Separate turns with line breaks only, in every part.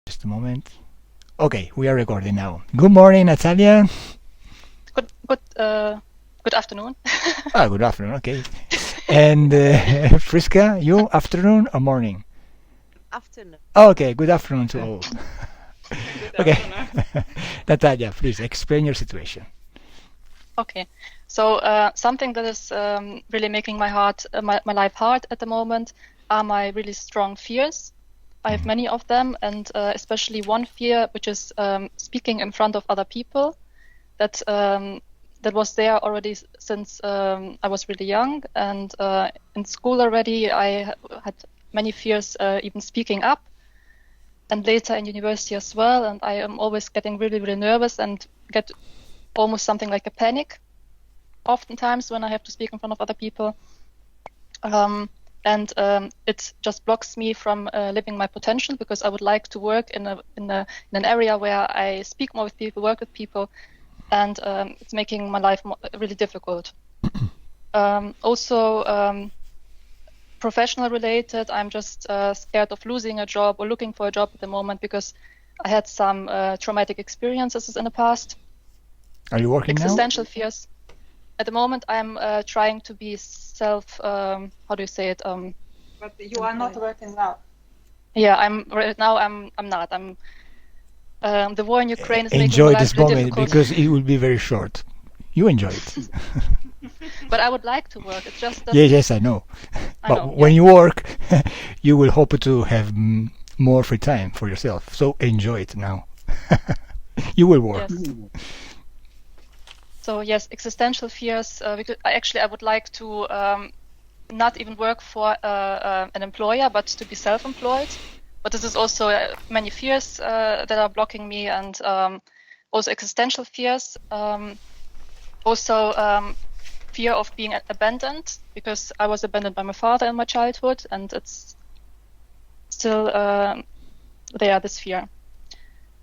Just a moment. Okay, we are recording now. Good morning, Nataliya.
Good afternoon.
Good afternoon. Okay. And Friska, you afternoon or morning?
Afternoon.
Okay, good afternoon to all.
Good
Okay.
afternoon.
Nataliya, please explain your situation.
Okay, so something that is really making my life hard at the moment are my really strong fears. I have many of them, and especially one fear, which is speaking in front of other people. That was there already since I was really young, and in school already I had many fears even speaking up, and later in university as well. And I am always getting really, really nervous and get almost something like a panic oftentimes when I have to speak in front of other people. And it just blocks me from living my potential, because I would like to work in an area where I speak more with people, work with people, and it's making my life really difficult. Also, professional related, I'm just scared of losing a job or looking for a job at the moment, because I had some traumatic experiences in the past.
Are you working now?
Existential fears. At the moment, I'm trying to be how do you say it?
But you are not working now.
Yeah, right now. I'm not. The war in Ukraine is making
Enjoy
my life
this
really
moment
difficult.
because it will be very short. You enjoy it.
But I would like to work. It's just that
Yes, I know. But when you work, you will hope to have more free time for yourself. So enjoy it now. You will work.
Yes. So yes, existential fears. Because I would like to not even work for an employer, but to be self-employed. But this is also many fears that are blocking me, and also existential fears. Also fear of being abandoned, because I was abandoned by my father in my childhood, and it's still there, this fear.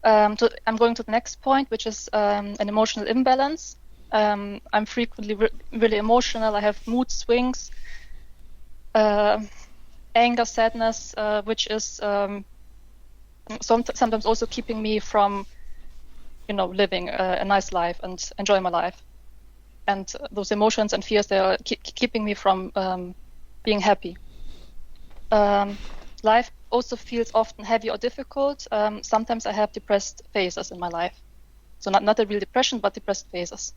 So I'm going to the next point, which is an emotional imbalance. I'm frequently really emotional. I have mood swings, anger, sadness, which is sometimes also keeping me from, living a nice life and enjoying my life. And those emotions and fears, they are keeping me from being happy. Life also feels often heavy or difficult. Sometimes I have depressed phases in my life. So not a real depression, but depressed phases.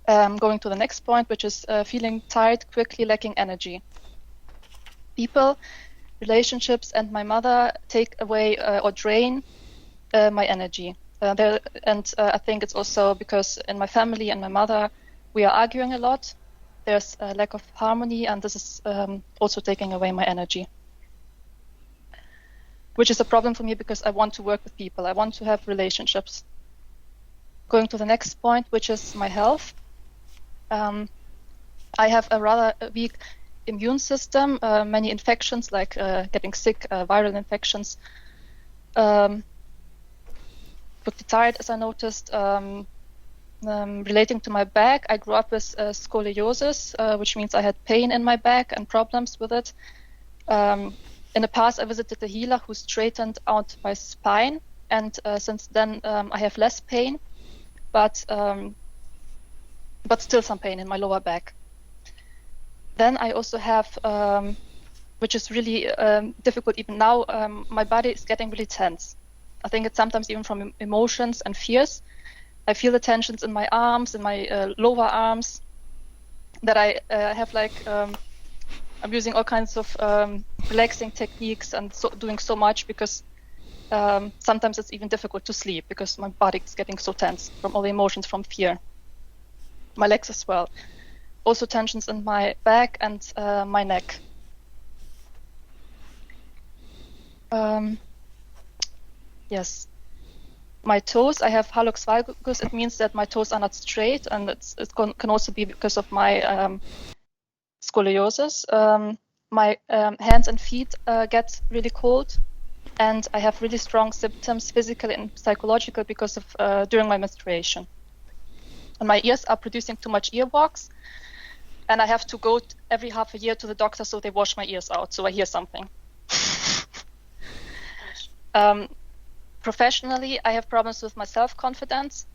Going to the next point, which is feeling tired, quickly lacking energy. People, relationships, and my mother take away or drain my energy. I think it's also because in my family and my mother, we are arguing a lot. There's a lack of harmony, and this is also taking away my energy, which is a problem for me, because I want to work with people. I want to have relationships. Going to the next point, which is my health. I have a rather weak immune system, many infections, like getting sick, viral infections. Pretty tired, as I noticed. Relating to my back, I grew up with scoliosis, which means I had pain in my back and problems with it. In the past, I visited a healer who straightened out my spine, and since then I have less pain, but still some pain in my lower back. Then I also have, which is really difficult even now, my body is getting really tense. I think it's sometimes even from emotions and fears. I feel the tensions in my arms, in my lower arms, that I have I'm using all kinds of relaxing techniques and doing so much, because sometimes it's even difficult to sleep, because my body is getting so tense from all the emotions, from fear. My legs as well. Also tensions in my back and my neck. Yes. My toes, I have hallux valgus. It means that my toes are not straight, and it can also be because of my scoliosis. My hands and feet get really cold, and I have really strong symptoms, physical and psychological, because of during my menstruation. And my ears are producing too much earwax, and I have to go every half a year to the doctor so they wash my ears out, so I hear something. Professionally, I have problems with my self-confidence,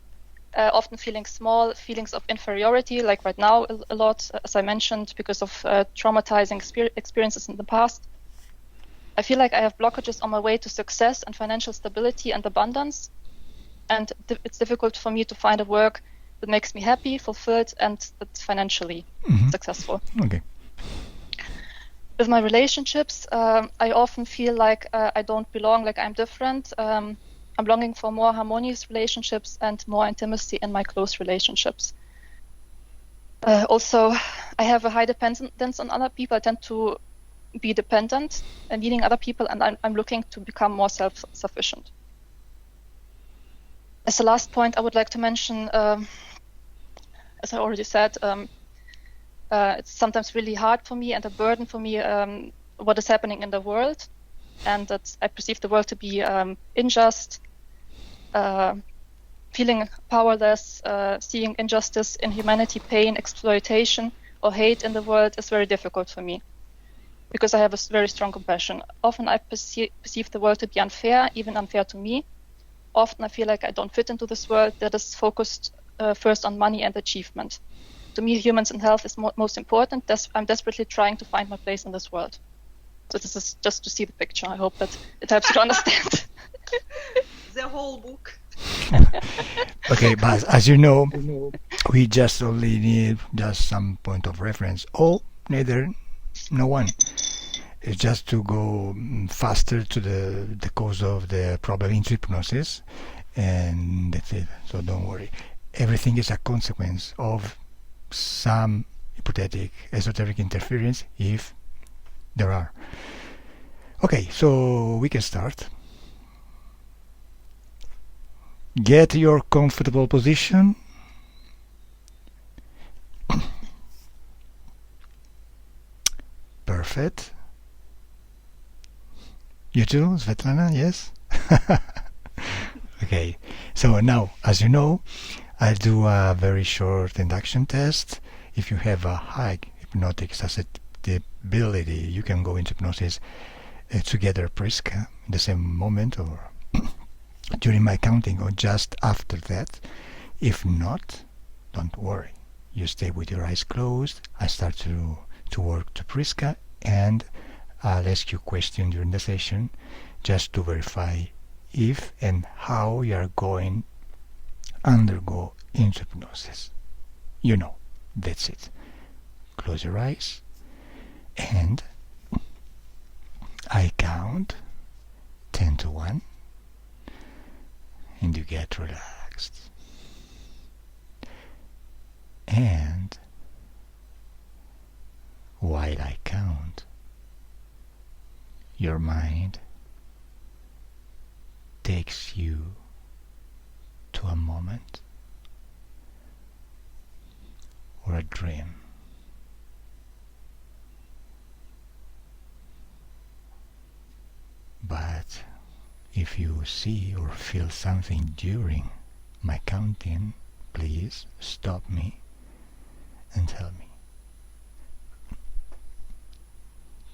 often feeling small, feelings of inferiority, like right now a lot, as I mentioned, because of traumatizing experiences in the past. I feel like I have blockages on my way to success and financial stability and abundance. And it's difficult for me to find a work that makes me happy, fulfilled, and that's financially successful.
Okay.
With my relationships, I often feel like I don't belong, like I'm different. I'm longing for more harmonious relationships and more intimacy in my close relationships. Also, I have a high dependence on other people. I tend to be dependent and needing other people, and I'm looking to become more self-sufficient. As a last point, I would like to mention, as I already said, it's sometimes really hard for me and a burden for me what is happening in the world, and that I perceive the world to be unjust, feeling powerless, seeing injustice, inhumanity, pain, exploitation, or hate in the world is very difficult for me, because I have a very strong compassion. Often I perceive the world to be unfair, even unfair to me. Often I feel like I don't fit into this world that is focused first on money and achievement. To me, humans and health is most important. I'm desperately trying to find my place in this world. So this is just to see the picture. I hope that it helps you to understand.
The whole book.
Okay, but as you know, we just only need just some point of reference. All, neither, no one. It's just to go faster to the cause of the problem in hypnosis, and that's it. So don't worry. Everything is a consequence of some hypothetic esoteric interference, if there are. Okay, so we can start. Get your comfortable position. Perfect. You too, Svetlana, yes? Okay, so now, as you know, I'll do a very short induction test. If you have a high hypnotic susceptibility, you can go into hypnosis together, Priska, in the same moment or during my counting or just after that. If not, don't worry. You stay with your eyes closed. I start to work to Priska, and I'll ask you questions during the session just to verify if and how you are going undergo into hypnosis. You know, that's it. Close your eyes, and I count 10 to 1, and you get relaxed. And while I count, your mind takes you to a moment or a dream. But if you see or feel something during my counting, please stop me and tell me.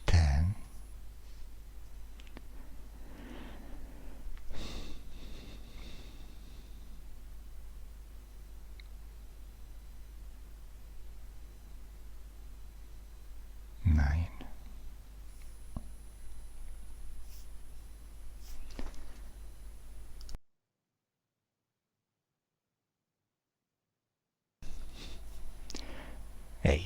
10, 9, 8,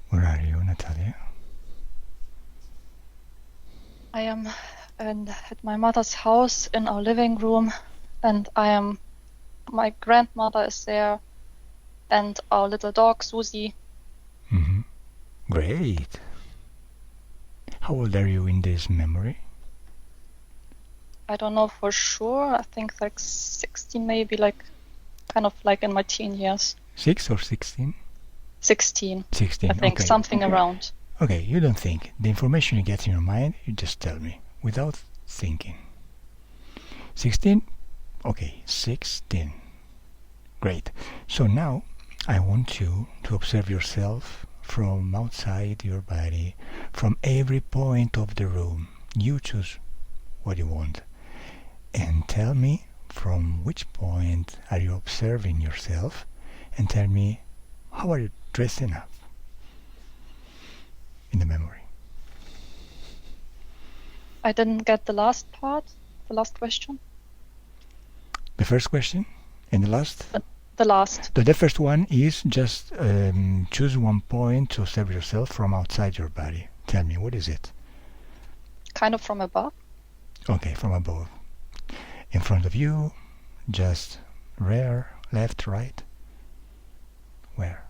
Where are you, Nataliya?
I am at my mother's house in our living room, and my grandmother is there, and our little dog, Susie.
Mm-hmm. Great. How old are you in this memory?
I don't know for sure. I think like 16, maybe, kind of like in my teen years.
6 or 16?
16.
16,
I think,
okay.
something around.
Okay, you don't think. The information you get in your mind, you just tell me, without thinking. 16? Okay, 16. Great. So now, I want you to observe yourself from outside your body, from every point of the room. You choose what you want. And tell me from which point are you observing yourself, and tell me how are you dressing up in the memory.
I didn't get the last part, the last question.
The first question and the last?
The last.
The first one is just choose one point to observe yourself from outside your body. Tell me, what is it?
Kind of from above.
Okay, from above. In front of you, just rear, left, right? Where?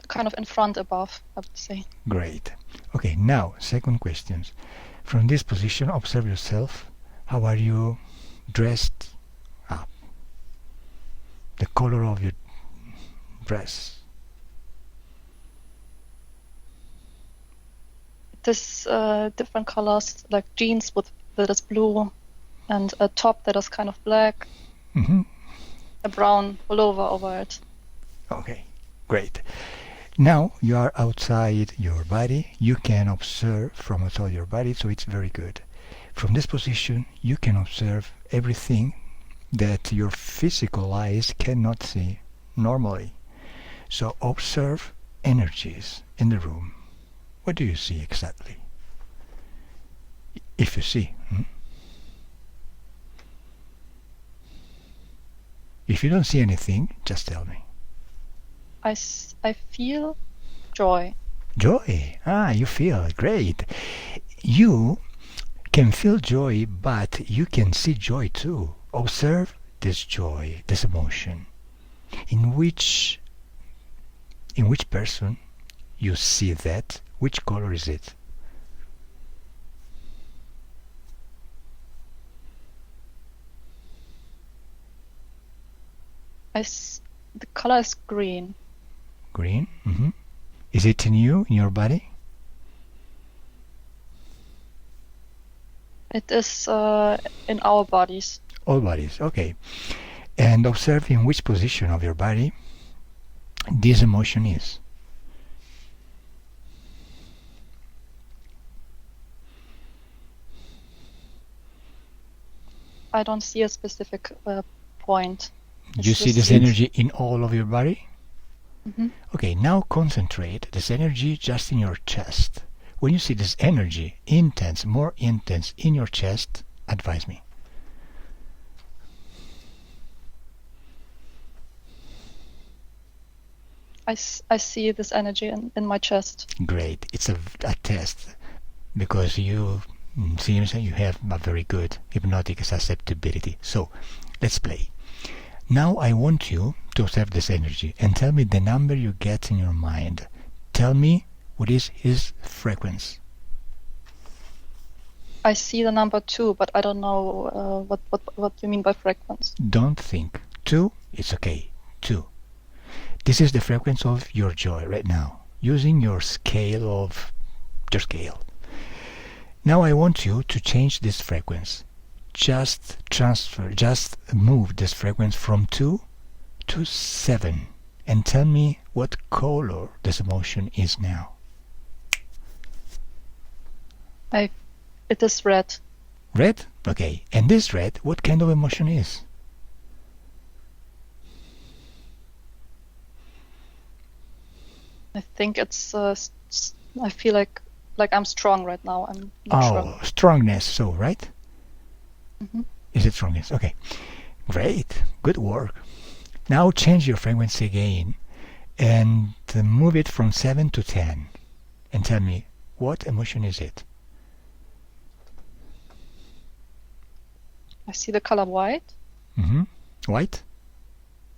Kind of in front, above, I would say.
Great. Okay, now, second question. From this position, observe yourself. How are you dressed up? The color of your dress.
This different colors, like jeans that is blue, and a top that is kind of black,
Mm-hmm.
a brown pullover over it.
Okay, great. Now you are outside your body. You can observe from outside your body, so it's very good. From this position, you can observe everything that your physical eyes cannot see normally. So observe energies in the room. What do you see exactly? If you see. If you don't see anything, just tell me.
I feel joy.
Joy. You feel great. You can feel joy, but you can see joy too. Observe this joy, this emotion. In which person you see that? Which color is it?
The color is green.
Green? Mm-hmm. Is it in you, in your body?
It is in our bodies.
All bodies, okay. And observe in which position of your body this emotion is.
I don't see a specific point.
You see this energy in all of your body?
Mm-hmm.
Okay, now concentrate this energy just in your chest. When you see this energy intense, more intense in your chest, advise me.
I see this energy in my chest.
Great. It's a test because you seems that you have a very good hypnotic susceptibility. So let's play. Now I want you to observe this energy and tell me the number you get in your mind. Tell me what is his frequency.
I see the number 2, but I don't know what you mean by frequency.
Don't think. 2, it's okay. 2. This is the frequency of your joy right now, using your scale. Now I want you to change this frequency. Just move this frequency from 2 to 7 and tell me what color this emotion is now.
It is red.
Red? Okay. And this red, what kind of emotion is?
I think it's I feel like I'm strong right now. I'm not sure.
Strongness, so right?
Mm-hmm.
Is it strongness? Okay. Great. Good work. Now change your frequency again and move it from 7 to 10 and tell me, what emotion is it?
I see the color white.
Mm-hmm. White?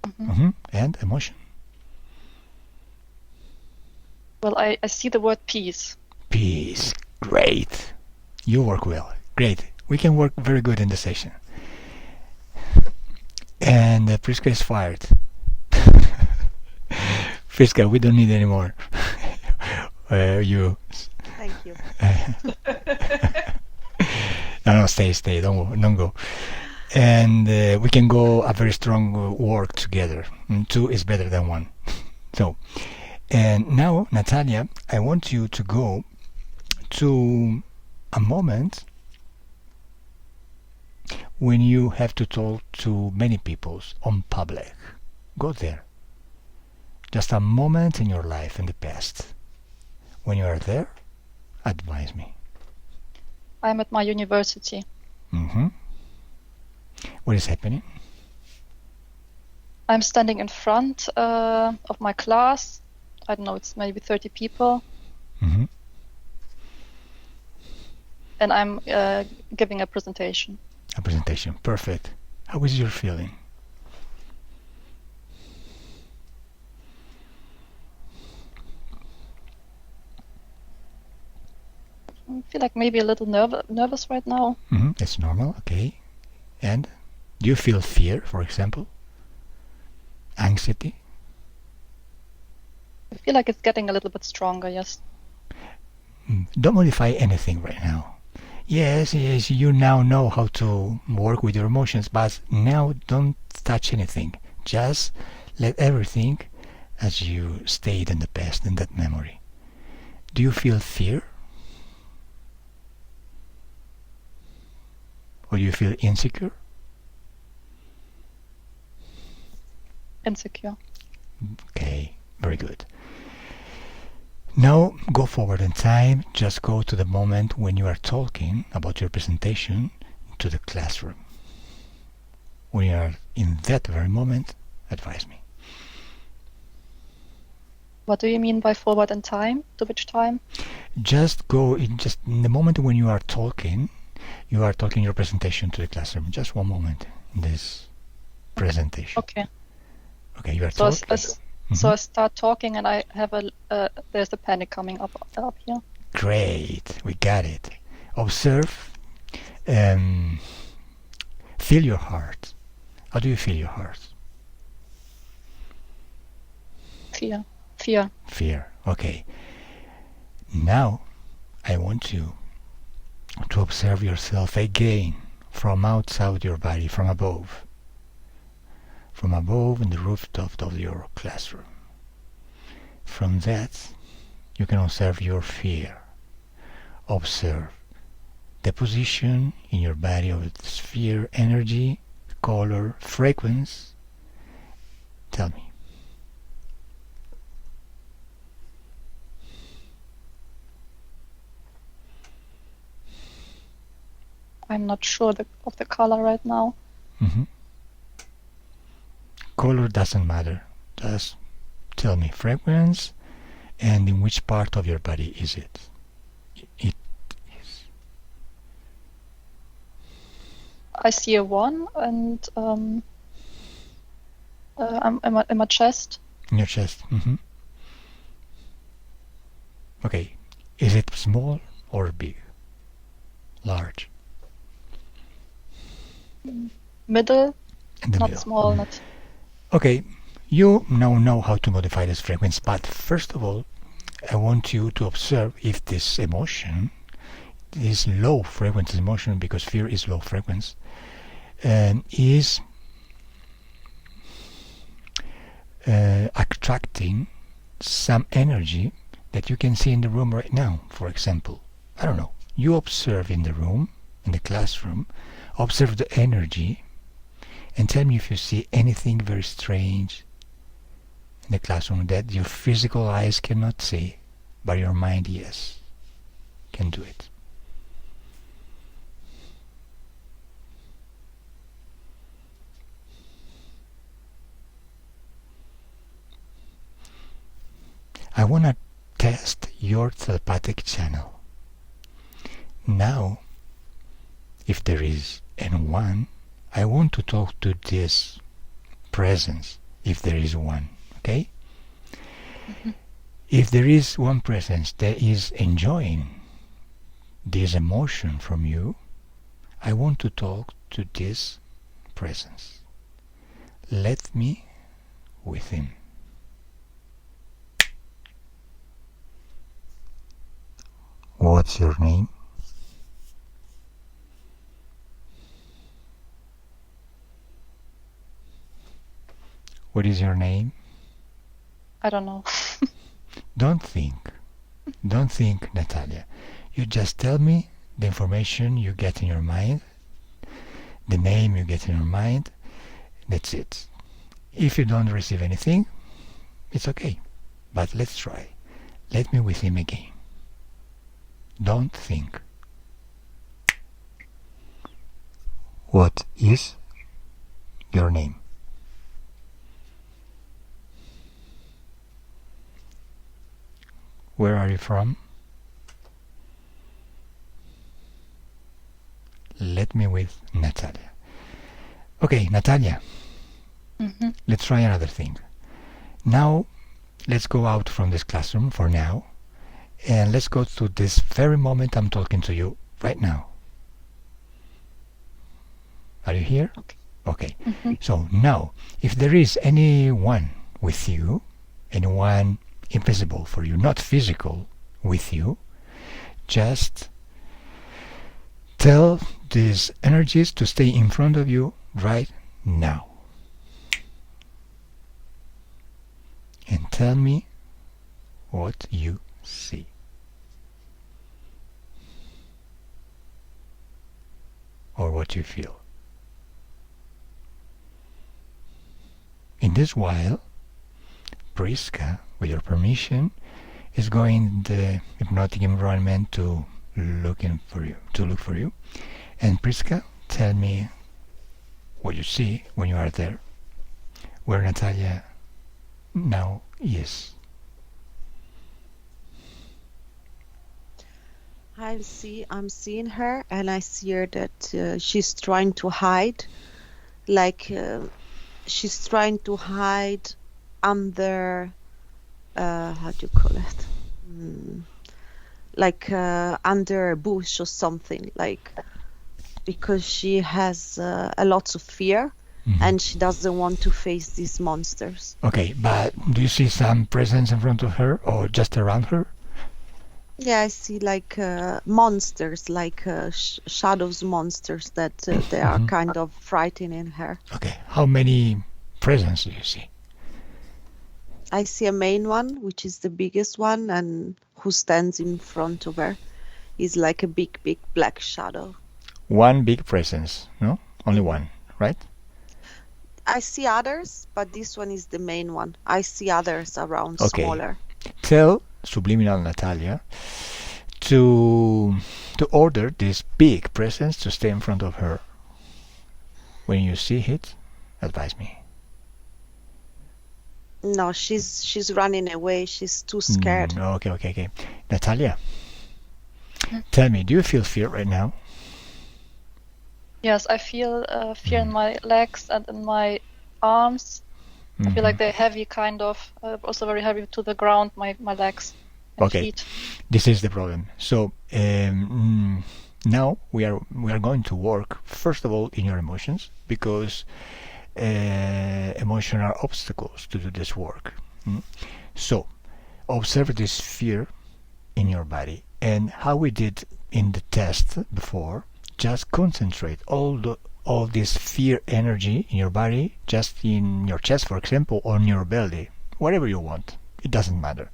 Mm-hmm.
Mm-hmm. And emotion?
Well, I see the word peace.
Peace. Great. You work well. Great. We can work very good in the session. And Priska is fired. Priska, we don't need any more. You.
Thank you.
No, stay. Don't go. And we can go a very strong work together. Two is better than one. So, and now, Nataliya, I want you to go to a moment when you have to talk to many people on public. Go there. Just a moment in your life in the past. When you are there, advise me.
I'm at my university.
Mm-hmm. What is happening?
I'm standing in front of my class. I don't know, it's maybe 30 people.
Mm-hmm.
And I'm giving a presentation.
A presentation. Perfect. How is your feeling?
I feel like maybe a little nervous right now.
Mm-hmm. It's normal. Okay. And do you feel fear, for example? Anxiety?
I feel like it's getting a little bit stronger, yes.
Don't modify anything right now. Yes, you now know how to work with your emotions, but now don't touch anything. Just let everything as you stayed in the past, in that memory. Do you feel fear? Or do you feel insecure?
Insecure.
Okay, very good. Now go forward in time, just go to the moment when you are talking about your presentation to the classroom. When you are in that very moment, advise me.
What do you mean by forward in time? To which time?
Just go in the moment when you are talking your presentation to the classroom. Just one moment in this presentation.
Okay.
Okay, you are
So
talking.
So I start talking and I have there's a panic coming up here.
Great, we got it. Observe, feel your heart. How do you feel your heart?
Fear.
Fear, okay. Now, I want you to observe yourself again from outside your body, from above. From above in the rooftop of your classroom. From that, you can observe your fear. Observe the position in your body of the sphere, energy, color, frequency. Tell me.
I'm not sure of the color right now.
Mm-hmm. Color doesn't matter. Just tell me frequency and in which part of your body is it. It is.
I see a 1 and I'm in my chest.
In your chest. Mm-hmm. Okay. Is it small or big? Large?
Middle.
In the
Not
middle.
small, not...
Okay, you now know how to modify this frequency, but first of all, I want you to observe if this emotion, this low frequency emotion, because fear is low frequency, is attracting some energy that you can see in the room right now. For example, I don't know, you observe in the room, in the classroom, observe the energy, and tell me if you see anything very strange in the classroom that your physical eyes cannot see, but your mind, yes, can do it. I want to test your telepathic channel. Now, if there is anyone, I want to talk to this presence, if there is one, okay? If there is one presence that is enjoying this emotion from you, I want to talk to this presence. Let me with him. What's your name? What is your name?
I don't know.
Don't think, Nataliya. You just tell me the information you get in your mind, the name you get in your mind. That's it. If you don't receive anything, it's okay. But let's try. Let me with him again. Don't think. What is your name? Where are you from? Let me with Nataliya. Okay, Nataliya. Let's try another thing. Now, let's go out from this classroom for now, and let's go to this very moment I'm talking to you right now. Are you here? Okay. So now, if there is anyone with you, anyone invisible for you, not physical with you, just tell these energies to stay in front of you right now. And tell me what you see. Or what you feel. In this while, Priska, with your permission, is going in the hypnotic environment to look for you. And Priska, tell me what you see when you are there, where Nataliya now is.
I'm seeing her, and I see her that she's trying to hide, like she's trying to hide under, how do you call it? Like under a bush or something, like, because she has a lot of fear, and she doesn't want to face these monsters.
Okay, but do you see some presence in front of her or just around her?
Yeah, I see like monsters, like shadows monsters that they are kind of frightening her.
Okay, how many presence do you see?
I see a main one, which is the biggest one, and who stands in front of her is like a big black shadow.
One big presence, no? Only one, right?
I see others, but this one is the main one. I see others around, smaller.
Tell Subliminal Nataliya to order this big presence to stay in front of her. When you see it, advise me.
No, she's running away. She's too scared.
Okay. Nataliya, tell me, do you feel fear right now?
Yes, I feel fear in my legs and in my arms. I feel like they're heavy, kind of. Also very heavy to the ground, my legs and feet.
This is the problem. So now we are going to work, first of all, in your emotions, because emotions are obstacles to do this work. So observe this fear in your body, and how we did in the test before. Just concentrate all this fear energy in your body, just in your chest, for example, or in your belly, whatever you want. It doesn't matter.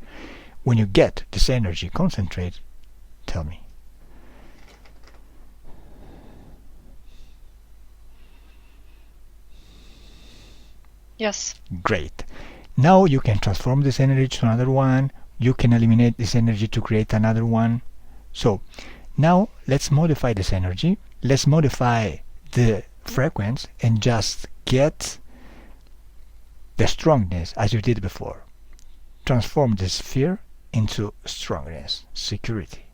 When you get this energy, concentrate. Tell me.
Yes.
Great. Now you can transform this energy to another one. You can eliminate this energy to create another one. So now let's modify this energy. Let's modify the frequency and just get the strongness as you did before. transform this fear into strongness, security.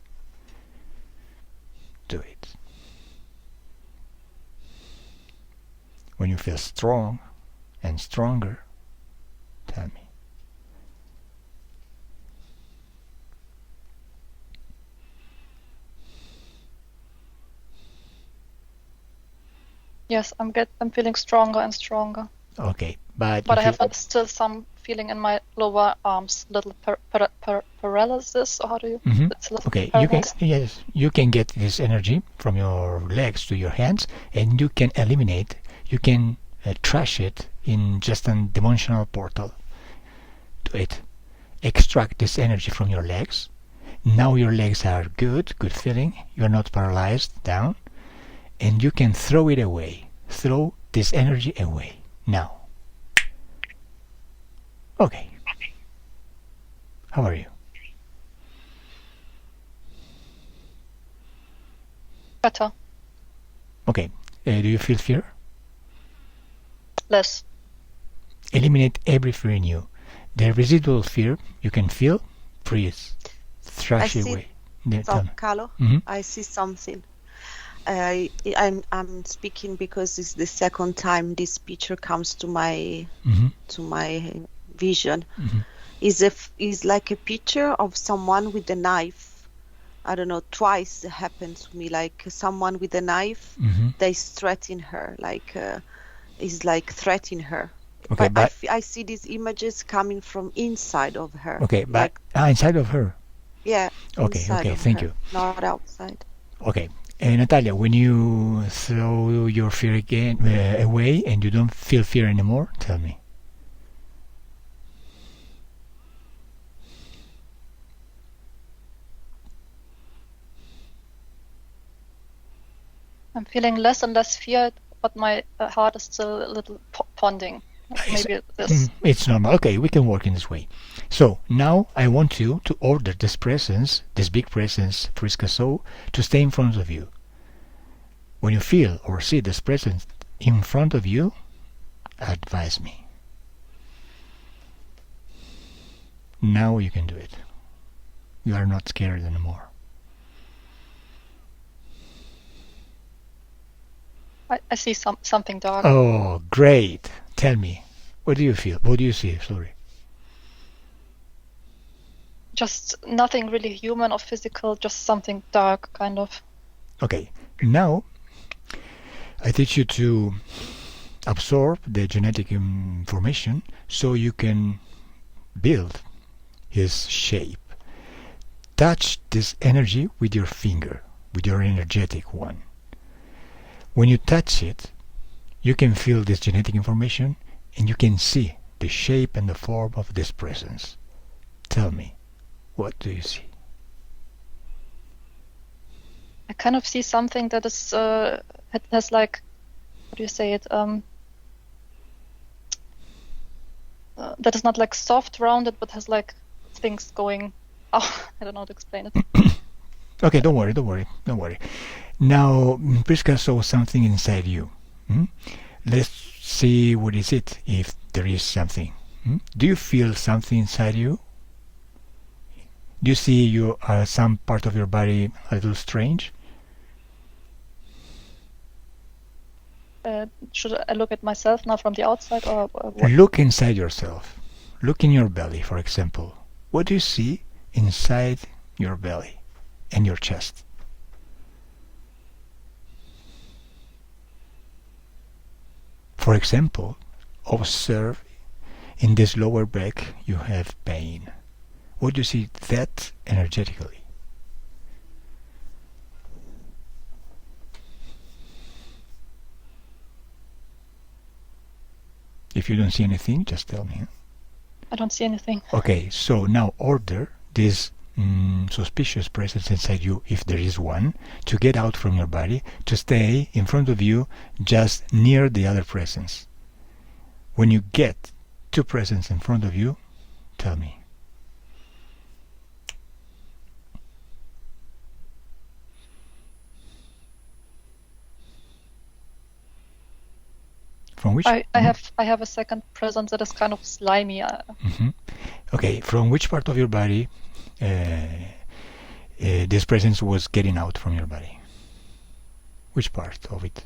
Do it. When you feel strong and stronger, tell me.
Yes, I'm feeling stronger and stronger.
Okay, but
But I
if
have still some feeling in my lower arms, little paralysis, or how do you?
Mhm.
It's a little
Okay,
paralysis.
you can get this energy from your legs to your hands, and you can eliminate, you can trash it in just a dimensional portal. Do it. Extract this energy from your legs. Now your legs are good feeling. You're not paralyzed down, and you can throw it away. Throw this energy away now. Okay. How are you?
Better,
Okay. Do you feel fear?
less.
Eliminate every fear in you. The residual fear you can feel, freeze, thrash it
see
away. Tell me.
Carlo,
Mhm.
I see something. I'm speaking because it's the second time this picture comes to my vision.
Mhm.
Is like a picture of someone with a knife. I don't know. Twice it happened to me. Like someone with a knife,
Mhm.
they threaten her. Like is like threatening her.
Okay, but
I see these images coming from inside of her.
okay, but
Like
inside of her.
yeah,
Okay,
inside
okay,
of
thank
her,
you.
not outside.
Okay, Natalia, when you throw your fear again away and you don't feel fear anymore, tell me.
I'm feeling less and less fear, but my heart is still a little pounding. Maybe this.
It's normal. Okay, we can work in this way. So now I want you to order this presence, this big presence, Frisca Soul, to stay in front of you. When you feel or see this presence in front of you, advise me. Now you can do it. You are not scared anymore.
I see something dark.
Oh, great. Tell me, what do you feel? What do you see? Sorry.
Just nothing really human or physical, just something dark, kind of.
Okay, now I teach you to absorb the genetic information so you can build his shape. Touch this energy with your finger, with your energetic one. When you touch it, you can feel this genetic information and you can see the shape and the form of this presence. Tell me, what do you see?
I kind of see something that is it has like, how do you say it? That is not like soft rounded, but has like things going. Oh, I don't know how to explain it.
Okay, don't worry. Now, Priska saw something inside you. Let's see what is it, if there is something. Do you feel something inside you? Do you see some part of your body a little strange?
Should I look at myself now from the outside, or what?
Look inside yourself. Look in your belly, for example. What do you see inside your belly and your chest? For example, observe in this lower back you have pain. What do you see that energetically? If you don't see anything, just tell me.
I don't see anything.
Okay, so now order this suspicious presence inside you, if there is one, to get out from your body, to stay in front of you, just near the other presence. When you get two presents in front of you, tell me. From which?
I have a second presence that is kind of slimy.
Mhm. Okay, from which part of your body this presence was getting out from your body? Which part of it?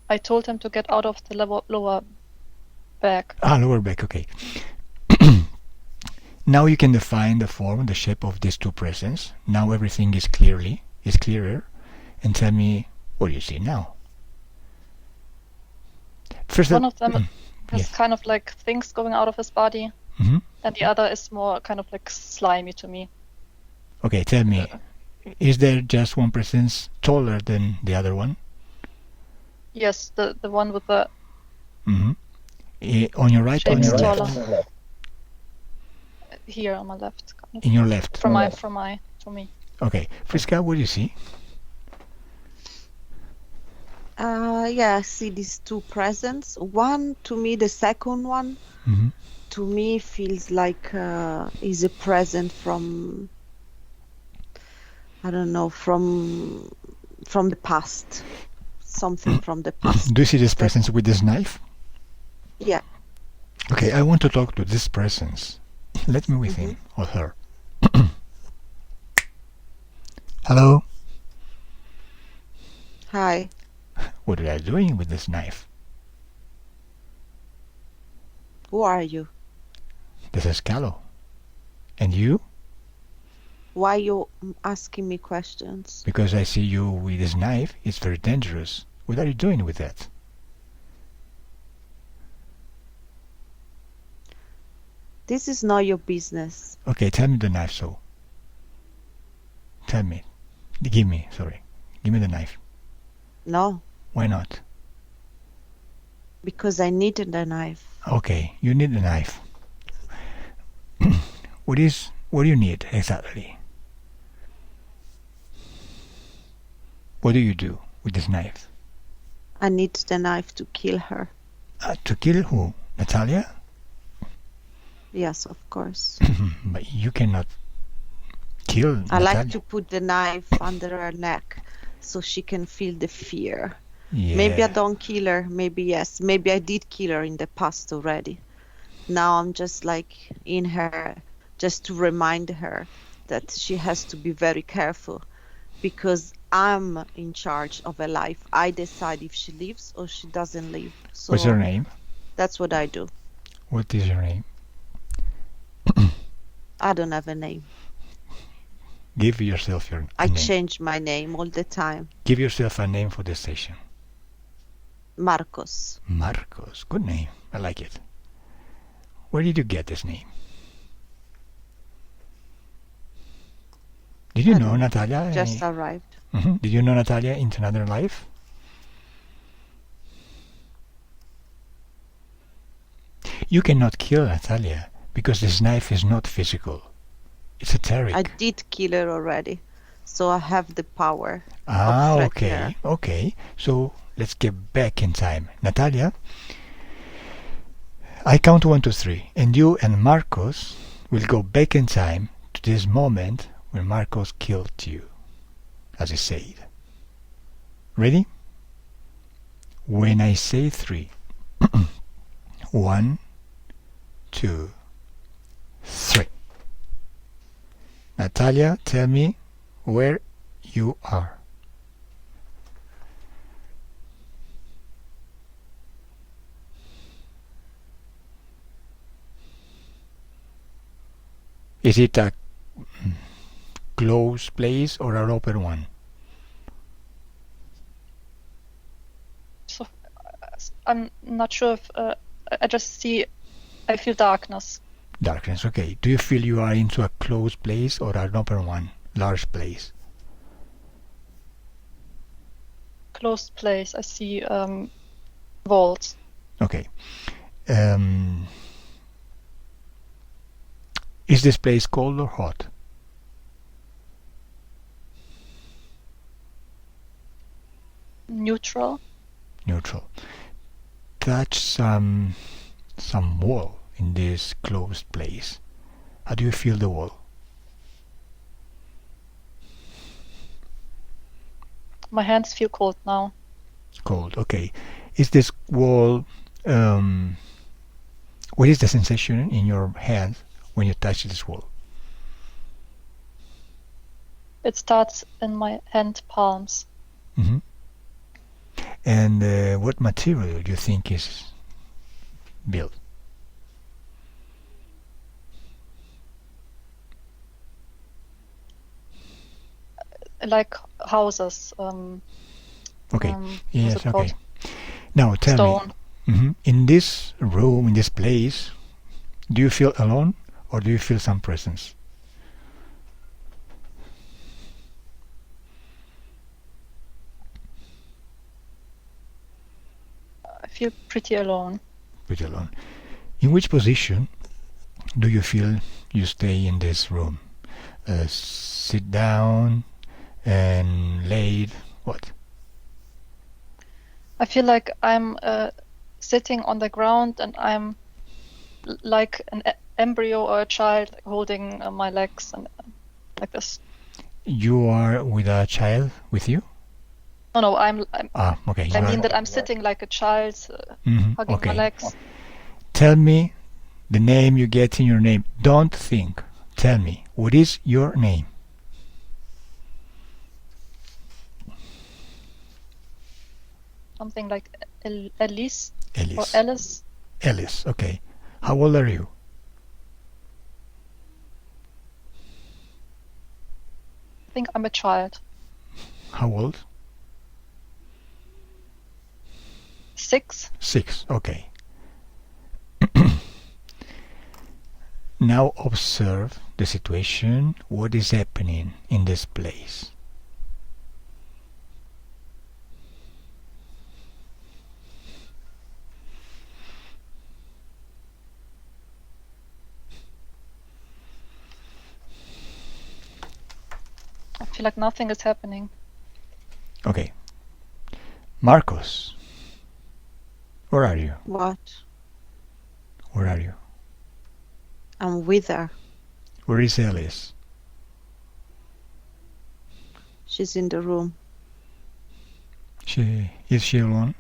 I told him to get out of the lower back.
Lower back, okay. Now you can define the form, the shape of these two presents. Now everything is clearer. And tell me what you see now. First,
One of them has
yes.
kind of like things going out of his body,
Mhm.
and the other is more kind of like slimy to me.
Okay, tell me, is there just one presence taller than the other one?
Yes, the one with the
Mm-hmm. On your right or on
shape
your
is
left?
taller. Here on my left. Kind of.
In your left.
From me.
Okay, Friska, what do you see?
Yeah, I see these two presents. One, to me, the second one,
Mm-hmm.
to me feels like is a present from, I don't know, from the past. Something from the past.
Do you see this presence with this knife?
Yeah.
Okay, I want to talk to this presence. Let me with him or her. Hello?
Hi.
What are you doing with this knife?
Who are you?
This is Calo. And you?
Why you asking me questions?
Because I see you with this knife. It's very dangerous. What are you doing with that?
This is not your business.
Okay, tell me the knife, so. Tell me. Give me the knife.
No,
Why not?
because I needed a knife.
Okay, you need the knife. What do you need exactly? What do you do with this knife?
I need the knife to kill her.
To kill who? Nataliya?
Yes, of course.
But you cannot kill
I like
Nataliya.
to put the knife under her neck so she can feel the fear.
Yeah.
Maybe I don't kill her, maybe yes. Maybe I did kill her in the past already. Now I'm just like in her, just to remind her that she has to be very careful, because I'm in charge of her life. I decide if she lives or she doesn't live. So
What's your name?
that's what I do.
What is your name?
I don't have a name.
Give yourself your
I
name.
change my name all the time.
Give yourself a name for the station.
Marcos.
Marcos. Good name. I like it. Where did you get this name? Did you
I
know
don't know.
Nataliya?
Just arrived.
Did you know Nataliya into another life? You cannot kill Nataliya because this knife is not physical. It's etheric.
I did kill her already, so I have the power.
Okay.
threatening her.
Okay. So let's get back in time. Nataliya, I count 1, 2, 3, and you and Marcos will go back in time to this moment when Marcos killed you, as I said. Ready? When I say 3, 1, 2, 3. Nataliya, tell me where you are. Is it a closed place or an open one?
So I'm not sure if I just see. I feel darkness.
Darkness, okay. Do you feel you are into a closed place or an open one? Large place?
Closed place. I see walls.
Okay. Is this place cold or hot?
Neutral.
Neutral. Touch some wall in this closed place. How do you feel the wall?
My hands feel cold now.
Cold, okay. Is this wall What is the sensation in your hand when you touch this wall?
It starts in my hand palms.
Hmm. And what material do you think is built?
Like houses.
Okay.
What's
Yes.
it called?
Okay. Now tell
Stone.
me, in this room, in this place, do you feel alone or do you feel some presence?
I feel pretty alone.
Pretty alone. In which position do you feel you stay in this room? Sit down and laid? What?
I feel like I'm sitting on the ground and I'm like an embryo or a child holding my legs and like this.
You are with a child with you?
No,
Okay.
I
you
mean
are-
that I'm sitting like a child, hugging my
okay.
legs.
Tell me the name you get in your name. Don't think. Tell me, what is your name?
Something like Elise or
Ellis.
Alice.
Ellis, okay. How old are you?
I think I'm a child.
How old?
6.
6, okay. Now observe the situation. What is happening in this place?
I feel like nothing is happening.
Okay. Marcos, where are you?
What?
Where are you?
I'm with her.
Where is Ellis?
She's in the room.
Is she alone?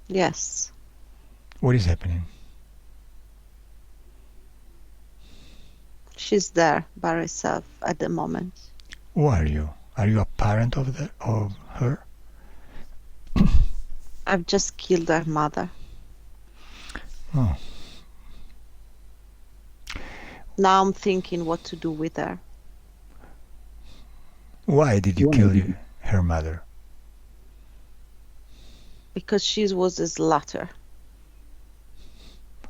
Yes.
What is happening?
She's there by herself at the moment.
Who are you? Are you a parent of her?
I've just killed her mother.
Oh.
Now I'm thinking what to do with her.
Why did you kill her mother?
Because she was a slaughterer.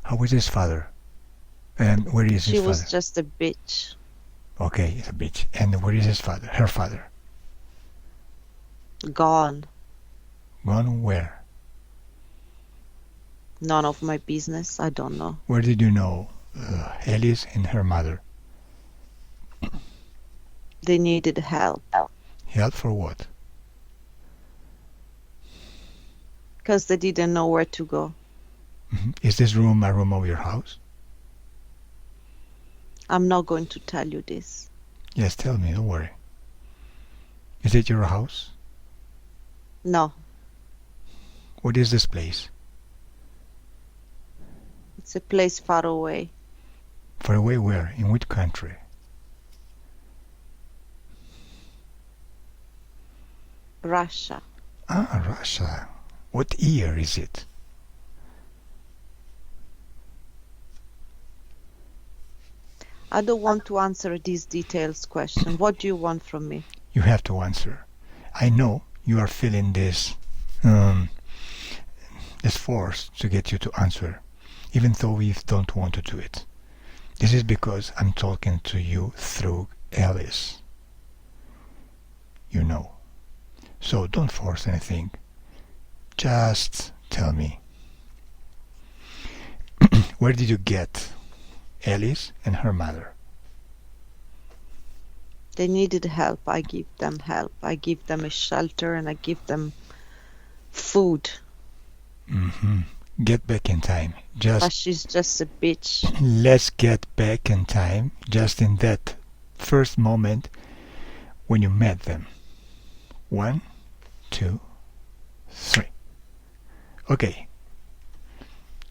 How is his father? And where is
She
his
was
father?
just a bitch.
Okay, it's a bitch. And where is his father? Her father?
Gone.
Gone where?
None of my business. I don't know.
Where did you know Alice and her mother?
They needed help.
Help for what?
Because they didn't know where to go.
Is this room a room of your house?
I'm not going to tell you this.
Yes, tell me, don't worry. Is it your house?
No.
What is this place?
It's a place far away.
Far away where? In which country?
Russia.
Ah, Russia. What year is it?
I don't want to answer these details question. What do you want from me?
You have to answer. I know you are feeling this force to get you to answer, even though we don't want to do it. This is because I'm talking to you through Alice. You know. So don't force anything. Just tell me. Where did you get Alice and her mother?
They needed help. I give them help. I give them a shelter and I give them food.
Get back in time.
But she's just a bitch.
Let's get back in time, just in that first moment when you met them. 1, 2, 3. Okay.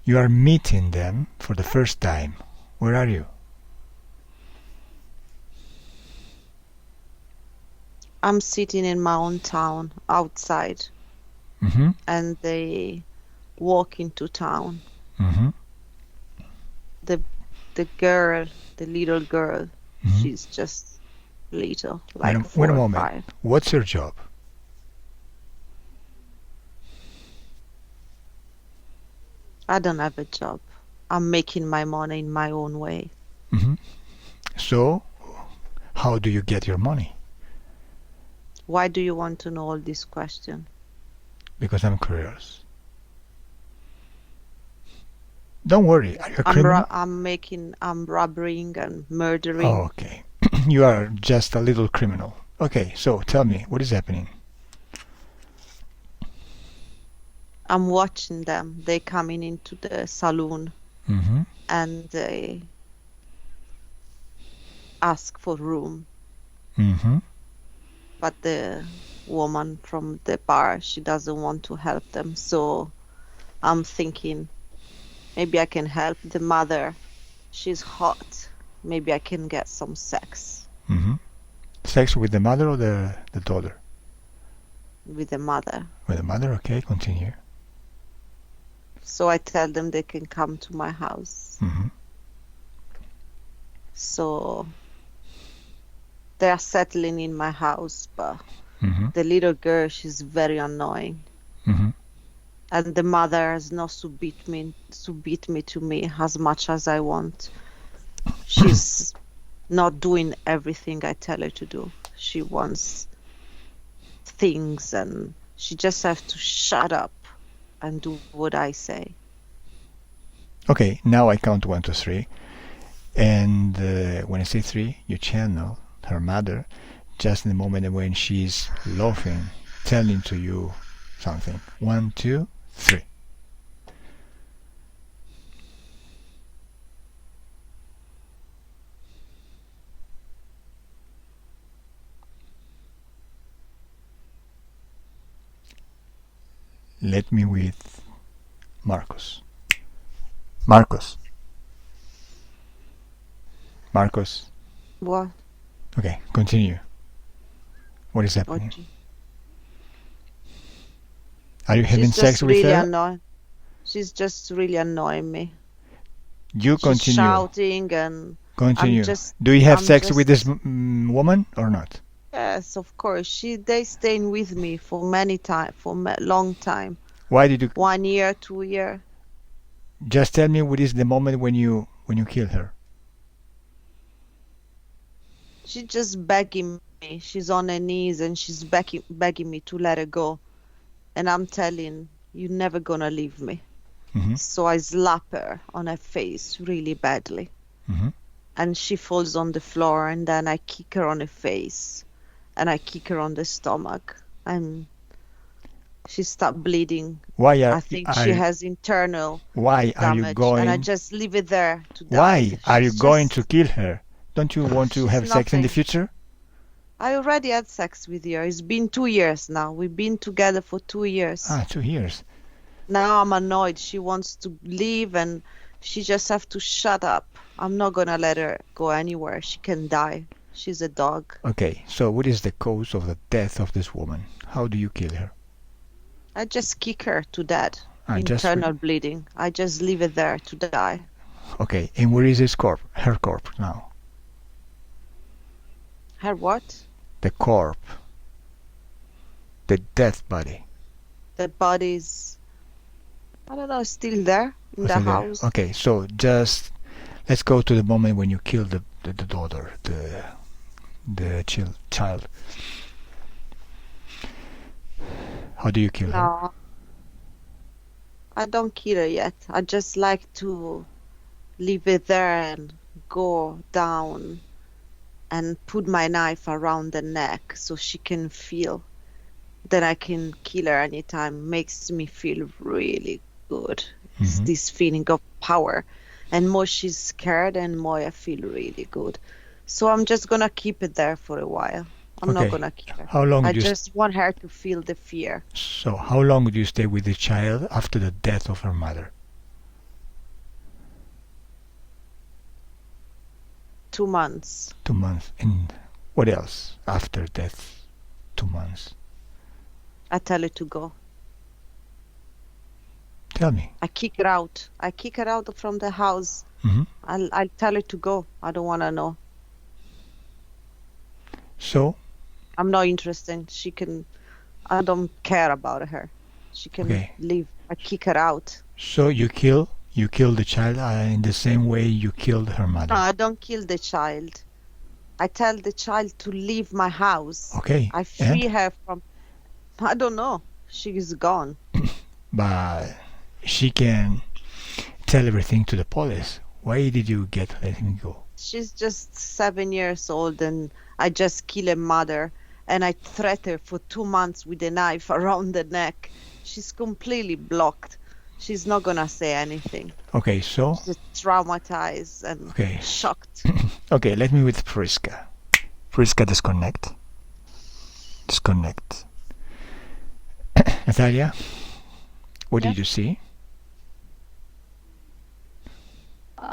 You are meeting them for the first time. Where are you?
I'm sitting in my own town outside,
Mm-hmm.
and they walk into town.
Mm-hmm.
The girl, the little girl,
Mhm.
she's just little, like
Wait
four
a
or
moment.
five.
What's your job?
I don't have a job. I'm making my money in my own way.
Mm-hmm. So, how do you get your money?
Why do you want to know all these questions?
Because I'm curious. Don't worry. Are you a criminal?
I'm robbing and murdering.
Oh, okay. You are just a little criminal. Okay, so tell me, what is happening?
I'm watching them. They coming into the saloon
Mm-hmm.
and they ask for room.
Mm-hmm.
But the woman from the bar, she doesn't want to help them. So I'm thinking maybe I can help the mother. She's hot. Maybe I can get some sex
Mm-hmm. Sex with the mother or the daughter?
with the mother.
With the mother, okay, continue.
So I tell them they can come to my house.
Mm-hmm.
So they are settling in my house, but
Mm-hmm.
the little girl, she's very annoying.
Mm-hmm.
And the mother has not submit me to me as much as I want. She's not doing everything I tell her to do. She wants things and she just has to shut up and do what I say.
Okay, now I count 1, 2, 3. And when I say 3, you channel her mother just in the moment when she's laughing, telling to you something. 1, 2, 3. Let me with Marcos. Marcos. Marcos.
What?
Okay, continue. What is happening?
What?
Are you having
She's
sex
just
with
really
her?
annoying. She's just really annoying me.
You
She's
continue.
shouting and
Continue.
just-
Do you have
I'm
sex with this
just-
woman or not?
yes, of course. They staying with me for many time, for long time.
Why did you
1 year, 2 year.
just tell me what is the moment when you kill her?
She's just begging me. She's on her knees and she's begging me to let her go. And I'm telling, you're never gonna leave me.
Mhm.
So I slap her on her face really badly.
Mhm.
And she falls on the floor and then I kick her on her face. And I kick her on the stomach. And she stopped bleeding.
Why are
I think she has internal
why are you
damage.
going?
And I just leave it there to die.
Why are you
She's
going
just-
to kill her? Don't you want to
She's
have sex in the
nothing.
future?
I already had sex with her. It's been 2 years now. We've been together for 2 years.
2 years.
Now I'm annoyed. She wants to leave and she just have to shut up. I'm not gonna let her go anywhere. She can die. She's a dog.
Okay, so what is the cause of the death of this woman? How do you kill her?
I just kick her to death.
Just
Internal bleeding. I just leave it there to die.
okay, and where is his corpse? Her corpse now.
Her what?
The corpse. The death body.
The body's, I don't know, still there in the
Still there.
house.
Okay, so just let's go to the moment when you kill the daughter, the child. How do you kill her?
No, I don't kill her yet. I just like to leave it there and go down and put my knife around the neck so she can feel. Then I can kill her anytime. Makes me feel really good. It's
Mhm.
this feeling of power. And more she's scared and more I feel really good. So I'm just gonna keep it there for a while. I'm
Okay.
not gonna kill her.
How long
I
do you
just want her to feel the fear.
so how long do you stay with the child after the death of her mother?
2 months.
2 months. And what else after death? 2 months.
I tell her to go.
Tell me.
I kick her out. I kick her out from the house.
Hmm.
I'll tell her to go. I don't want to know.
So,
I'm not interested. She can. I don't care about her. She can
Okay.
leave. I kick her out.
so you kill the child in the same way you killed her mother.
No, I don't kill the child. I tell the child to leave my house.
Okay.
I free her from. I don't know. She is gone.
But she can tell everything to the police. Why did you let him go?
She's just 7 years old, and I just kill a mother, and I threat her for 2 months with a knife around the neck. She's completely blocked. She's not gonna say anything.
Okay, so
She's traumatized and
Okay.
shocked.
okay, let me with Priska. Priska, disconnect. Disconnect. Natalia, what
Yeah?
did you see?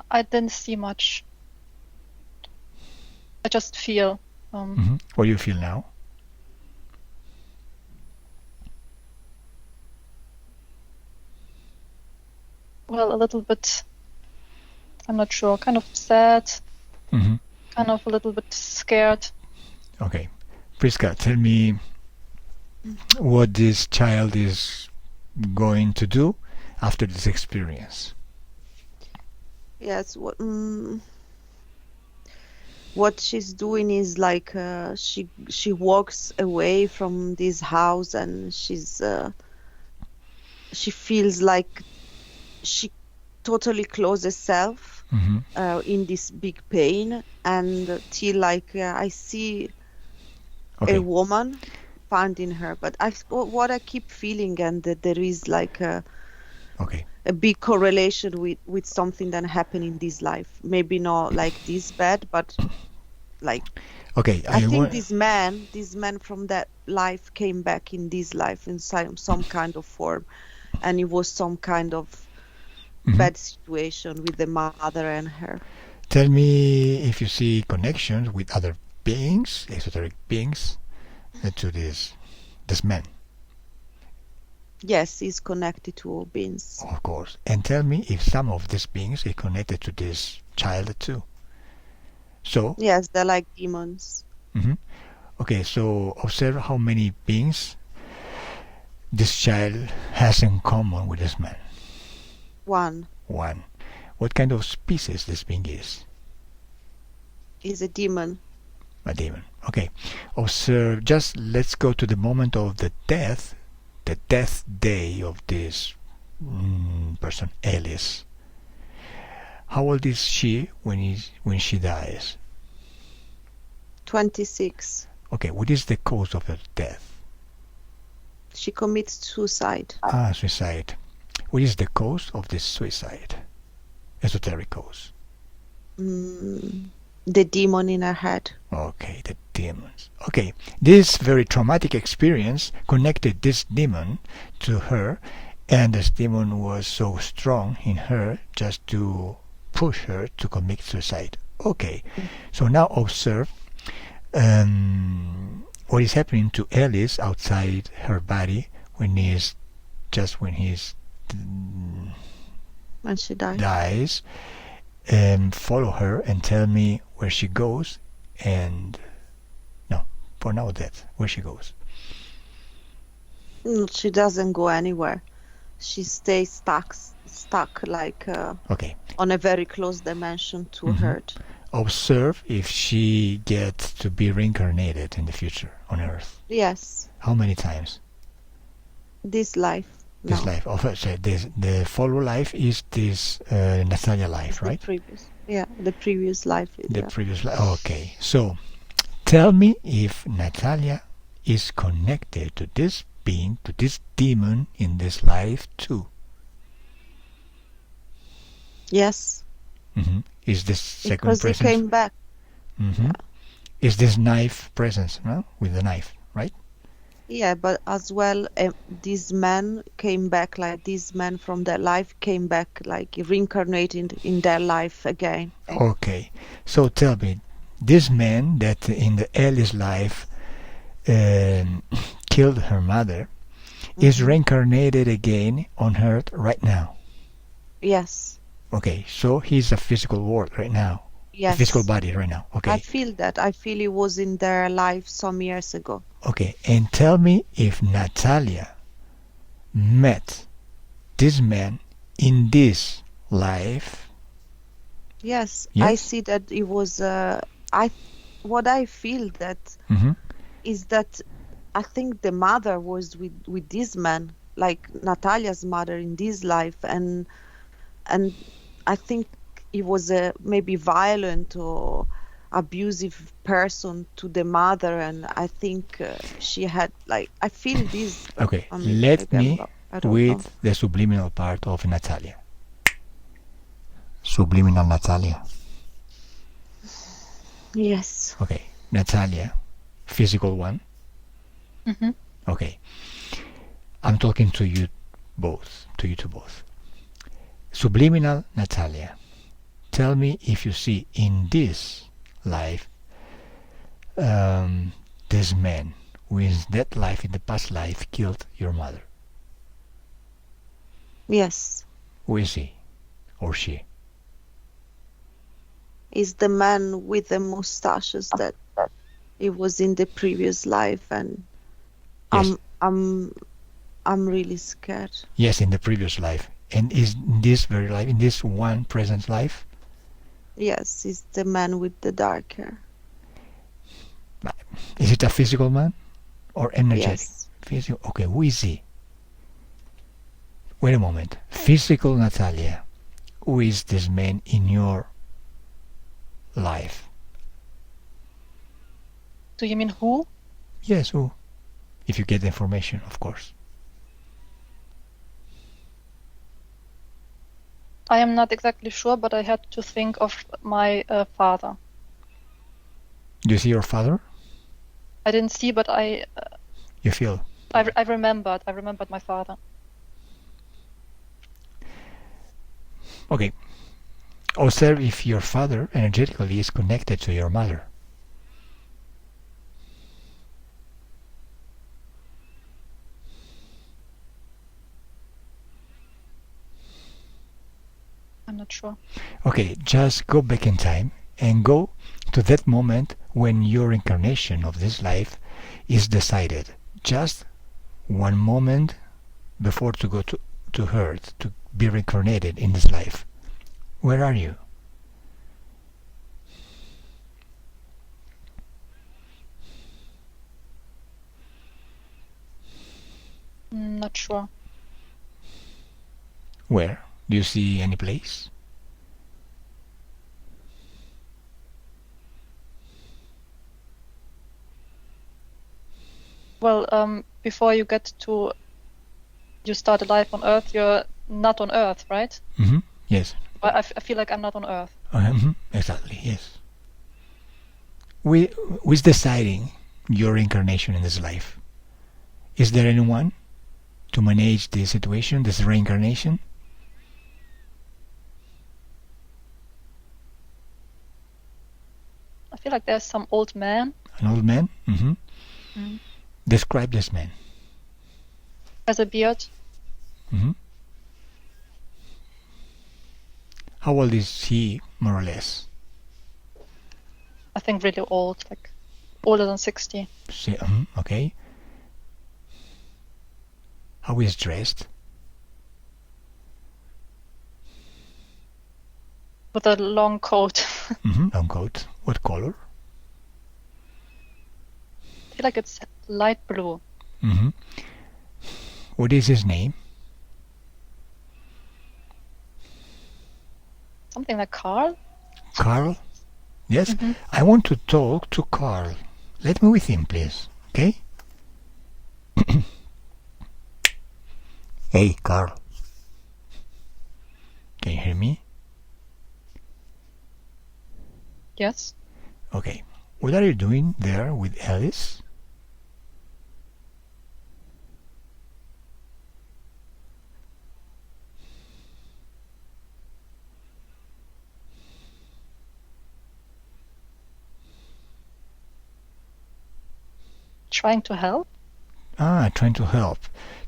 I didn't see much. I just feel.
What do you feel now?
Well, a little bit. I'm not sure. Kind of sad.
Hmm.
Kind of a little bit scared.
Okay. Priska, tell me what this child is going to do after this experience.
Yes, what she's doing is like she walks away from this house, and she feels like she totally closed herself
Hmm.
in this big pain, and till like I see
Okay.
a woman finding her, but what I keep feeling, and that there is like
Okay.
a big correlation with something that happened in this life. Maybe not like this bad, but like
Okay.
I think this man from that life came back in this life in some kind of form, and it was some kind of
Mhm.
bad situation with the mother and her.
Tell me if you see connections with other beings, esoteric beings, to this man,
Yes, he's connected to all beings.
of course. And tell me if some of these beings are connected to this child too. So,
Yes, they're like demons.
mhm. Okay, so observe how many beings this child has in common with this man.
One
One. What kind of species this being is?
is a demon.
A demon. Okay. Observe, just let's go to the moment of the death day of this person, Alice. How old is she when she dies?
26.
Okay, what is the cause of her death?
She commits suicide.
Suicide. What is the cause of this suicide? Esoteric cause.
The demon in her head.
Okay, the demons. Okay, this very traumatic experience connected this demon to her, and this demon was so strong in her just to push her to commit suicide. Okay, so now observe what is happening to Alice outside her body when
When she died.
dies. Follow her and tell me where she goes, and no, for now death, where she goes.
She doesn't go anywhere. She stays stuck like
Okay,
on a very close dimension to
Mhm.
her.
observe if she gets to be reincarnated in the future on Earth.
Yes,
How many times?
this life.
This
No,
life. The follow life is this Nataliya life,
the
right?
previous. Yeah, the previous life.
The
Yeah.
previous life. Okay, so tell me if Nataliya is connected to this being, to this demon in this life too.
Yes,
Is this second
because he
presence?
came back.
Mhm. Is this knife presence, no? With the knife, right?
Yeah, but as well, these men came back, like these men from their life came back, like reincarnated in their life again.
Okay, so tell me, this man that in the earliest life um, killed her mother is
Mhm.
reincarnated again on Earth right now.
Yes,
Okay, so he's a physical world right now, a physical
yes.
body right now.
I
Okay,
feel that. I feel it was in their life some years ago.
okay, and tell me if Nataliya met this man in this life.
Yes, I
Yes.
see that it was. I what I feel that
Mm-hmm.
is that I think the mother was with this man, like Natalia's mother in this life, and I think he was a maybe violent or abusive person to the mother, and I think she had like I feel this, but
Okay,
maybe
let
I'm
me
wrong. I don't know.
with the subliminal part of Nataliya. Subliminal Nataliya.
Yes.
Okay, Nataliya, physical one.
Hmm.
Okay, I'm talking to you both, to you two both. Subliminal Nataliya, tell me if you see in this life um, this man who in that life, in the past life, killed your mother.
Yes.
Who is he or she?
Is the man with the mustaches that it was in the previous life, and
Yes,
I'm I'm I'm really scared.
yes, in the previous life. And is in this very life, in this one present life?
Yes, it's the man with the dark hair.
Is it a physical man or energetic?
Yes.
Physical. Okay, who is he? Wait a moment. Physical Nataliya. Who is this man in your life?
Do you mean who?
Yes, who? If you get the information, of course.
I am not exactly sure, but I had to think of my father.
Do you see your father?
I didn't see, but
You feel?
I remembered. I remembered my father.
Okay. Observe if your father energetically is connected to your mother.
I'm not sure.
Okay, just go back in time and go to that moment when your incarnation of this life is decided. Just one moment before to go to Earth, to be reincarnated in this life. Where are you?
Not sure.
Where? Do you see any place?
Well, before you get to you start a life on Earth, you're not on Earth, right?
Mm-hmm. Yes.
I feel like I'm not on Earth.
Exactly. Yes. Who is deciding your incarnation in this life? Is there anyone to manage this situation, this reincarnation?
I feel like there's some old man.
An old man?
Mm.
Describe this man.
Has a beard.
hmm How old is he, more or less?
I think really old, like older than 60.
Okay. How is dressed?
With a long coat.
Long coat. What color?
I feel like it's light blue.
hmm What is his name?
Something like Carl?
Carl? Yes?
Mhm.
I want to talk to Carl. Let me with him, please. Okay? Hey, Carl. Can you hear me?
Yes.
Okay. What are you doing there with Alice?
trying to help.
Trying to help.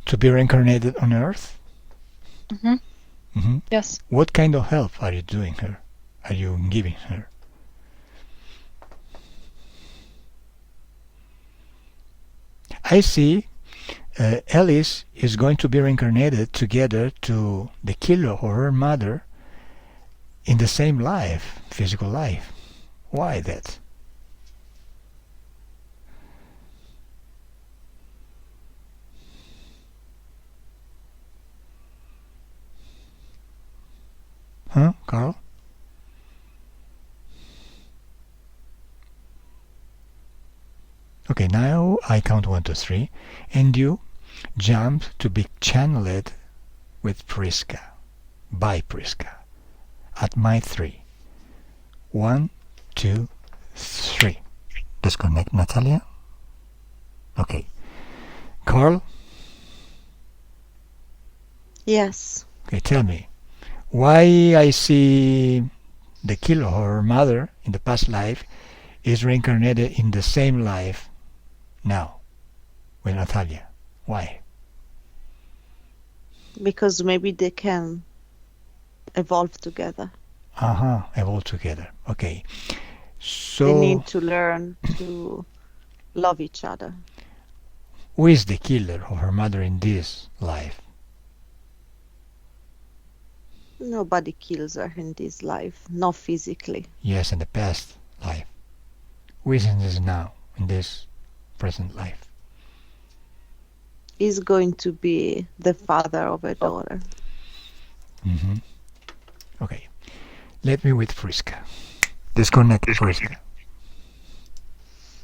To be reincarnated on Earth?
Hmm.
Hmm.
Yes.
What kind of help are you doing her? Are you giving her? I see Alice is going to be reincarnated together to the killer or her mother in the same life, physical life. Why that? Huh, Carl? Okay, now I count 1, 2, 3, and you jump to be channeled with Priska, by Priska, at my 3. 1, 2, 3. Disconnect, Nataliya. Okay. Carl?
Yes.
Okay, tell me, why I see the killer or her mother in the past life is reincarnated in the same life now with Nataliya? Why?
Because maybe they can evolve together.
Evolve together. Okay.
They
So,
need to learn to love each other.
who is the killer of her mother in this life?
Nobody kills her in this life, not physically.
Yes, in the past life. Who is in this now, in this present life?
He's going to be the father of her daughter.
Mm-hmm. Okay. Let me with Priska. Disconnect Priska.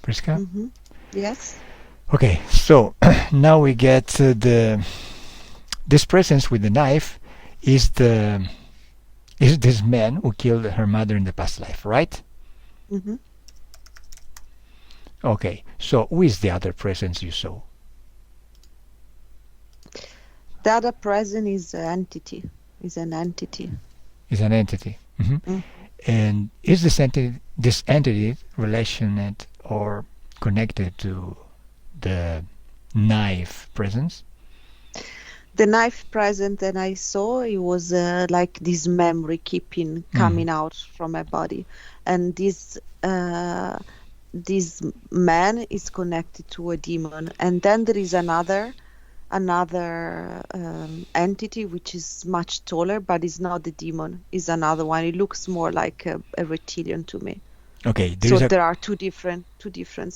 Priska?
Mm-hmm. Yes.
Okay, so now we get this presence with the knife is this man who killed her mother in the past life, right?
Mm-hmm.
Okay, so who is the other presence you saw?
The other present is an entity. Is an entity.
Is an entity. Mm-hmm.
Mm.
And is this entity related or connected to the knife presence?
The knife present that I saw, it was like this memory keeping coming out from my body, and this man is connected to a demon, and then there is another entity which is much taller, but it's not the demon. It's another one. It looks more like a reptilian to me.
Okay,
So there are two different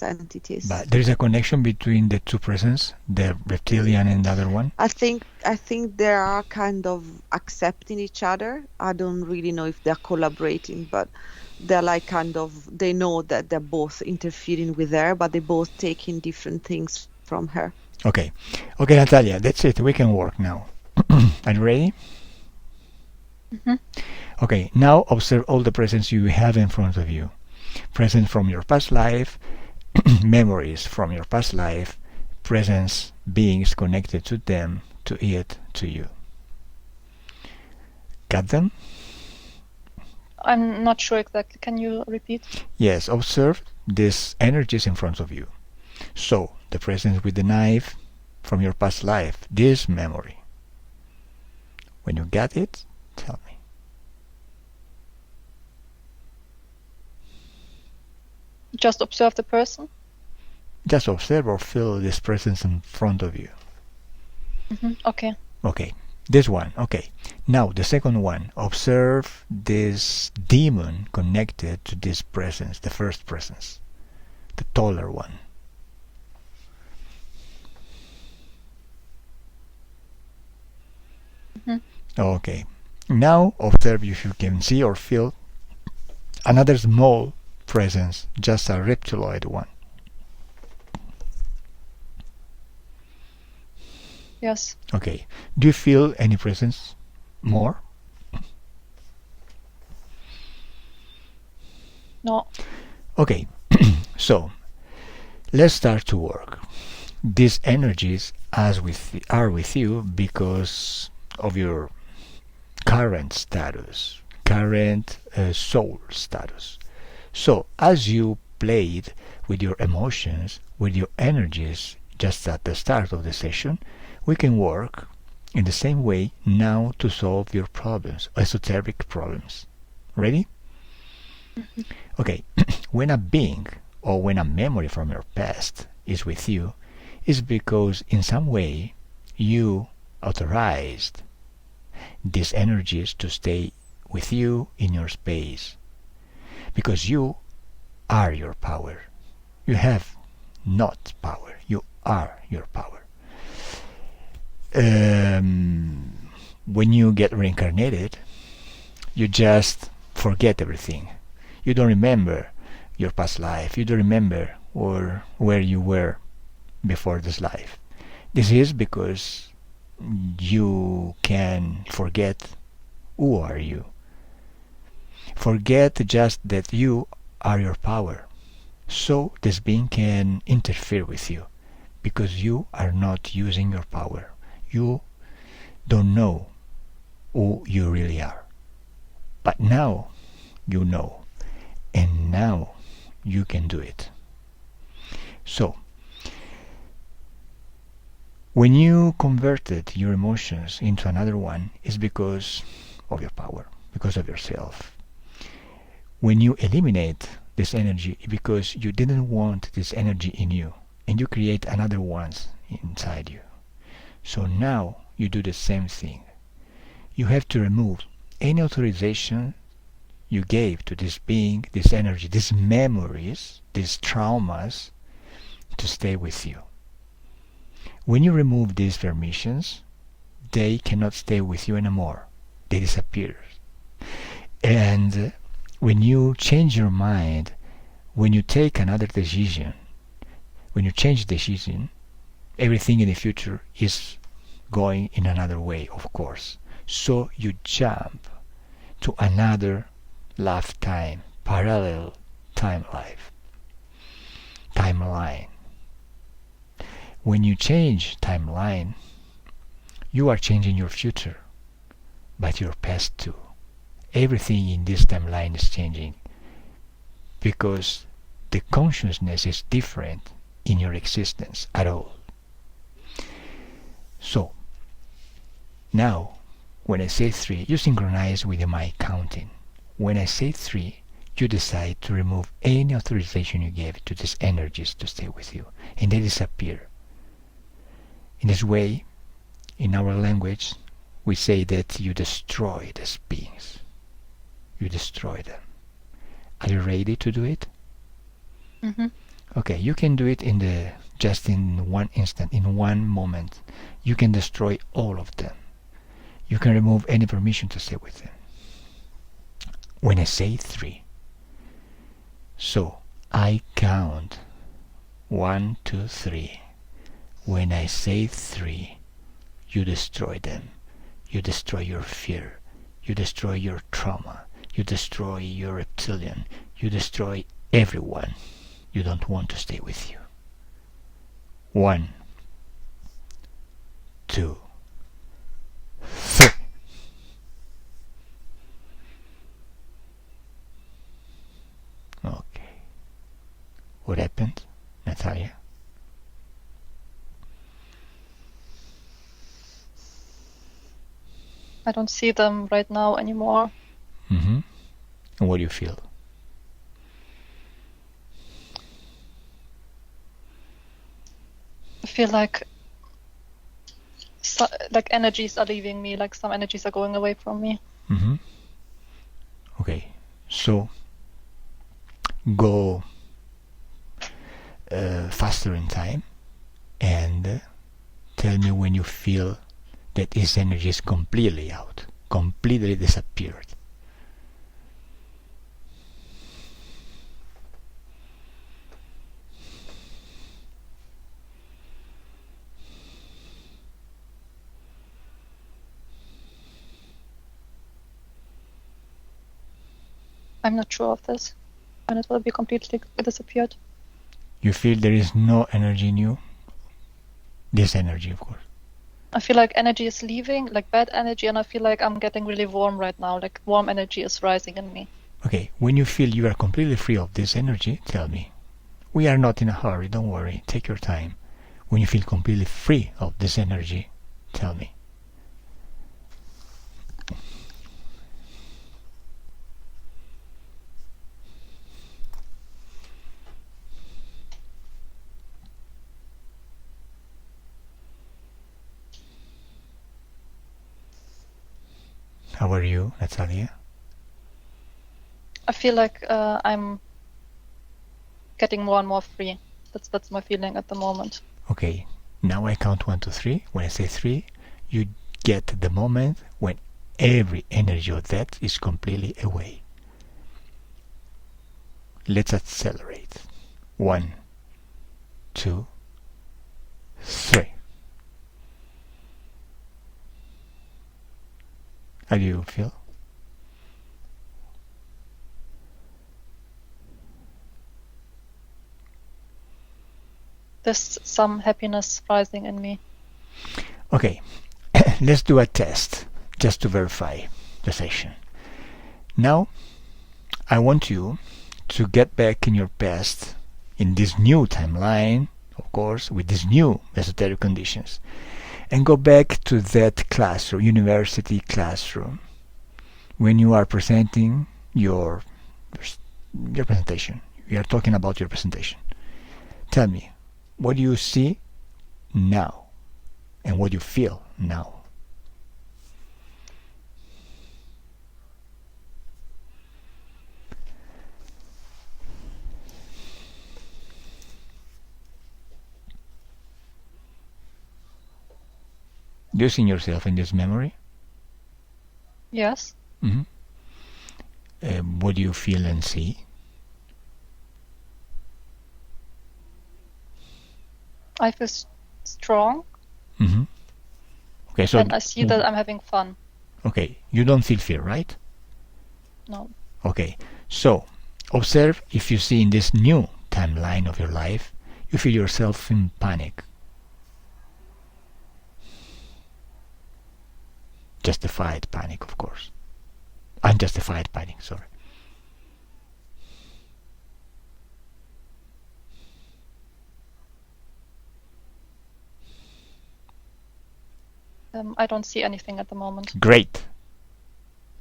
entities.
But there is a connection between the two presence, the reptilian and the other one.
I think they are kind of accepting each other. I don't really know if they're collaborating, but they're like they know that they're both interfering with her, but they're both taking different things from her.
Okay, Nataliya, that's it. We can work now. Are you ready?
Mm-hmm.
Okay, now observe all the presence you have in front of you. Presence from your past life, memories from your past life, presence, beings connected to them, to it, to you. Got them?
I'm not sure exactly. Can you repeat?
Yes, observe these energies in front of you. So, the presence with the knife from your past life, this memory. When you get it, tell me.
Just observe the person.
Just observe or feel this presence in front of you.
Mm-hmm. Okay.
Okay, this one. Okay, now the second one. Observe this demon connected to this presence, the first presence, the taller one.
Mm-hmm.
Okay, now observe if you can see or feel another small presence, just a reptiloid one.
Yes.
Okay, do you feel any presence more?
No.
Okay, so let's start to work. These energies are with you because of your current status, current soul status. So as you played with your emotions, with your energies, just at the start of the session, we can work in the same way now to solve your problems, esoteric problems. Ready? Okay, when a being or when a memory from your past is with you, it's because in some way you authorized these energies to stay with you in your space. Because you are your power. You have not power. You are your power. When you get reincarnated, you just forget everything. You don't remember your past life. You don't remember or where you were before this life. This is because you can forget who are you. Forget just that you are your power. So this being can interfere with you because you are not using your power. You don't know who you really are. But now you know, and now you can do it. So, when you converted your emotions into another one, it's because of your power, because of yourself. When you eliminate this energy, it's because you didn't want this energy in you, and you create another one inside you. So now you do the same thing. You have to remove any authorization you gave to this being, this energy, these memories, these traumas to stay with you. When you remove these permissions, they cannot stay with you anymore. They disappear. And when you change your mind, when you take another decision, when you change decision, everything in the future is going in another way, of course. So you jump to another lifetime, parallel timeline. When you change timeline, you are changing your future, but your past too. Everything in this timeline is changing because the consciousness is different in your existence at all. So, now, when I say 3, you synchronize with my counting. When I say 3, you decide to remove any authorization you gave to these energies to stay with you, and they disappear. In this way, in our language, we say that you destroy these beings. You destroy them. Are you ready to do it?
Mm-hmm.
Okay, you can do it just in one instant, in one moment. You can destroy all of them. You can remove any permission to stay with them. When I say 3, so I count 1, 2, 3. When I say 3, you destroy them. You destroy your fear. You destroy your trauma. You destroy your reptilian. You destroy everyone you don't want to stay with you. 1, 2, 3. Okay. What happened, Nataliya?
I don't see them right now anymore.
Mm-hmm. And what do you feel?
I feel like energies are leaving me, like some energies are going away from me.
Mm-hmm. Okay, so go faster in time and tell me when you feel that this energy is completely out, completely disappeared.
I'm not sure of this. And it will be completely disappeared.
You feel there is no energy in you? This energy, of course.
I feel like energy is leaving, like bad energy, and I feel like I'm getting really warm right now, like warm energy is rising in me.
Okay, when you feel you are completely free of this energy, tell me, We are not in a hurry, don't worry, take your time. When you feel completely free of this energy, tell me. How are you, Nataliya?
I feel like I'm getting more and more free. That's my feeling at the moment.
Okay, now I count 1 to 3. When I say 3, you get the moment when every energy of that is completely away. Let's accelerate. 1, 2, 3. How do you feel?
There's some happiness rising in me.
Okay, let's do a test just to verify the session. Now, I want you to get back in your past in this new timeline, of course, with these new esoteric conditions, and go back to that classroom, university classroom, when you are presenting your presentation. We are talking about your presentation. Tell me, what do you see now and what do you feel now? Do you see yourself in this memory?
Yes.
Mm-hmm. What do you feel and see?
I feel strong.
Mm-hmm. Okay, so
and I see that I'm having fun.
Okay, you don't feel fear, right?
No.
Okay, so observe if you see in this new timeline of your life, you feel yourself in panic. Justified panic, of course. Unjustified panic, sorry.
I don't see anything at the moment.
Great,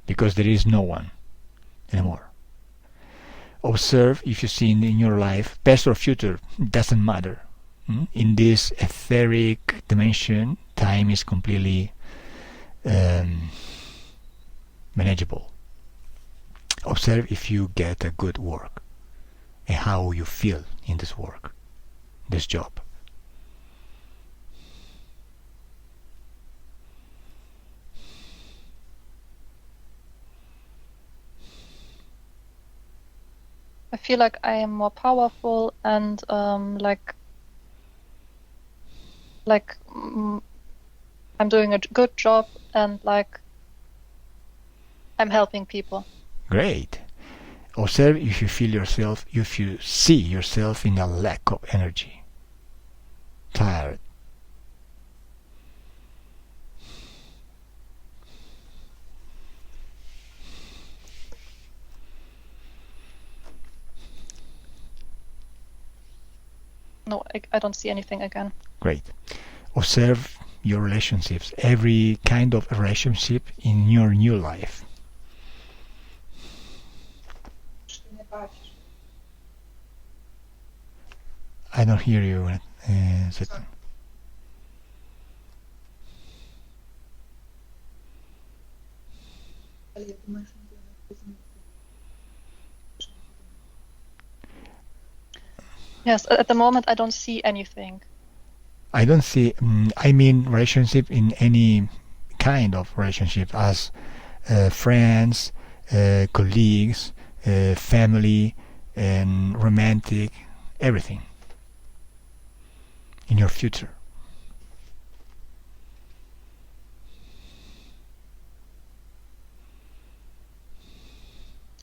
because there is no one anymore. Observe if you see in your life, past or future, doesn't matter. In this etheric dimension, time is completely manageable. Observe if you get a good work and how you feel in this work, this job.
I feel like I am more powerful and I'm doing a good job and I'm helping people.
Great. Observe if you feel yourself, if you see yourself in a lack of energy, tired.
No, I don't see anything again.
Great. Observe your relationships, every kind of relationship in your new life. I don't hear you.
Yes, at the moment I don't see anything.
I don't see, I mean relationship in any kind of relationship as friends, colleagues, family, and romantic, everything in your future.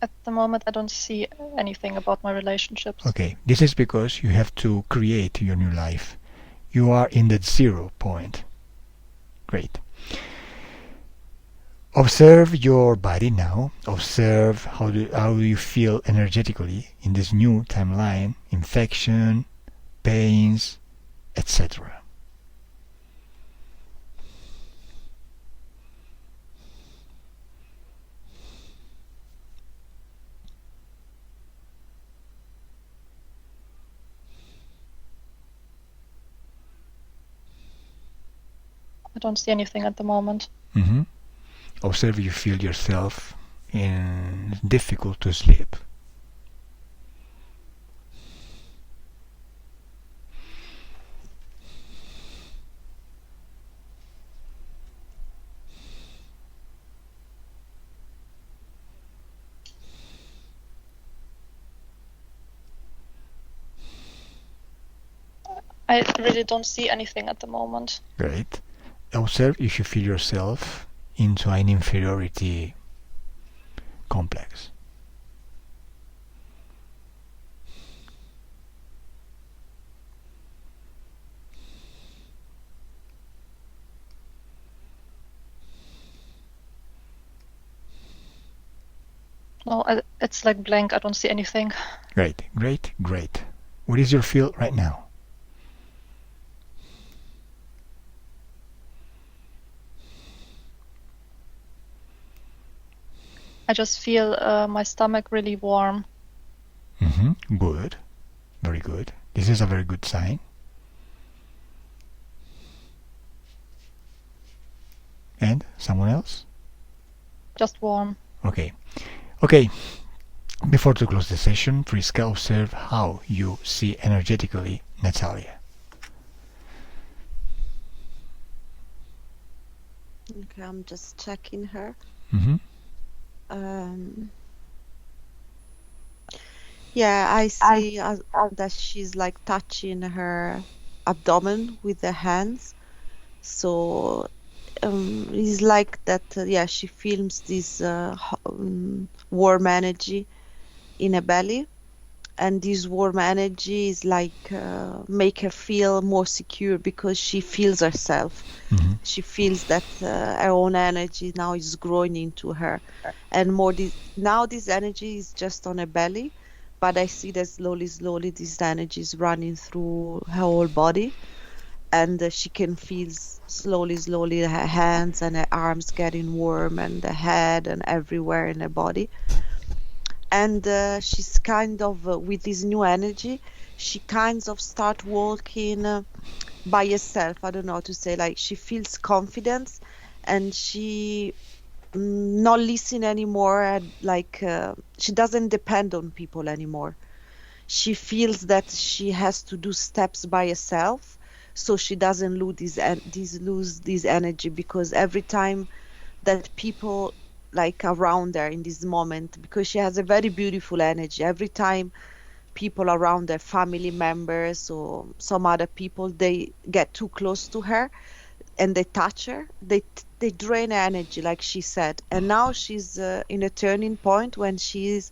At the moment I don't see anything about my relationships.
Okay, this is because you have to create your new life. You are in the 0 point. Great. Observe your body now. Observe how you feel energetically in this new timeline, infection, pains, etc.
I don't see anything at the moment.
Mm-hmm. Observe you feel yourself in difficult to sleep.
I really don't see anything at the moment.
Great. Observe if you feel yourself into an inferiority complex.
No, it's like blank. I don't see anything.
Great, great, great. What is your feel right now?
I just feel my stomach really warm.
Mm-hmm. Good. Very good. This is a very good sign. And someone else?
Just warm.
Okay. Okay. Before to close the session, please observe how you see energetically Nataliya.
Okay, I'm just checking her.
Mm-hmm.
Yeah, I see that she's like touching her abdomen with her hands. So it's like that, yeah, she feels this warm energy in her belly. And this warm energy is like make her feel more secure because she feels herself.
Mm-hmm.
She feels that her own energy now is growing into her. And now this energy is just on her belly, but I see that slowly this energy is running through her whole body. And she can feel slowly her hands and her arms getting warm, and the head and everywhere in her body. And she's kind of with this new energy, she kind of start walking by herself. I don't know how to say, like she feels confidence, and she not listen anymore, and like she doesn't depend on people anymore. She feels that she has to do steps by herself, so she doesn't lose this energy, because every time that people like around her in this moment, because she has a very beautiful energy, every time people around her, family members or some other people, they get too close to her and they touch her, they drain her energy, like she said. And now she's in a turning point when she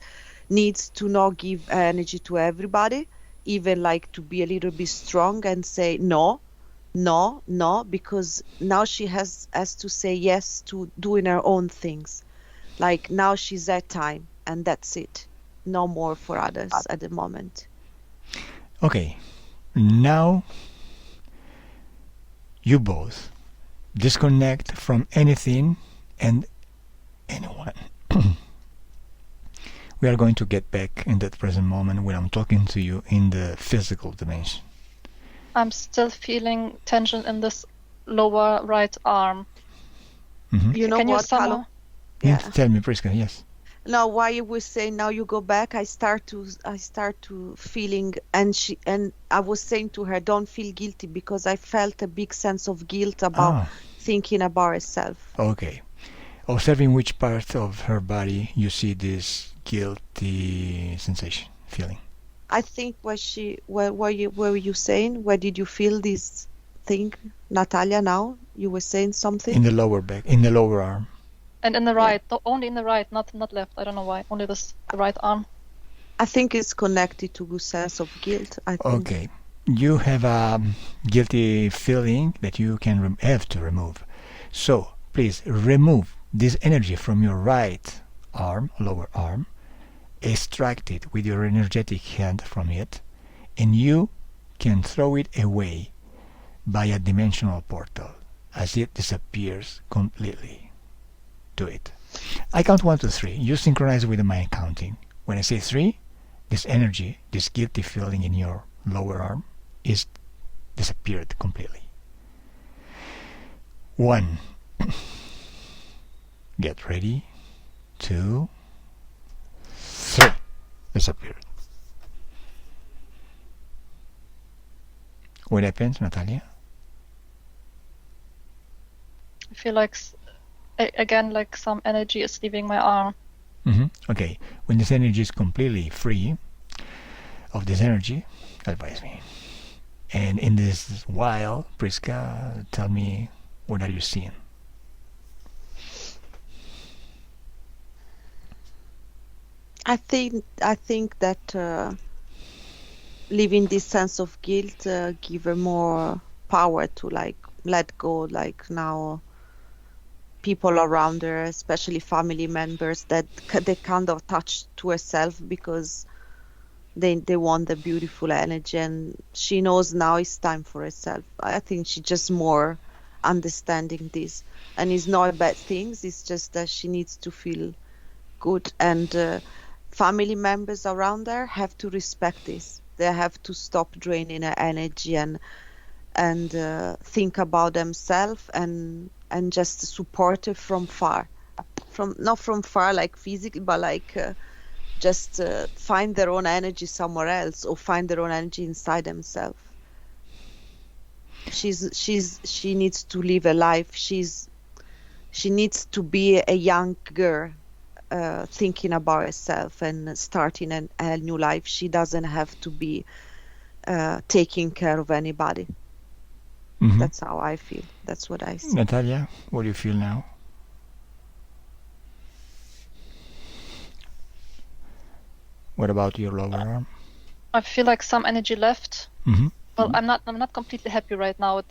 needs to not give her energy to everybody, even like to be a little bit strong and say no, because now she has to say yes to doing her own things. Like now she's at time, and that's it. No more for others at the moment.
Okay. Now you both disconnect from anything and anyone. We are going to get back in that present moment when I'm talking to you in the physical dimension.
I'm still feeling tension in this lower right arm.
Mm-hmm.
You know
Can
what,
you somehow?
Yes, tell me, Priska. Yes.
Now, why you were saying now you go back, I start to feeling, and I was saying to her, don't feel guilty, because I felt a big sense of guilt about thinking about herself.
Okay. Observing which part of her body you see this guilty sensation, feeling.
I think where were you saying? Where did you feel this thing, Nataliya? Now you were saying something
in the lower back, in the lower arm.
And in the right, only in the right, not left. I don't know why. Only the right arm.
I think it's connected to a sense of guilt. I think.
Okay, you have a guilty feeling that you can have to remove. So please remove this energy from your right arm, lower arm, extract it with your energetic hand from it, and you can throw it away by a dimensional portal as it disappears completely. Do it. I count 1 to 3. You synchronize with my counting. When I say 3, this energy, this guilty feeling in your lower arm is disappeared completely. 1. Get ready. 2, 3. Disappeared. What happens, Natalia?
I feel like again, like some energy is leaving my arm.
Okay. When this energy is completely free of this energy, advise me. And in this while, Priska, tell me, what are you seeing?
I think that leaving this sense of guilt give her more power to like let go. Like now, people around her, especially family members, that they kind of touch to herself because they want the beautiful energy, and she knows now it's time for herself. I think she just more understanding this, and it's not a bad thing. It's just that she needs to feel good, and family members around her have to respect this. They have to stop draining her energy and think about themselves and just support her from far, not from far like physically, but like just find their own energy somewhere else or find their own energy inside themselves. She needs to live a life. She needs to be a young girl, thinking about herself and starting a new life. She doesn't have to be taking care of anybody. That's how I feel. That's what I see.
Natalia, what do you feel now? What about your lower arm?
I feel like some energy left. Well, I'm not completely happy right now.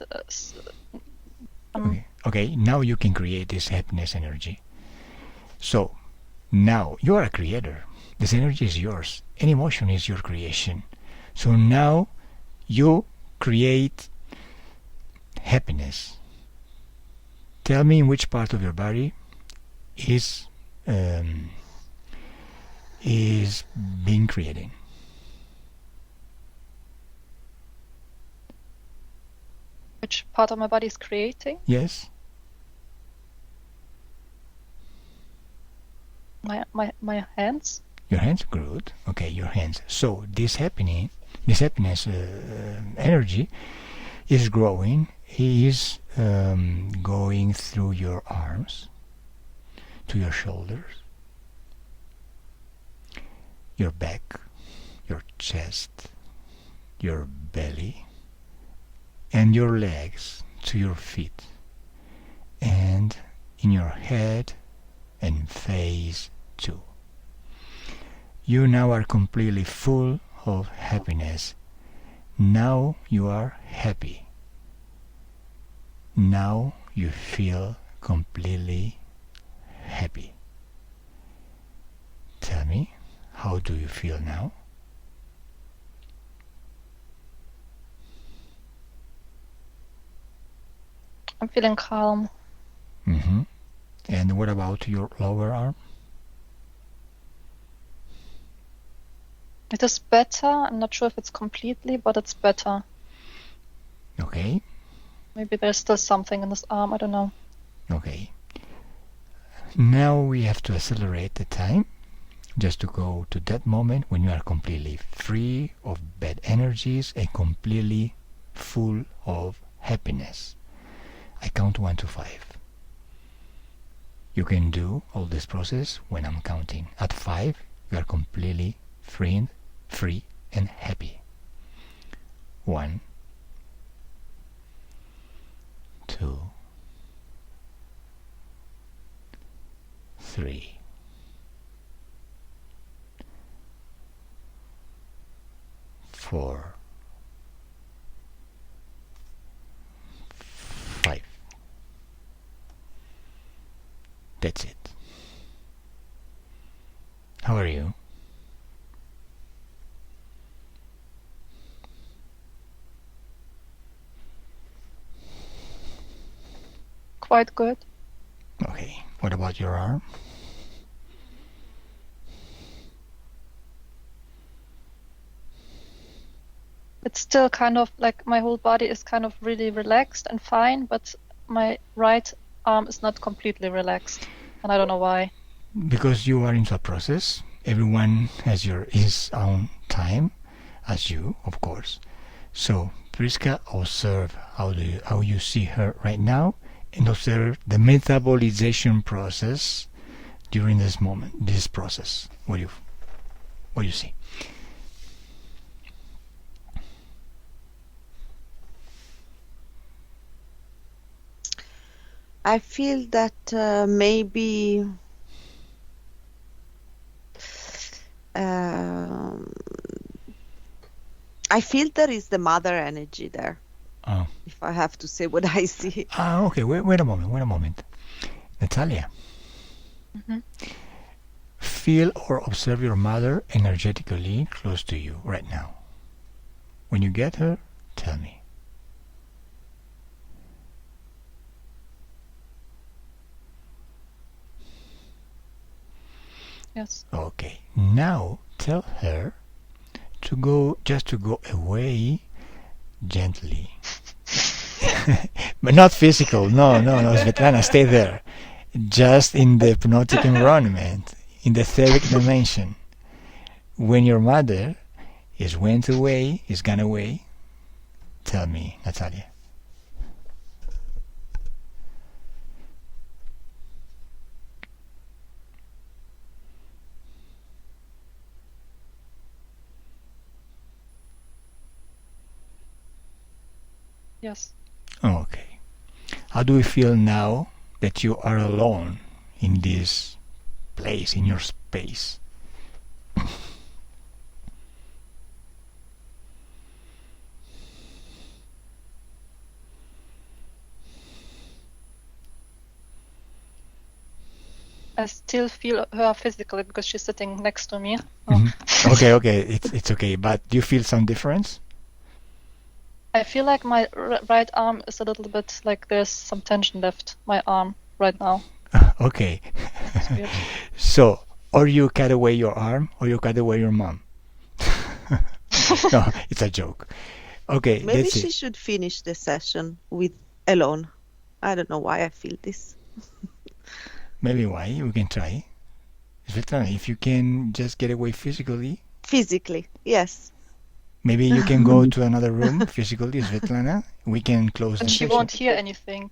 Okay, now you can create this happiness energy. So, now you are a creator. This energy is yours. Any emotion is your creation. So now you create happiness. Tell me in which part of your body is being created.
Which part of my body is creating?
Yes.
My hands.
Your hands, good. Okay, your hands. So this happiness energy is growing. Is going through your arms, to your shoulders, your back, your chest, your belly, and your legs to your feet, and in your head and face too. You now are completely full of happiness. Now you are happy. Now you feel completely happy. Tell me, how do you feel now?
I'm feeling calm.
And what about your lower arm?
It is better. I'm not sure if it's completely, but it's better.
Okay.
Maybe there's still something in this arm. I don't know.
Okay. Now we have to accelerate the time just to go to that moment when you are completely free of bad energies and completely full of happiness. I count 1 to 5. You can do all this process when I'm counting. At 5, you are completely free and happy. 1, 2, 3, 4, 5. That's
quite good.
Okay. What about your arm?
It's still kind of like my whole body is kind of really relaxed and fine, but my right arm is not completely relaxed, and I don't know why.
Because you are into a process. Everyone has his own time, as you, of course. So, Priska, observe how you see her right now, and observe the metabolization process during this process. What do you see?
I feel that maybe I feel there is the mother energy there.
Oh.
If I have to say what I see.
Okay. Wait a moment. Nataliya.
Mhm.
Feel or observe your mother energetically close to you right now. When you get her, tell me.
Yes.
Okay. Now tell her to go away gently. But not physical. No, Svetlana, stay there. Just in the hypnotic environment, in the etheric dimension. When your mother is gone away, tell me, Nataliya.
Yes.
Okay. How do you feel now that you are alone in this place, in your space?
I still feel her physically because she's sitting next to me.
Okay, it's okay. But do you feel some difference?
I feel like my right arm is a little bit like there's some tension left my arm right now.
Okay.
It's weird.
So, or you cut away your arm, or you cut away your mom. No, it's a joke. Okay,
Maybe
that's
she
it.
should finish the session with alone. I don't know why I feel this.
Maybe why? We can try. Svetlana, if you can just get away physically,
Physically, yes.
maybe you can go to another room physically, Svetlana. We can close
But
the
she
session.
won't hear anything.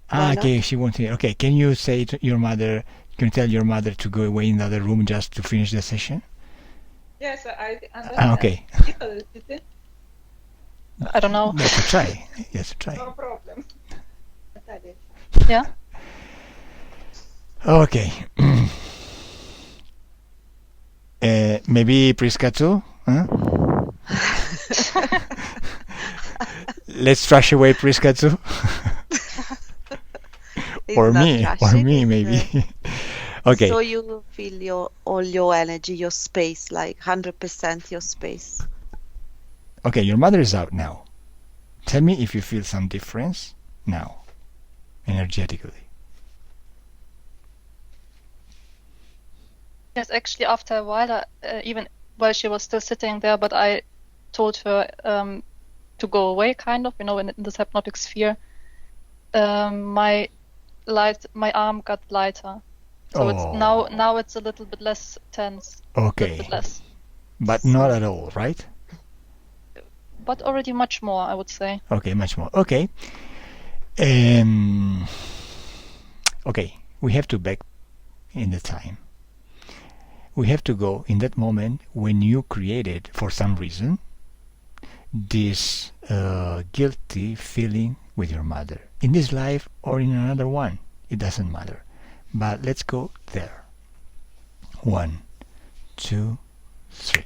Why not?
Okay, she won't hear. Okay, can you say to your mother, can you tell your mother to go away in the other room just to finish the session?
Yes, I understand.
Okay.
I don't know.
Let's try. Yes, try.
No problem. Natalia.
Yeah.
Okay. Maybe Priska too? Huh? Let's trash away Priska too?
It's
Or
not
me,
trashing, it's,
maybe. Okay.
So you feel all your energy, your space, like 100% your space.
Okay, your mother is out now. Tell me if you feel some difference now, energetically.
Yes, actually, after a while, even while she was still sitting there, but I told her to go away, kind of, in this hypnotic sphere. My arm got lighter, so it's now it's a little bit less tense. A little
Okay.
bit less,
But not at all, right?
but already much more, I would say.
Okay, much more. Okay. Okay, we have to back in the time. We have to go in that moment when you created, for some reason, this guilty feeling with your mother. In this life or in another one, it doesn't matter. But let's go there. 1, 2, 3.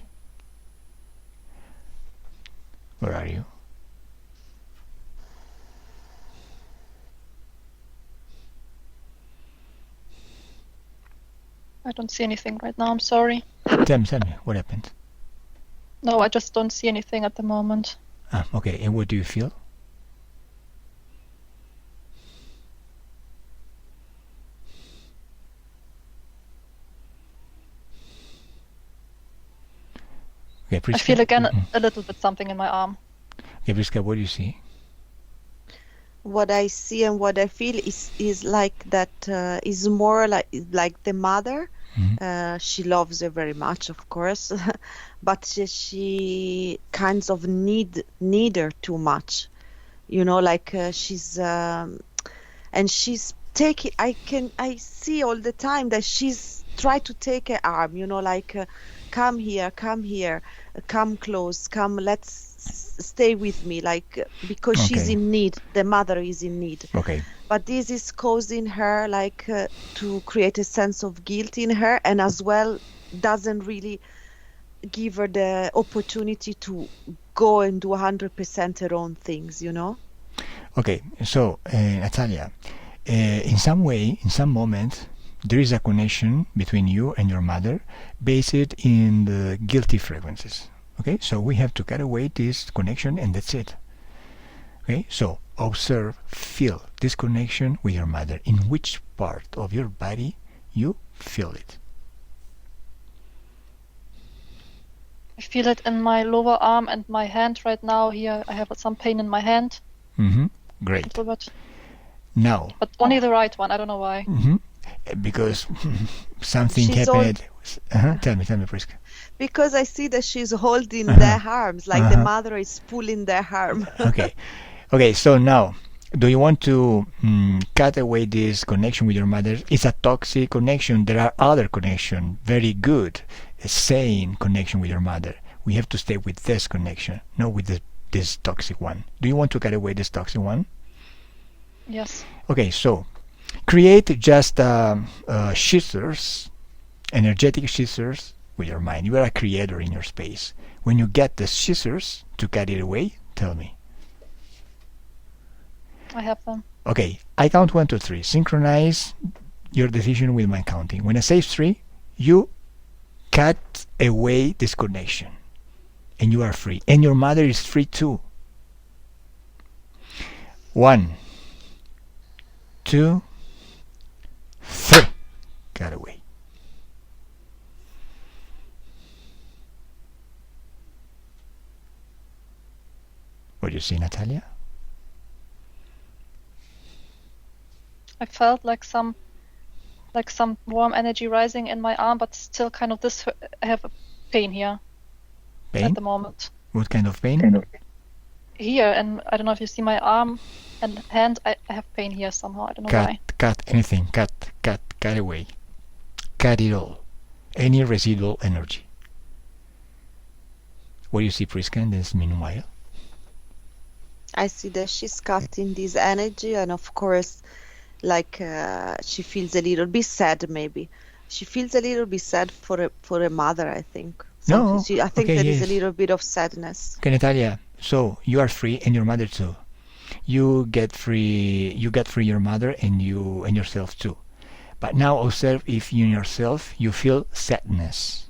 Where are you?
I don't see anything right now. I'm sorry.
Tell me, what happened?
No, I just don't see anything at the moment.
Okay, and what do you feel? Okay,
I
Priska.
feel again a little bit something in my arm.
Okay, Priska, what do you see?
What I see and what I feel is like that is more like the mother. She loves her very much, of course, but she kinds of need her too much, like she's and she's taking. I see all the time that she's try to take her arm, like come here, come close, come, stay with me, like because she's
Okay.
in need. The mother is in need.
Okay.
But this is causing her like to create a sense of guilt in her, and as well doesn't really give her the opportunity to go and do 100% her own things,
Okay, so Nataliya, in some way, in some moment, there is a connection between you and your mother based in the guilty frequencies. Okay, so we have to cut away this connection and that's it. Okay, so observe, feel this connection with your mother. In which part of your body you feel it?
I feel it in my lower arm and my hand right now. Here I have some pain in my hand.
Great.
A little bit.
Now,
But only the right one. I don't know why.
because something
She's
happened. Tell me, Priska.
Because I see that she's holding their arms, like the mother is pulling their arm.
Okay, so now, do you want to cut away this connection with your mother? It's a toxic connection. There are other connections, very good, sane connection with your mother. We have to stay with this connection, not with this toxic one. Do you want to cut away this toxic one?
Yes.
Okay, so create just scissors, energetic scissors with your mind. You are a creator in your space. When you get the scissors to cut it away, tell me.
I have them.
Okay, I count 1, 2, 3. Synchronize your decision with my counting. When I say 3, you cut away this connection. And you are free. And your mother is free too. 1, 2, 3. Cut away. What do you see, Nataliya?
I felt like some warm energy rising in my arm, but still kind of this. I have a pain here
Pain?
at the moment.
What kind of pain?
Here, and I don't know if you see my arm and hand. I have pain here somehow. I don't know why.
Cut anything. Cut away. Cut it all. Any residual energy. What do you see, Priska, in this meanwhile?
I see that she's cutting this energy, and of course, like she feels a little bit sad. Maybe she feels a little bit sad for a mother. I think.
No.
I think
Okay,
there is
yes.
a little bit of sadness.
Okay, Nataliya. So you are free, and your mother too. You get free. You get free your mother and you and yourself too. But now observe if you yourself you feel sadness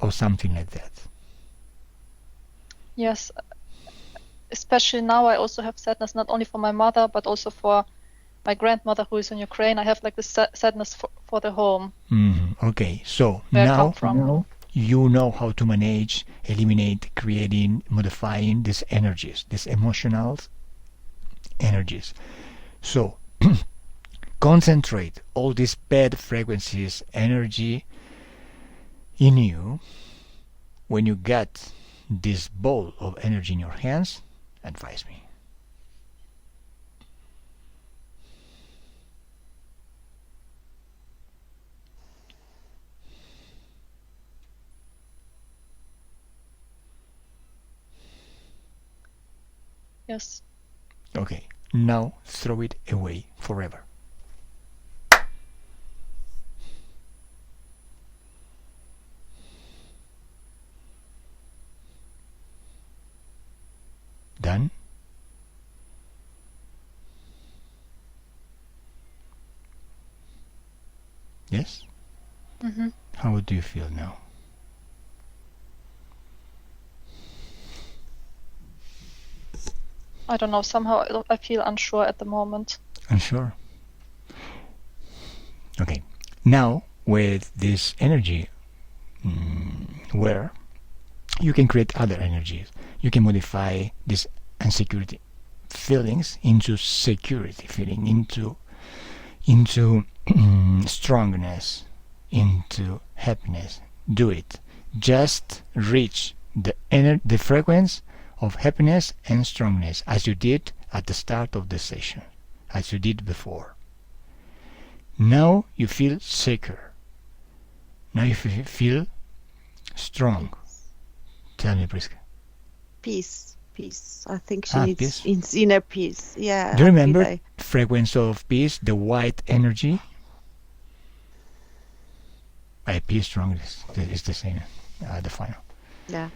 or something like that.
Yes. Especially now, I also have sadness not only for my mother, but also for my grandmother who is in Ukraine. I have like this sadness for the home
Okay, so
where I
now
come from.
you know how to manage, eliminate, creating, modifying these energies, these emotional energies. So concentrate all these bad frequencies, energy in you. When you get this ball of energy in your hands, advise me.
Yes.
Okay, now throw it away forever. Done? Yes?
Mm-hmm.
How do you feel now?
I don't know. Somehow I feel unsure at the moment.
Unsure? Okay. Now, with this energy where you can create other energies. You can modify these insecurity feelings into security feeling, into strongness, into happiness. Do it. Just reach the frequency of happiness and strongness as you did at the start of the session, as you did before. Now you feel secure. Now you feel strong. Tell me, Priska.
Peace. I think she needs
peace.
inner peace. Yeah.
Do you remember frequency of peace, the white energy? Peace strong is the same, the final.
Yeah.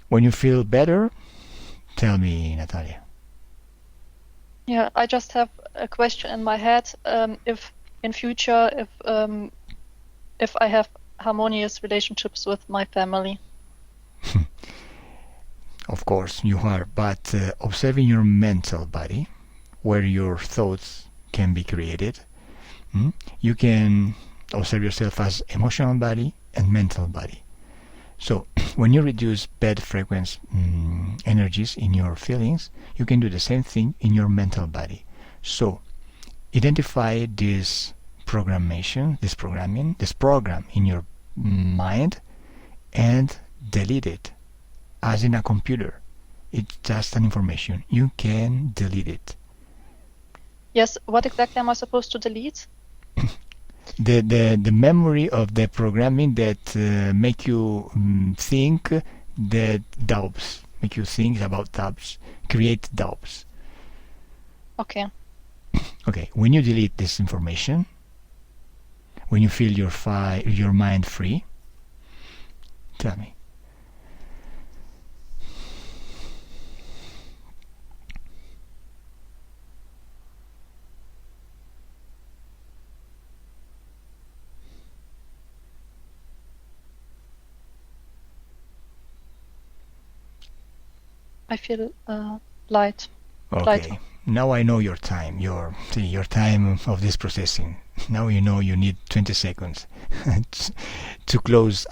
When
you feel better, tell me, Nataliya.
Yeah, I just have a question in my head. If in future, if I have harmonious relationships with my family.
Of course you are, but observing your mental body, where your thoughts can be created, you can observe yourself as emotional body and mental body. So when you reduce bad frequency energies in your feelings, you can do the same thing in your mental body. So identify this program in your mind and delete it. As in a computer, it's just an information. You can delete it.
Yes, what exactly am I supposed to delete?
The memory of the programming that make you think that doubts, make you think about doubts, create doubts.
Okay.
Okay, when you delete this information, when you feel your mind free, tell me.
I feel light.
Okay.
Lighter.
Now I know your time, your time of this processing. Now you know you need 20 seconds to close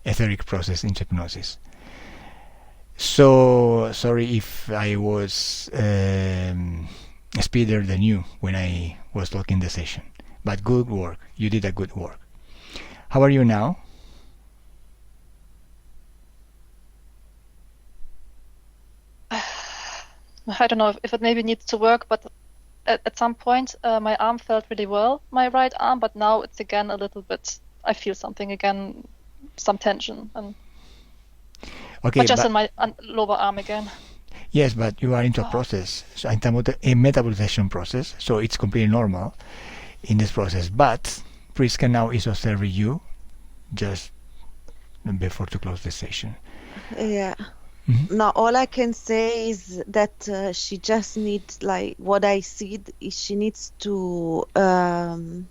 etheric process into hypnosis. So sorry if I was speedier than you when I was talking the session, but good work. You did a good work. How are you now?
I don't know if it maybe needs to work, but at some point my arm felt really well, my right arm, but now it's again a little bit, I feel something again, some tension.
Okay,
but just in my lower arm again.
Yes, but you are into a process, so a metabolization process, so it's completely normal in this process. But Priska now is observing you just before to close the session.
Yeah. Now all I can say is that she just needs, like, what I see is she needs to feel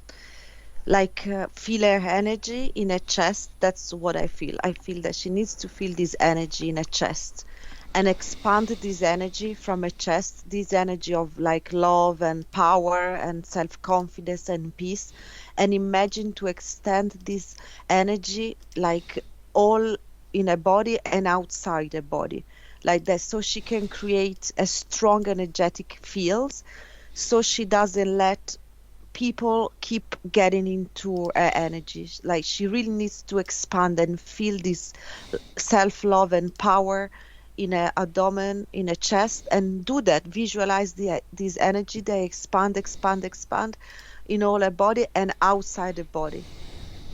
her energy in her chest. That's what I feel. I feel that she needs to feel this energy in her chest and expand this energy from her chest, this energy of like love and power and self-confidence and peace, and imagine to extend this energy like all in her body and outside her body, like that, so she can create a strong energetic field, so she doesn't let people keep getting into her energy. Like, she really needs to expand and feel this self-love and power in her abdomen, in her chest, and do that. Visualize this energy. They expand in all her body and outside the body.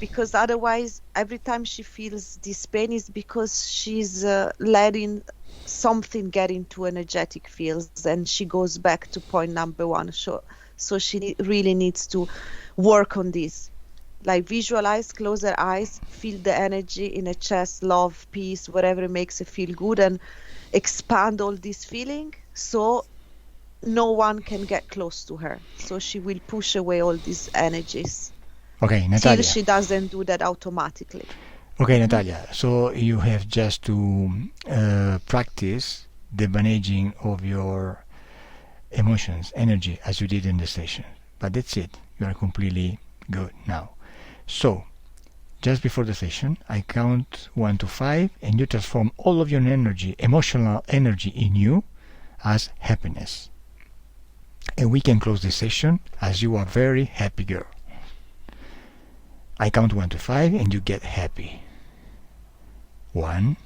Because otherwise, every time she feels this pain is because she's letting something get into energetic fields, and she goes back to point number one. So she really needs to work on this. Like, visualize, close her eyes, feel the energy in her chest, love, peace, whatever makes her feel good, and expand all this feeling so no one can get close to her. So she will push away all these energies.
Okay, Nataliya.
Till she doesn't do that automatically.
Okay, Nataliya. So you have just to practice the managing of your emotions, energy, as you did in the session. But that's it. You are completely good now. So just before the session, I count 1 to 5, and you transform all of your energy, emotional energy in you, as happiness. And we can close this session as you are a very happy girl. I count 1 to 5 and you get happy. 1,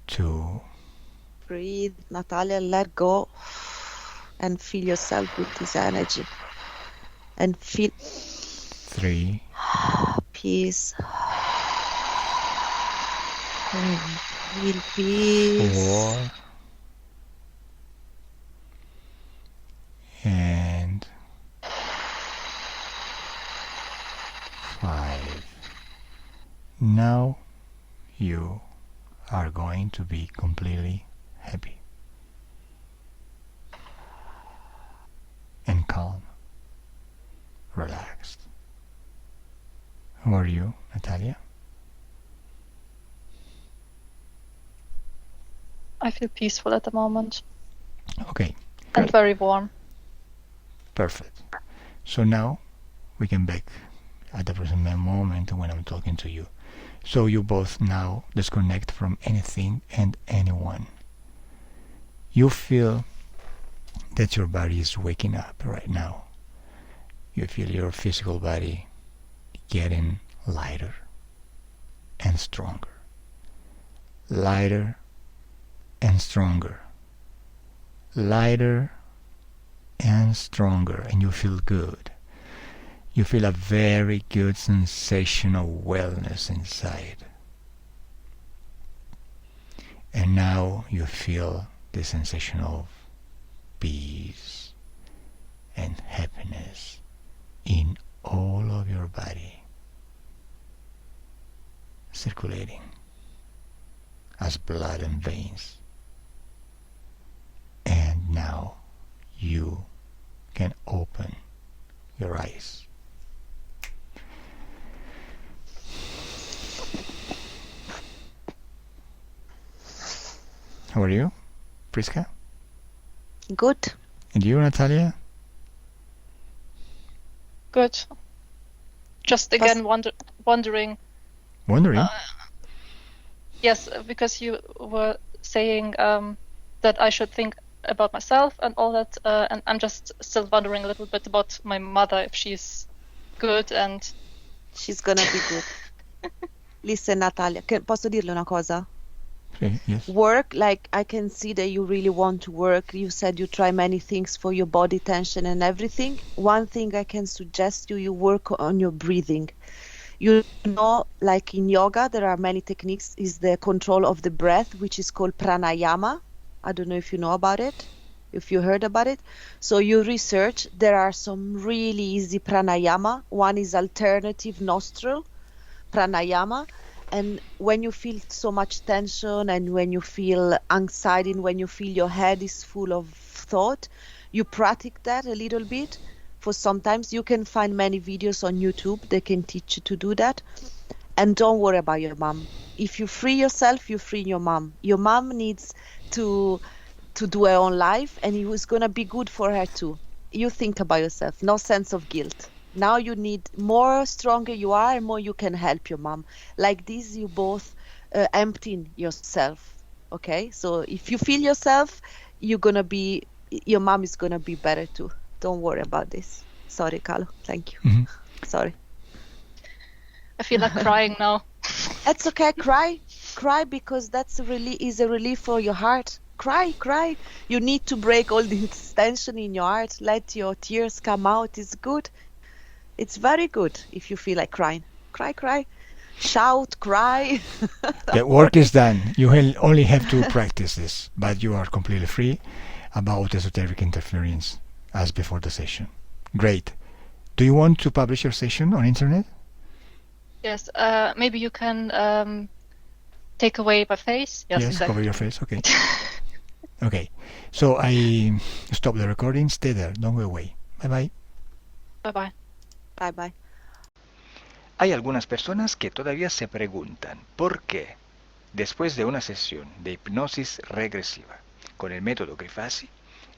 2,
Breathe, Natalia, let go and feel yourself with this energy. And feel
3,
peace. And feel peace.
4, and 5. Now you are going to be completely happy and calm, relaxed. How are you, Nataliya?
I feel peaceful at the moment
Okay,
and very warm.
perfect. So now we can back at the present moment when I'm talking to you. So you both now disconnect from anything and anyone. You feel that your body is waking up right now. You feel your physical body getting lighter and stronger. Lighter and stronger. Lighter and stronger, and you feel good. You feel a very good sensation of wellness inside. And now you feel the sensation of peace and happiness in all of your body, circulating as blood and veins. And now you can open your eyes. How are you, Priska?
Good.
And you, Nataliya?
Good. Just again wondering.
Wondering?
Yes, because you were saying that I should think about myself and all that, and I'm just still wondering a little bit about my mother, if she's good and...
She's gonna be good. Listen, Natalia, posso dirle una cosa?
Okay, yes.
Work, like I can see that you really want to work. You said you try many things for your body tension and everything. One thing I can suggest you work on your breathing. You know, like in yoga, there are many techniques, is the control of the breath, which is called pranayama. I don't know if you know about it, if you heard about it. So you research, there are some really easy pranayama. One is alternative nostril pranayama. And when you feel so much tension and when you feel anxiety and when you feel your head is full of thought, you practice that a little bit. For sometimes you can find many videos on YouTube. They can teach you to do that. And don't worry about your mom. If you free yourself, you free your mom. Your mom needs to do her own life, and it was going to be good for her too. You think about yourself. No sense of guilt. Now you need more stronger you are, and more you can help your mom. Like this, you both emptying yourself. Okay? So if you feel yourself, your mom is going to be better too. Don't worry about this. Sorry, Calo. Thank you.
Mm-hmm.
Sorry.
I feel like crying now.
It's okay. Cry because that's is a relief for your heart. Cry. You need to break all this tension in your heart. Let your tears come out. It's good. It's very good if you feel like crying. Cry. Shout, cry.
The work is done. You only have to practice this, but you are completely free about esoteric interference as before the session. Great. Do you want to publish your session on internet?
Yes, maybe you can take away my face. Yes, exactly.
Cover your face. Okay. Okay. So I stop the recording. Stay there. Don't go away. Bye-bye.
Bye-bye.
Bye.
Hay algunas personas que todavía se preguntan por qué, después de una sesión de hipnosis regresiva con el método Grifasi,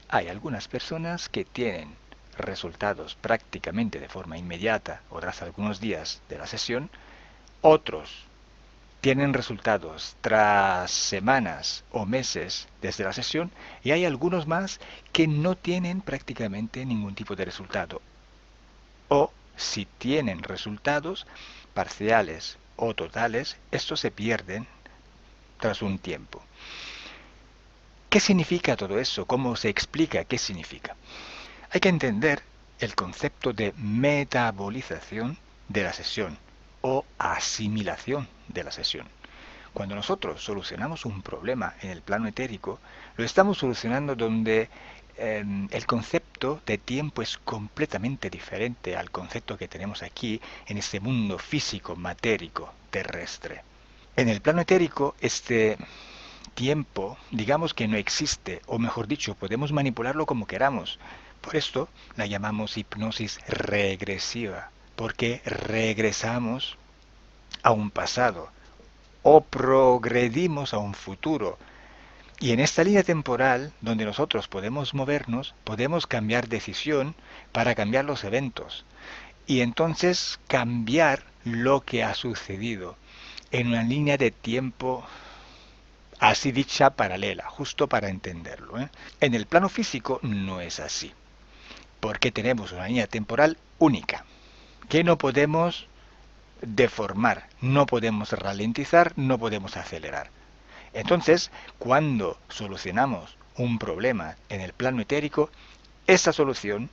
hay algunas personas que tienen resultados prácticamente de forma inmediata o tras algunos días de la sesión, otros tienen resultados tras semanas o meses desde la sesión, y hay algunos más que no tienen prácticamente ningún tipo de resultado. O si tienen resultados parciales o totales, estos se pierden tras un tiempo. ¿Qué significa todo eso? ¿Cómo se explica qué significa? Hay que entender el concepto de metabolización de la sesión o asimilación de la sesión. Cuando nosotros solucionamos un problema en el plano etérico, lo estamos solucionando donde el concepto de tiempo es completamente diferente al concepto que tenemos aquí en este mundo físico, matérico, terrestre. En el plano etérico, este tiempo, digamos que no existe, o mejor dicho, podemos manipularlo como queramos. Por esto la llamamos hipnosis regresiva, porque regresamos a un pasado o progredimos a un futuro. Y en esta línea temporal, donde nosotros podemos movernos, podemos cambiar decisión para cambiar los eventos. Y entonces cambiar lo que ha sucedido en una línea de tiempo así dicha paralela, justo para entenderlo, ¿eh? En el plano físico no es así, porque tenemos una línea temporal única, que no podemos deformar, no podemos ralentizar, no podemos acelerar. Entonces, cuando solucionamos un problema en el plano etérico, esa solución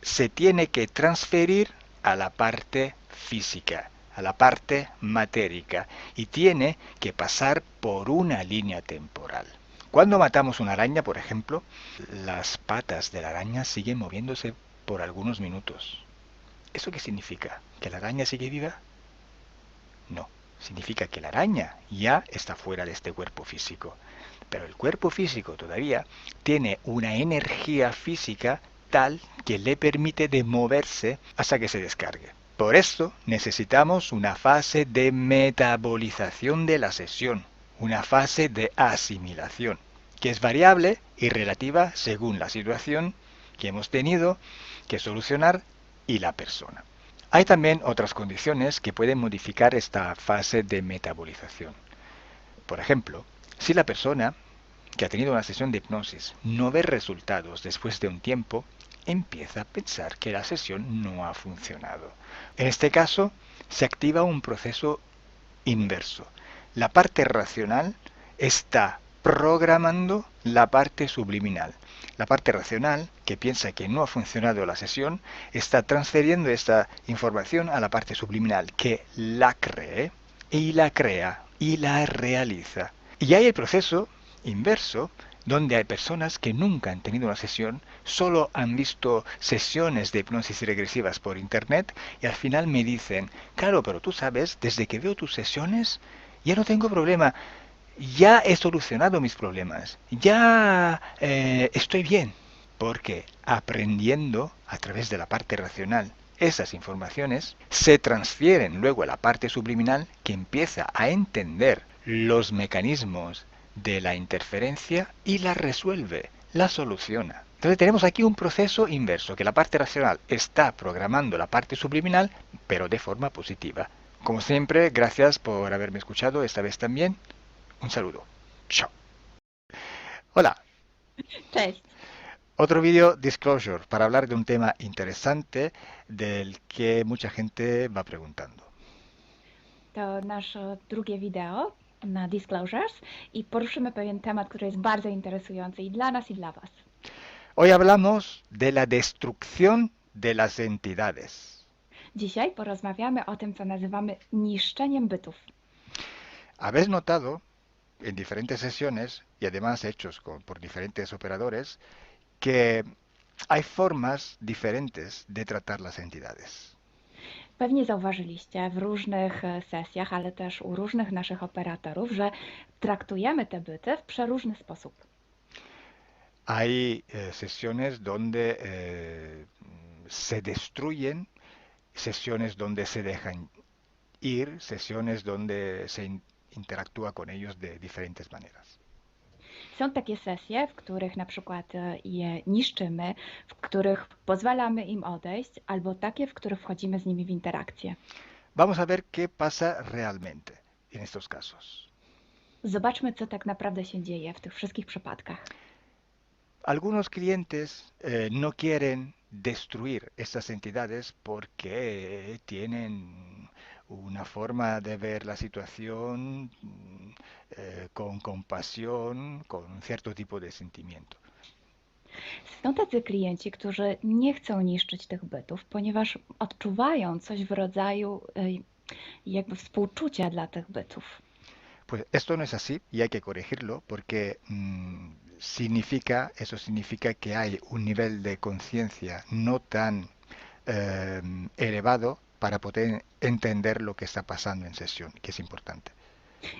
se tiene que transferir a la parte física, a la parte matérica, y tiene que pasar por una línea temporal. Cuando matamos una araña, por ejemplo, las patas de la araña siguen moviéndose por algunos minutos. ¿Eso qué significa? ¿Que la araña sigue viva? No, significa que la araña ya está fuera de este cuerpo físico. Pero el cuerpo físico todavía tiene una energía física tal que le permite de moverse hasta que se descargue. Por esto necesitamos una fase de metabolización de la sesión, una fase de asimilación, que es variable y relativa según la situación que hemos tenido que solucionar y la persona. Hay también otras condiciones que pueden modificar esta fase de metabolización. Por ejemplo, si la persona que ha tenido una sesión de hipnosis no ve resultados después de un tiempo, empieza a pensar que la sesión no ha funcionado. En este caso, se activa un proceso inverso. La parte racional está programando la parte subliminal. La parte racional, que piensa que no ha funcionado la sesión, está transfiriendo esta información a la parte subliminal, que la cree y la crea y la realiza. Y hay el proceso inverso, donde hay personas que nunca han tenido una sesión, solo han visto sesiones de hipnosis regresivas por internet y al final me dicen, claro, pero tú sabes, desde que veo tus sesiones ya no tengo problema, ya he solucionado mis problemas, ya estoy bien, porque aprendiendo a través de la parte racional esas informaciones se transfieren luego a la parte subliminal, que empieza a entender los mecanismos de la interferencia y la resuelve, la soluciona. Entonces tenemos aquí un proceso inverso, que la parte racional está programando la parte subliminal, pero de forma positiva. Como siempre, gracias por haberme escuchado esta vez también. Un saludo. Chao. Hola.
Cześć.
Otro vídeo disclosure para hablar de un tema interesante del que mucha gente va preguntando.
To nasze drugie wideo na Disclosures i poruszymy pewien temat, który jest bardzo interesujący i dla nas, i dla Was.
Hoy hablamos de la destrucción de las entidades.
Dzisiaj porozmawiamy o tym, co nazywamy niszczeniem bytów.
Habéis notado en diferentes sesiones y además hechos por diferentes operadores que hay formas diferentes de tratar las entidades.
Pewnie zauważyliście w różnych sesjach, ale też u różnych naszych operatorów, że traktujemy te byty w przeróżny sposób.
Hay sesiones donde se destruyen, sesiones donde se dejan ir, sesiones donde se interactúa con ellos de diferentes maneras.
Są takie sesje, w których na przykład je niszczymy, w których pozwalamy im odejść, albo takie, w których wchodzimy z nimi w interakcję.
Vamos a ver qué pasa realmente en estos casos.
Zobaczmy, co tak naprawdę się dzieje w tych wszystkich przypadkach.
Algunos clientes no quieren destruir estas entidades porque tienen una forma de ver la situación con compasión, con cierto tipo de sentimiento.
Są tacy klienci, którzy nie chcą niszczyć tych bytów, ponieważ odczuwają coś w rodzaju jakby współczucia dla tych bytów.
Pues esto no es así y hay que corregirlo porque eso significa que hay un nivel de conciencia no tan elevado para poder entender lo que está pasando en sesión, que es importante.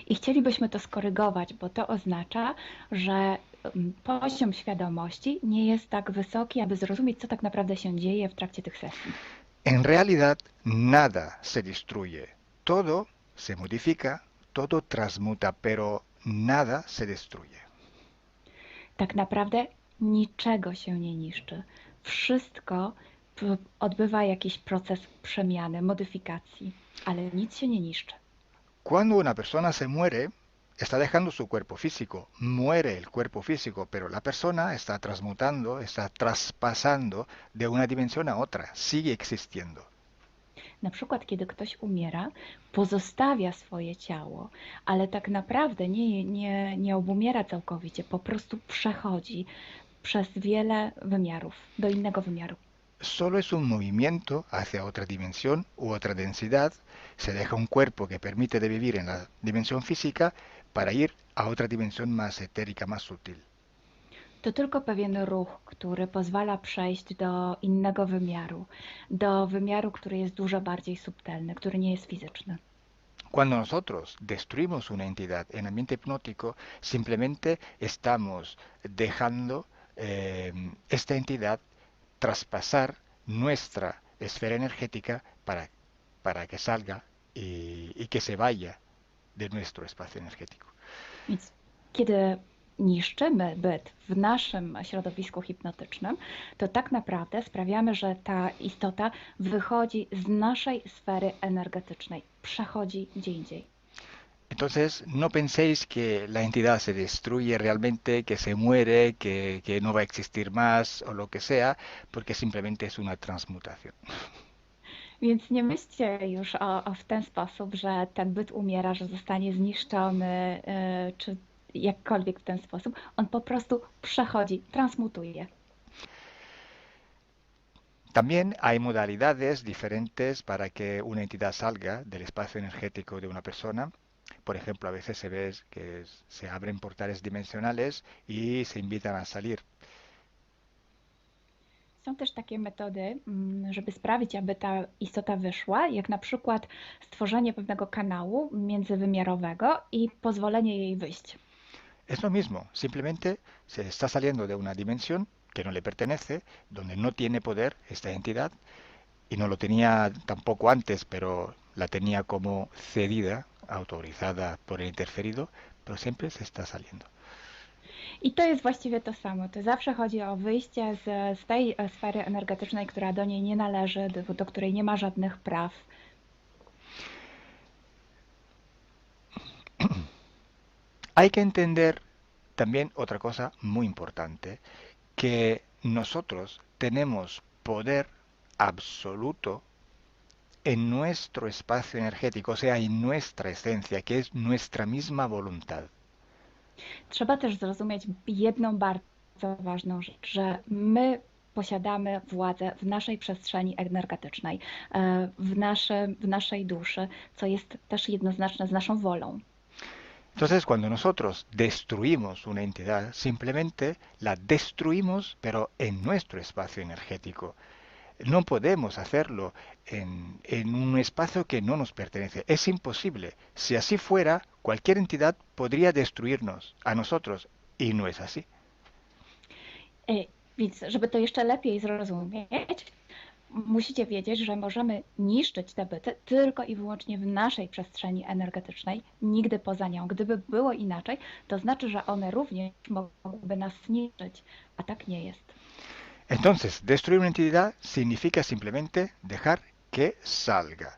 I chcielibyśmy to skorygować, bo to oznacza, że poziom świadomości nie jest tak wysoki, aby zrozumieć, co tak naprawdę się dzieje w trakcie tych sesji.
En realidad nada se destruye, todo se modifica, todo transmuta, pero nada se destruye.
Tak naprawdę niczego się nie niszczy. Wszystko odbywa jakiś proces przemiany, modyfikacji, ale nic się nie niszczy.
Cuando una persona se muere, está dejando su cuerpo físico, muere el cuerpo físico, pero la persona está transmutando, está traspasando de una dimensión a otra, sigue existiendo.
Na przykład, kiedy ktoś umiera, pozostawia swoje ciało, ale tak naprawdę nie obumiera całkowicie, po prostu przechodzi przez wiele wymiarów, do innego wymiaru.
Solo es un movimiento hacia otra dimensión u otra densidad, se deja un cuerpo que permite de vivir en la dimensión física para ir a otra dimensión más etérica, más sutil.
To tylko pewien ruch, który pozwala przejść do innego wymiaru, do wymiaru, który jest dużo bardziej subtelny, który nie jest fizyczny.
Cuando nosotros destruimos una entidad en ambiente hipnótico, simplemente estamos dejando esta entidad traspasar nuestra esfera energética para que salga y que se vaya de nuestro espacio energético.
Więc kiedy niszczymy byt w naszym środowisku hipnotycznym, to tak naprawdę sprawiamy, że ta istota wychodzi z naszej sfery energetycznej, przechodzi gdzie indziej.
Entonces, no penséis que la entidad se destruye realmente, que se muere, que no va a existir más o lo que sea, porque simplemente es una transmutación.
Więc nie myślcie już w ten sposób, że ten byt umiera, że zostanie zniszczony, czy jakkolwiek w ten sposób. On po prostu przechodzi, transmutuje.
También hay modalidades diferentes para que una entidad salga del espacio energético de una persona. Por ejemplo, a veces se ve que se abren portales dimensionales y se invitan a salir.
Są też takie metody, żeby sprawić, aby ta istota wyszła, jak na przykład stworzenie pewnego kanału międzywymiarowego i pozwolenie jej wyjść.
Es lo mismo, simplemente se está saliendo de una dimensión que no le pertenece, donde no tiene poder esta entidad, y no lo tenía tampoco antes, pero la tenía como cedida, autorizada por el interferido, pero siempre se está saliendo.
I to jest właściwie to samo. To zawsze chodzi o wyjście z tej sfery energetycznej, która do niej nie należy, do której nie ma żadnych praw.
Hay que entender también otra cosa muy importante, que nosotros tenemos poder absoluto en nuestro espacio energético, o sea, en nuestra esencia, que es nuestra misma voluntad.
Trzeba też zrozumieć jedną bardzo ważną rzecz, że my posiadamy władzę w naszej przestrzeni energetycznej, w naszej duszy, co jest też jednoznaczne z naszą wolą.
Entonces, cuando nosotros destruimos una entidad, simplemente la destruimos, pero en nuestro espacio energético. No podemos hacerlo en un espacio que no nos pertenece. Es imposible. Si así fuera, cualquier entidad podría destruirnos a nosotros, y no es así.
Więc żeby to jeszcze lepiej zrozumieć, musicie wiedzieć, że możemy niszczyć te byty tylko i wyłącznie w naszej przestrzeni energetycznej, nigdy poza nią. Gdyby było inaczej, to znaczy, że one również mogłyby nas niszczyć, a tak nie jest.
Entonces, destruir una entidad significa simplemente dejar que salga.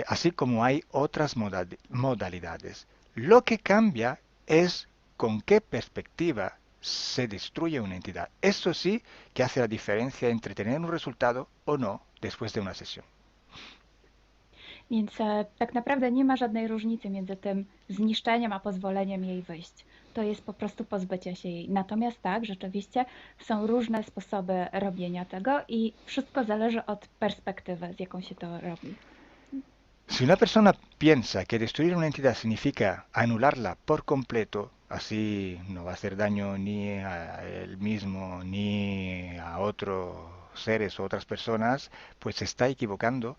Así como hay otras modalidades. Lo que cambia es con qué perspectiva se destruye una entidad. Eso sí que hace la diferencia entre tener un resultado o no después de una sesión.
Więc tak naprawdę nie ma żadnej różnicy między tym zniszczeniem a pozwoleniem jej wyjść. To jest po prostu pozbycie się jej. Natomiast tak, rzeczywiście są różne sposoby robienia tego i wszystko zależy od perspektywy, z jaką się to robi.
Si una persona piensa que destruir una entidad significa anularla por completo, así no va a hacer daño ni a él mismo ni a otros seres o otras personas, pues se está equivocando,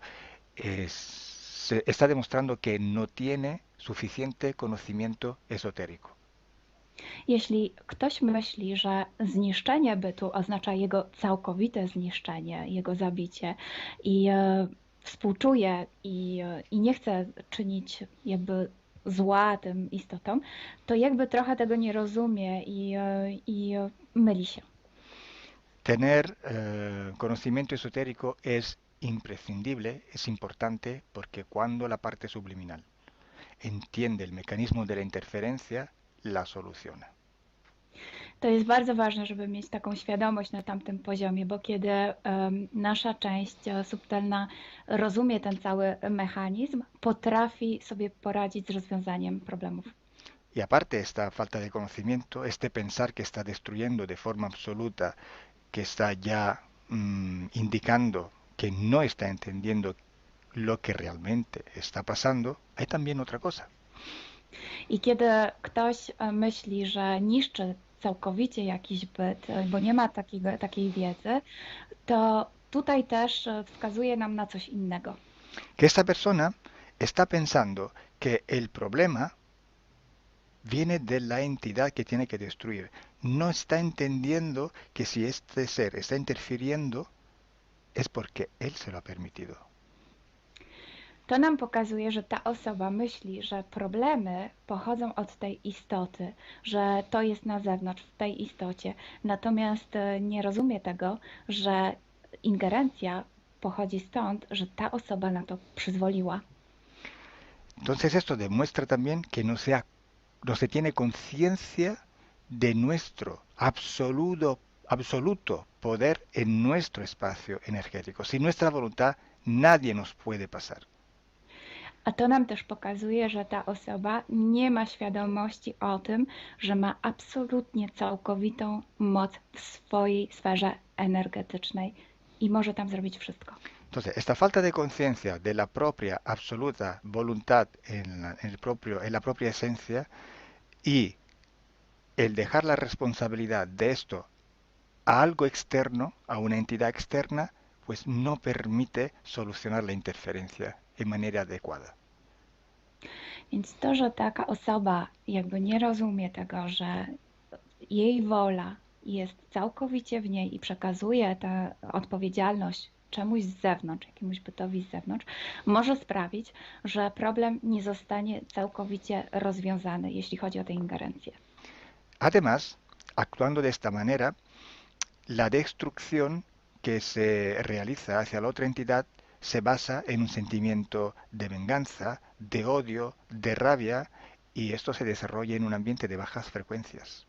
se está demostrando que no tiene suficiente conocimiento esotérico.
Jeśli ktoś myśli, że zniszczenie bytu oznacza jego całkowite zniszczenie, jego zabicie i współczuje i nie chce czynić jakby zła tym istotom, to jakby trochę tego nie rozumie i myli się.
Tener conocimiento esotérico es imprescindible, es importante, porque cuando la parte subliminal entiende el mecanismo de la interferencia, la soluciona.
To jest bardzo ważne, żeby mieć taką świadomość na tamtym poziomie, bo kiedy nasza część subtelna rozumie ten cały mechanizm, potrafi sobie poradzić z rozwiązaniem problemów.
Y aparte esta falta de conocimiento, este pensar que está destruyendo de forma absoluta, que está ya indicando que no está entendiendo lo que realmente está pasando, hay también otra cosa.
I kiedy ktoś myśli, że niszczy całkowicie jakiś byt, bo nie ma takiej wiedzy, to tutaj też wskazuje nam na coś innego.
Que esta persona está pensando que el problema viene de la entidad que tiene que destruir. No está entendiendo que si este ser está interfiriendo es porque él se lo ha permitido.
To nam pokazuje, że ta osoba myśli, że problemy pochodzą od tej istoty, że to jest na zewnątrz, w tej istocie. Natomiast nie rozumie tego, że ingerencja pochodzi stąd, że ta osoba na to przyzwoliła.
Entonces esto demuestra también que no se tiene conciencia de nuestro absoluto poder en nuestro espacio energético. Sin nuestra voluntad nadie nos puede pasar.
A to nam też pokazuje, że ta osoba nie ma świadomości o tym, że ma absolutnie całkowitą moc w swojej sferze energetycznej i może tam zrobić wszystko.
Entonces, esta falta de conciencia de la propia absoluta voluntad en la propia esencia y el dejar la responsabilidad de esto a algo externo, a una entidad externa, pues no permite solucionar la interferencia en manera adecuada.
Więc to, że taka osoba jakby nie rozumie tego, że jej wola jest całkowicie w niej i przekazuje tę odpowiedzialność czemuś z zewnątrz, jakiemuś bytowi z zewnątrz, może sprawić, że problem nie zostanie całkowicie rozwiązany, jeśli chodzi o tę ingerencję.
Además, actuando de esta manera, la destrucción que se realiza hacia la otra entidad se basa en un sentimiento de venganza, de odio, de rabia, y esto se desarrolla en un ambiente de bajas frecuencias.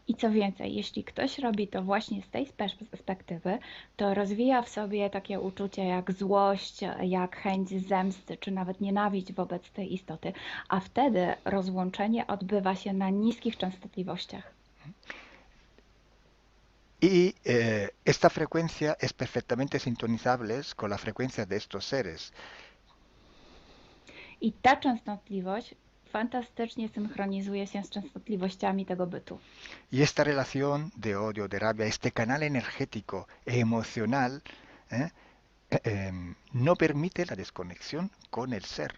I co więcej, jeśli ktoś robi to właśnie z tej perspektywy, to rozwija w sobie takie uczucie jak złość, jak chęć zemsty, czy nawet nienawiść wobec tej istoty, a wtedy rozłączenie odbywa się na niskich częstotliwościach.
Y esta frecuencia es perfectamente sintonizable con la frecuencia de estos seres.
I ta częstotliwość fantastycznie synchronizuje się z częstotliwościami tego bytu.
Y esta relación de odio, de rabia, este canal energético e emocional no permite la desconexión con el ser.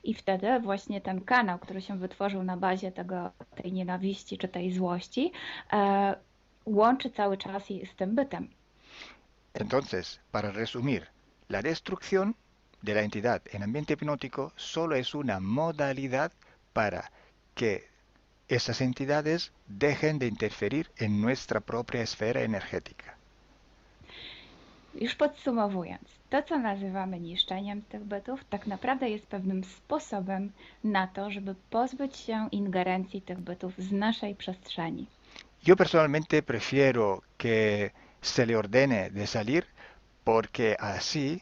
I wtedy właśnie ten kanał, który się wytworzył na bazie tej nienawiści czy tej złości, łączy cały czas z tym bytem.
Entonces, para resumir, la destrucción de la entidad en ambiente hipnótico solo es una modalidad para que esas entidades dejen de interferir en nuestra propia esfera energética.
Już podsumowując, to co nazywamy niszczeniem tych bytów, tak naprawdę jest pewnym sposobem na to, żeby pozbyć się ingerencji tych bytów z naszej przestrzeni.
Yo personalmente prefiero que se le ordene de salir porque así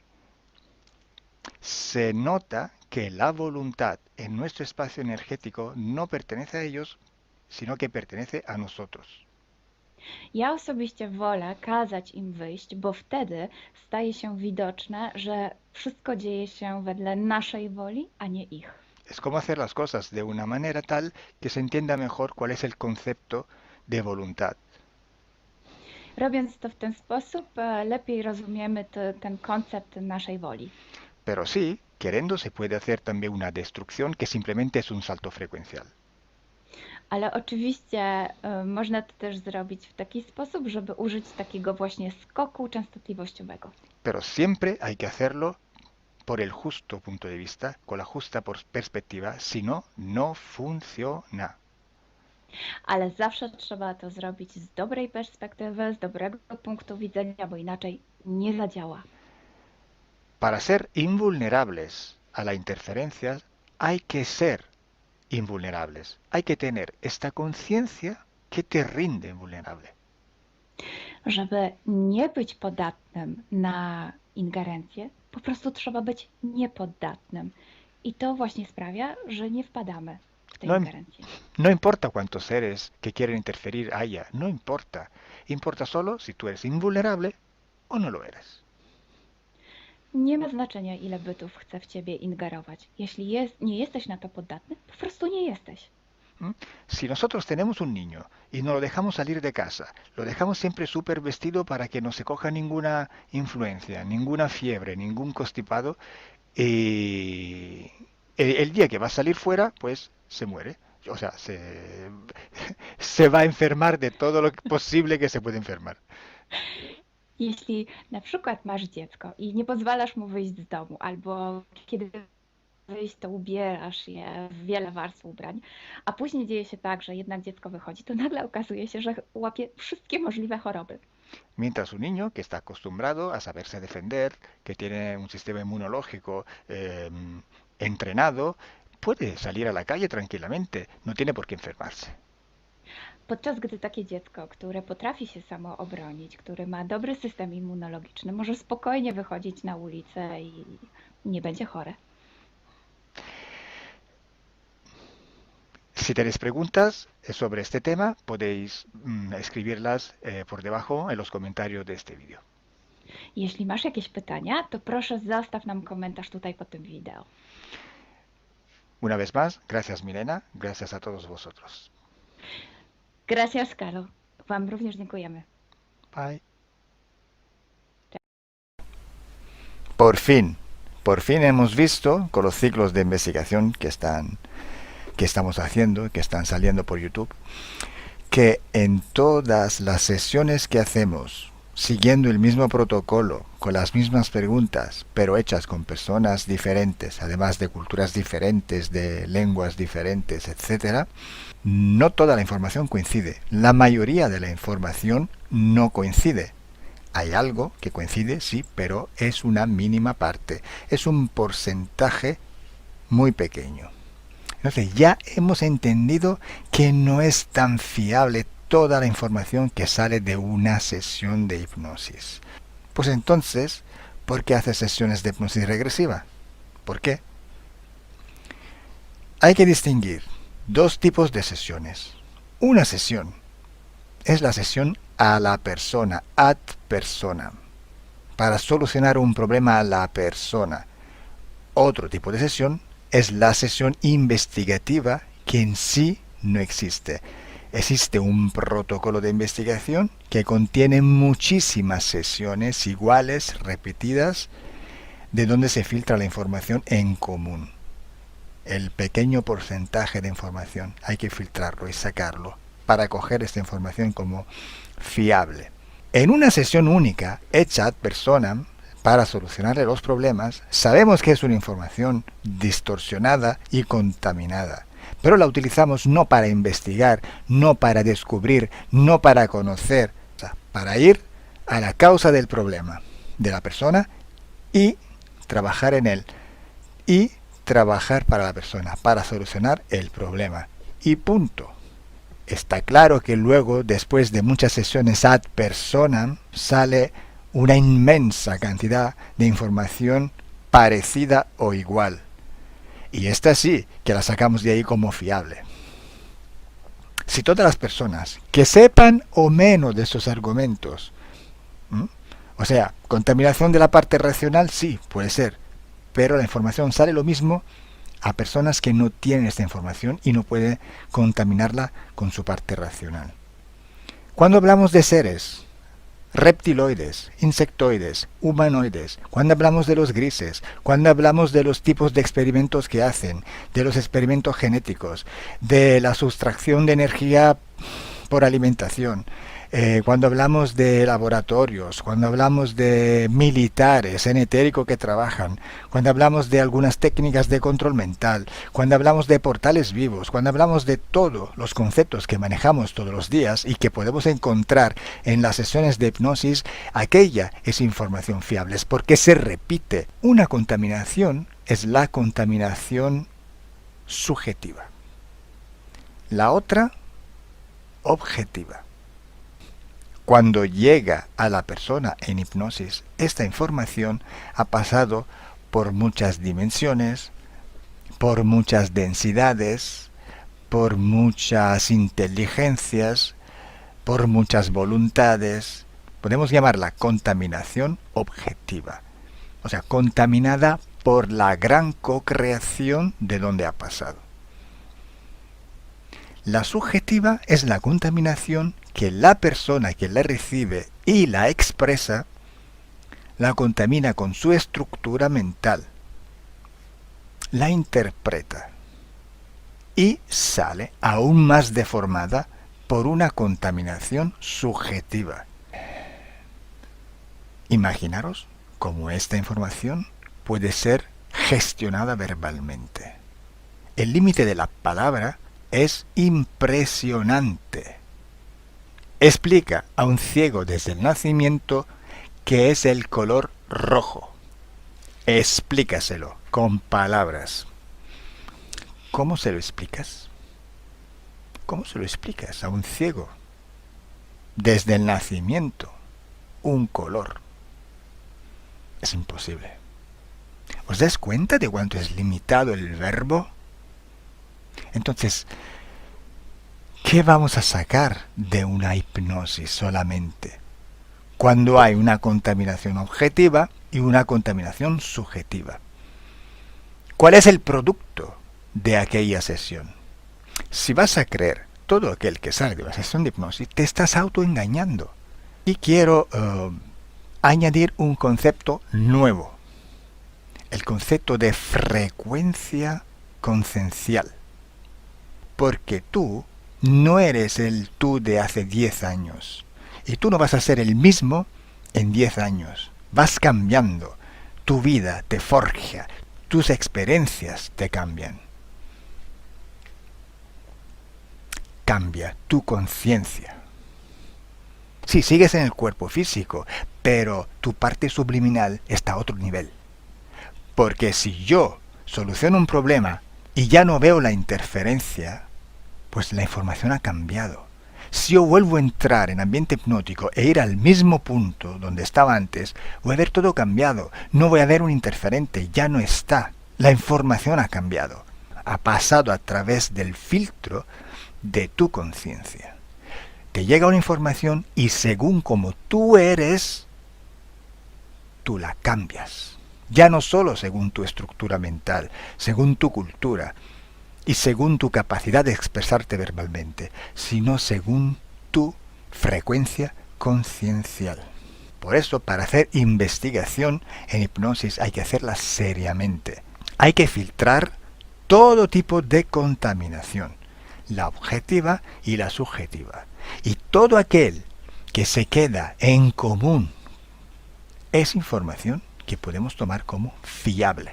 se nota que la voluntad en nuestro espacio energético no pertenece a ellos, sino que pertenece a nosotros.
Ja osobiście wolę kazać im wyjść, bo wtedy staje się widoczne, że wszystko dzieje się wedle naszej woli, a nie ich.
Es como hacer las cosas de una manera tal que se entienda mejor cuál es el concepto de voluntad.
Robiąc to w ten sposób, lepiej rozumiemy ten koncept naszej woli.
Pero sí, queriendo se puede hacer también una destrucción que simplemente es un salto frecuencial.
Ale oczywiście można to też zrobić w taki sposób, żeby użyć takiego właśnie skoku częstotliwościowego.
Pero siempre hay que hacerlo por el justo punto de vista, con la justa perspectiva, si no, no funciona.
Ale zawsze trzeba to zrobić z dobrej perspektywy, z dobrego punktu widzenia, bo inaczej nie zadziała.
Para ser invulnerables a la interferencia hay que ser invulnerables. Hay que tener esta conciencia que te rinde vulnerable.
Żeby nie być podatnym na ingerencję, po prostu trzeba być niepoddatnym. I to właśnie sprawia, że nie wpadamy w te ingerencje.
No importa cuántos seres que quieren interferir haya, no importa. Importa solo si tú eres invulnerable o no lo eres.
Nie ma znaczenia, ile bytów chce w ciebie ingerować. Jeśli nie jesteś na to podatny, po prostu nie jesteś.
Si nosotros tenemos un niño y no lo dejamos salir de casa, lo dejamos siempre súper vestido para que no se coja ninguna influencia, ninguna fiebre, ningún constipado, y el día que va a salir fuera, pues se muere. O sea, se va a enfermar de todo lo posible que se puede enfermar.
Jeśli na przykład masz dziecko i nie pozwalasz mu wyjść z domu, albo kiedy wyjść, to ubierasz je w wiele warstw ubrań, a później dzieje się tak, że jednak dziecko wychodzi, to nagle okazuje się, że łapie wszystkie możliwe choroby.
Mientras un niño que está acostumbrado a saberse defender, que tiene un sistema inmunológico entrenado, puede salir a la calle tranquilamente, no tiene por qué enfermarse.
Podczas gdy takie dziecko, które potrafi się samo obronić, które ma dobry system immunologiczny, może spokojnie wychodzić na ulicę i nie będzie chore.
Si tenéis preguntas sobre este tema, podéis escribirlas por debajo en los comentarios de este vídeo.
Jeśli masz jakieś pytania, to proszę zostaw nam komentarz tutaj pod tym wideo.
Una vez más, gracias Milena, gracias a todos vosotros.
Gracias, Calo. Wam również dziękujemy.
Bye.
Por fin hemos visto con los ciclos de investigación que estamos haciendo, que están saliendo por YouTube, que en todas las sesiones que hacemos, siguiendo el mismo protocolo, con las mismas preguntas, pero hechas con personas diferentes, además de culturas diferentes, de lenguas diferentes, etc., no toda la información coincide. La mayoría de la información no coincide. Hay algo que coincide, sí, pero es una mínima parte. Es un porcentaje muy pequeño. Entonces ya hemos entendido que no es tan fiable toda la información que sale de una sesión de hipnosis. Pues entonces, ¿por qué haces sesiones de hipnosis regresiva? ¿Por qué? Hay que distinguir dos tipos de sesiones. Una sesión es la sesión a la persona, ad personam, para solucionar un problema a la persona. Otro tipo de sesión es la sesión investigativa, que en sí no existe. Existe un protocolo de investigación que contiene muchísimas sesiones iguales, repetidas, de donde se filtra la información en común. El pequeño porcentaje de información hay que filtrarlo y sacarlo para coger esta información como fiable.
En una sesión única, hecha ad personam, para solucionarle los problemas, sabemos que es una información distorsionada y contaminada, pero la utilizamos no para investigar, no para descubrir, no para conocer, o sea, para ir a la causa del problema de la persona y trabajar en él, y trabajar para la persona, para solucionar el problema. Y punto. Está claro que luego, después de muchas sesiones ad personam, sale una inmensa cantidad de información parecida o igual. Y esta sí, que la sacamos de ahí como fiable. Si todas las personas que sepan o menos de esos argumentos, o sea, contaminación de la parte racional, sí, puede ser, pero la información sale lo mismo a personas que no tienen esta información y no pueden contaminarla con su parte racional. Cuando hablamos de seres reptiloides, insectoides, humanoides, cuando hablamos de los grises, cuando hablamos de los tipos de experimentos que hacen, de los experimentos genéticos, de la sustracción de energía por alimentación, cuando hablamos de laboratorios, cuando hablamos de militares en etérico que trabajan, cuando hablamos de algunas técnicas de control mental, cuando hablamos de portales vivos, cuando hablamos de todos los conceptos que manejamos todos los días y que podemos encontrar en las sesiones de hipnosis, aquella es información fiable, es porque se repite. Una contaminación es la contaminación subjetiva. La otra, objetiva. Cuando llega a la persona en hipnosis, esta información ha pasado por muchas dimensiones, por muchas densidades, por muchas inteligencias, por muchas voluntades. Podemos llamarla contaminación objetiva. O sea, contaminada por la gran co-creación de donde ha pasado. La subjetiva es la contaminación que la persona que la recibe y la expresa la contamina con su estructura mental, la interpreta y sale aún más deformada por una contaminación subjetiva. Imaginaros cómo esta información puede ser gestionada verbalmente. El límite de la palabra es impresionante. Explica a un ciego desde el nacimiento qué es el color rojo. Explícaselo con palabras. ¿Cómo se lo explicas? ¿Cómo se lo explicas a un ciego? Desde el nacimiento, un color. Es imposible. ¿Os dais cuenta de cuánto es limitado el verbo? Entonces, ¿qué vamos a sacar de una hipnosis solamente? Cuando hay una contaminación objetiva y una contaminación subjetiva. ¿Cuál es el producto de aquella sesión? Si vas a creer todo aquel que sale de la sesión de hipnosis, te estás autoengañando. Y quiero añadir un concepto nuevo. El concepto de frecuencia conciencial. Porque tú no eres el tú de hace 10 años. Y tú no vas a ser el mismo en 10 años. Vas cambiando. Tu vida te forja. Tus experiencias te cambian. Cambia tu conciencia. Sí, sigues en el cuerpo físico, pero tu parte subliminal está a otro nivel. Porque si yo soluciono un problema y ya no veo la interferencia, pues la información ha cambiado. Si yo vuelvo a entrar en ambiente hipnótico e ir al mismo punto donde estaba antes, voy a ver todo cambiado. No voy a ver un interferente, ya no está. La información ha cambiado. Ha pasado a través del filtro de tu conciencia. Te llega una información y según como tú eres, tú la cambias. Ya no solo según tu estructura mental, según tu cultura, y según tu capacidad de expresarte verbalmente, sino según tu frecuencia conciencial. Por eso, para hacer investigación en hipnosis hay que hacerla seriamente. Hay que filtrar todo tipo de contaminación, la objetiva y la subjetiva. Y todo aquel
que se queda en común es información que podemos tomar como fiable.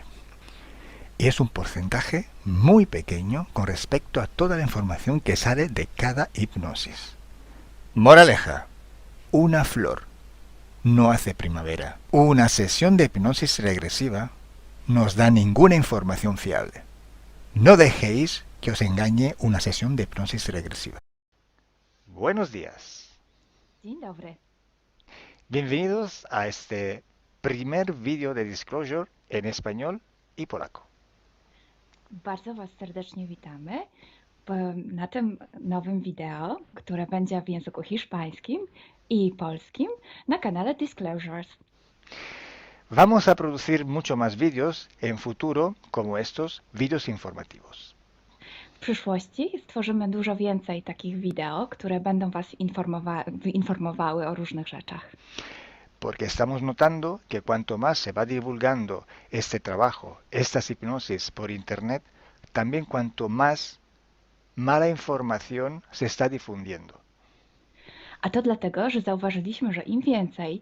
Y es un porcentaje muy pequeño con respecto a toda la información que sale de cada hipnosis. Moraleja: una flor no hace primavera. Una sesión de hipnosis regresiva no os da ninguna información fiable. No dejéis que os engañe una sesión de hipnosis regresiva.
Buenos días.
Dzień dobry.
Bienvenidos a este primer vídeo de Disclosure en español y polaco.
Bardzo Was serdecznie witamy na tym nowym wideo, które będzie w języku hiszpańskim i polskim na kanale Disclosures.
Vamos a producir mucho más vídeos en futuro como estos vídeos informativos.
W przyszłości stworzymy dużo więcej takich wideo, które będą Was informowały o różnych rzeczach.
Porque estamos notando que cuanto más se va divulgando este trabajo, estas hipnosis por internet, también cuanto más mala información se está difundiendo.
A to dlatego, że zauważyliśmy, że im więcej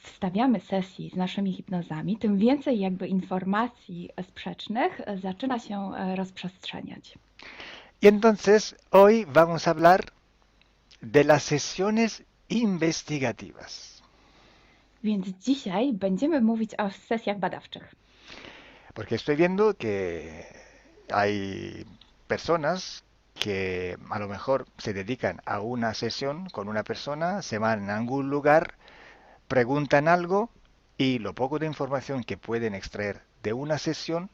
wstawiamy sesji z naszymi hipnozami, tym więcej jakby informacji sprzecznych zaczyna się rozprzestrzeniać.
Y entonces hoy vamos a hablar de las sesiones investigativas.
Więc dzisiaj będziemy mówić o sesjach badawczych.
Porque estoy viendo que hay personas que a lo mejor se dedican a una sesión con una persona, se van a algún lugar, preguntan algo y lo poco de información que pueden extraer de una sesión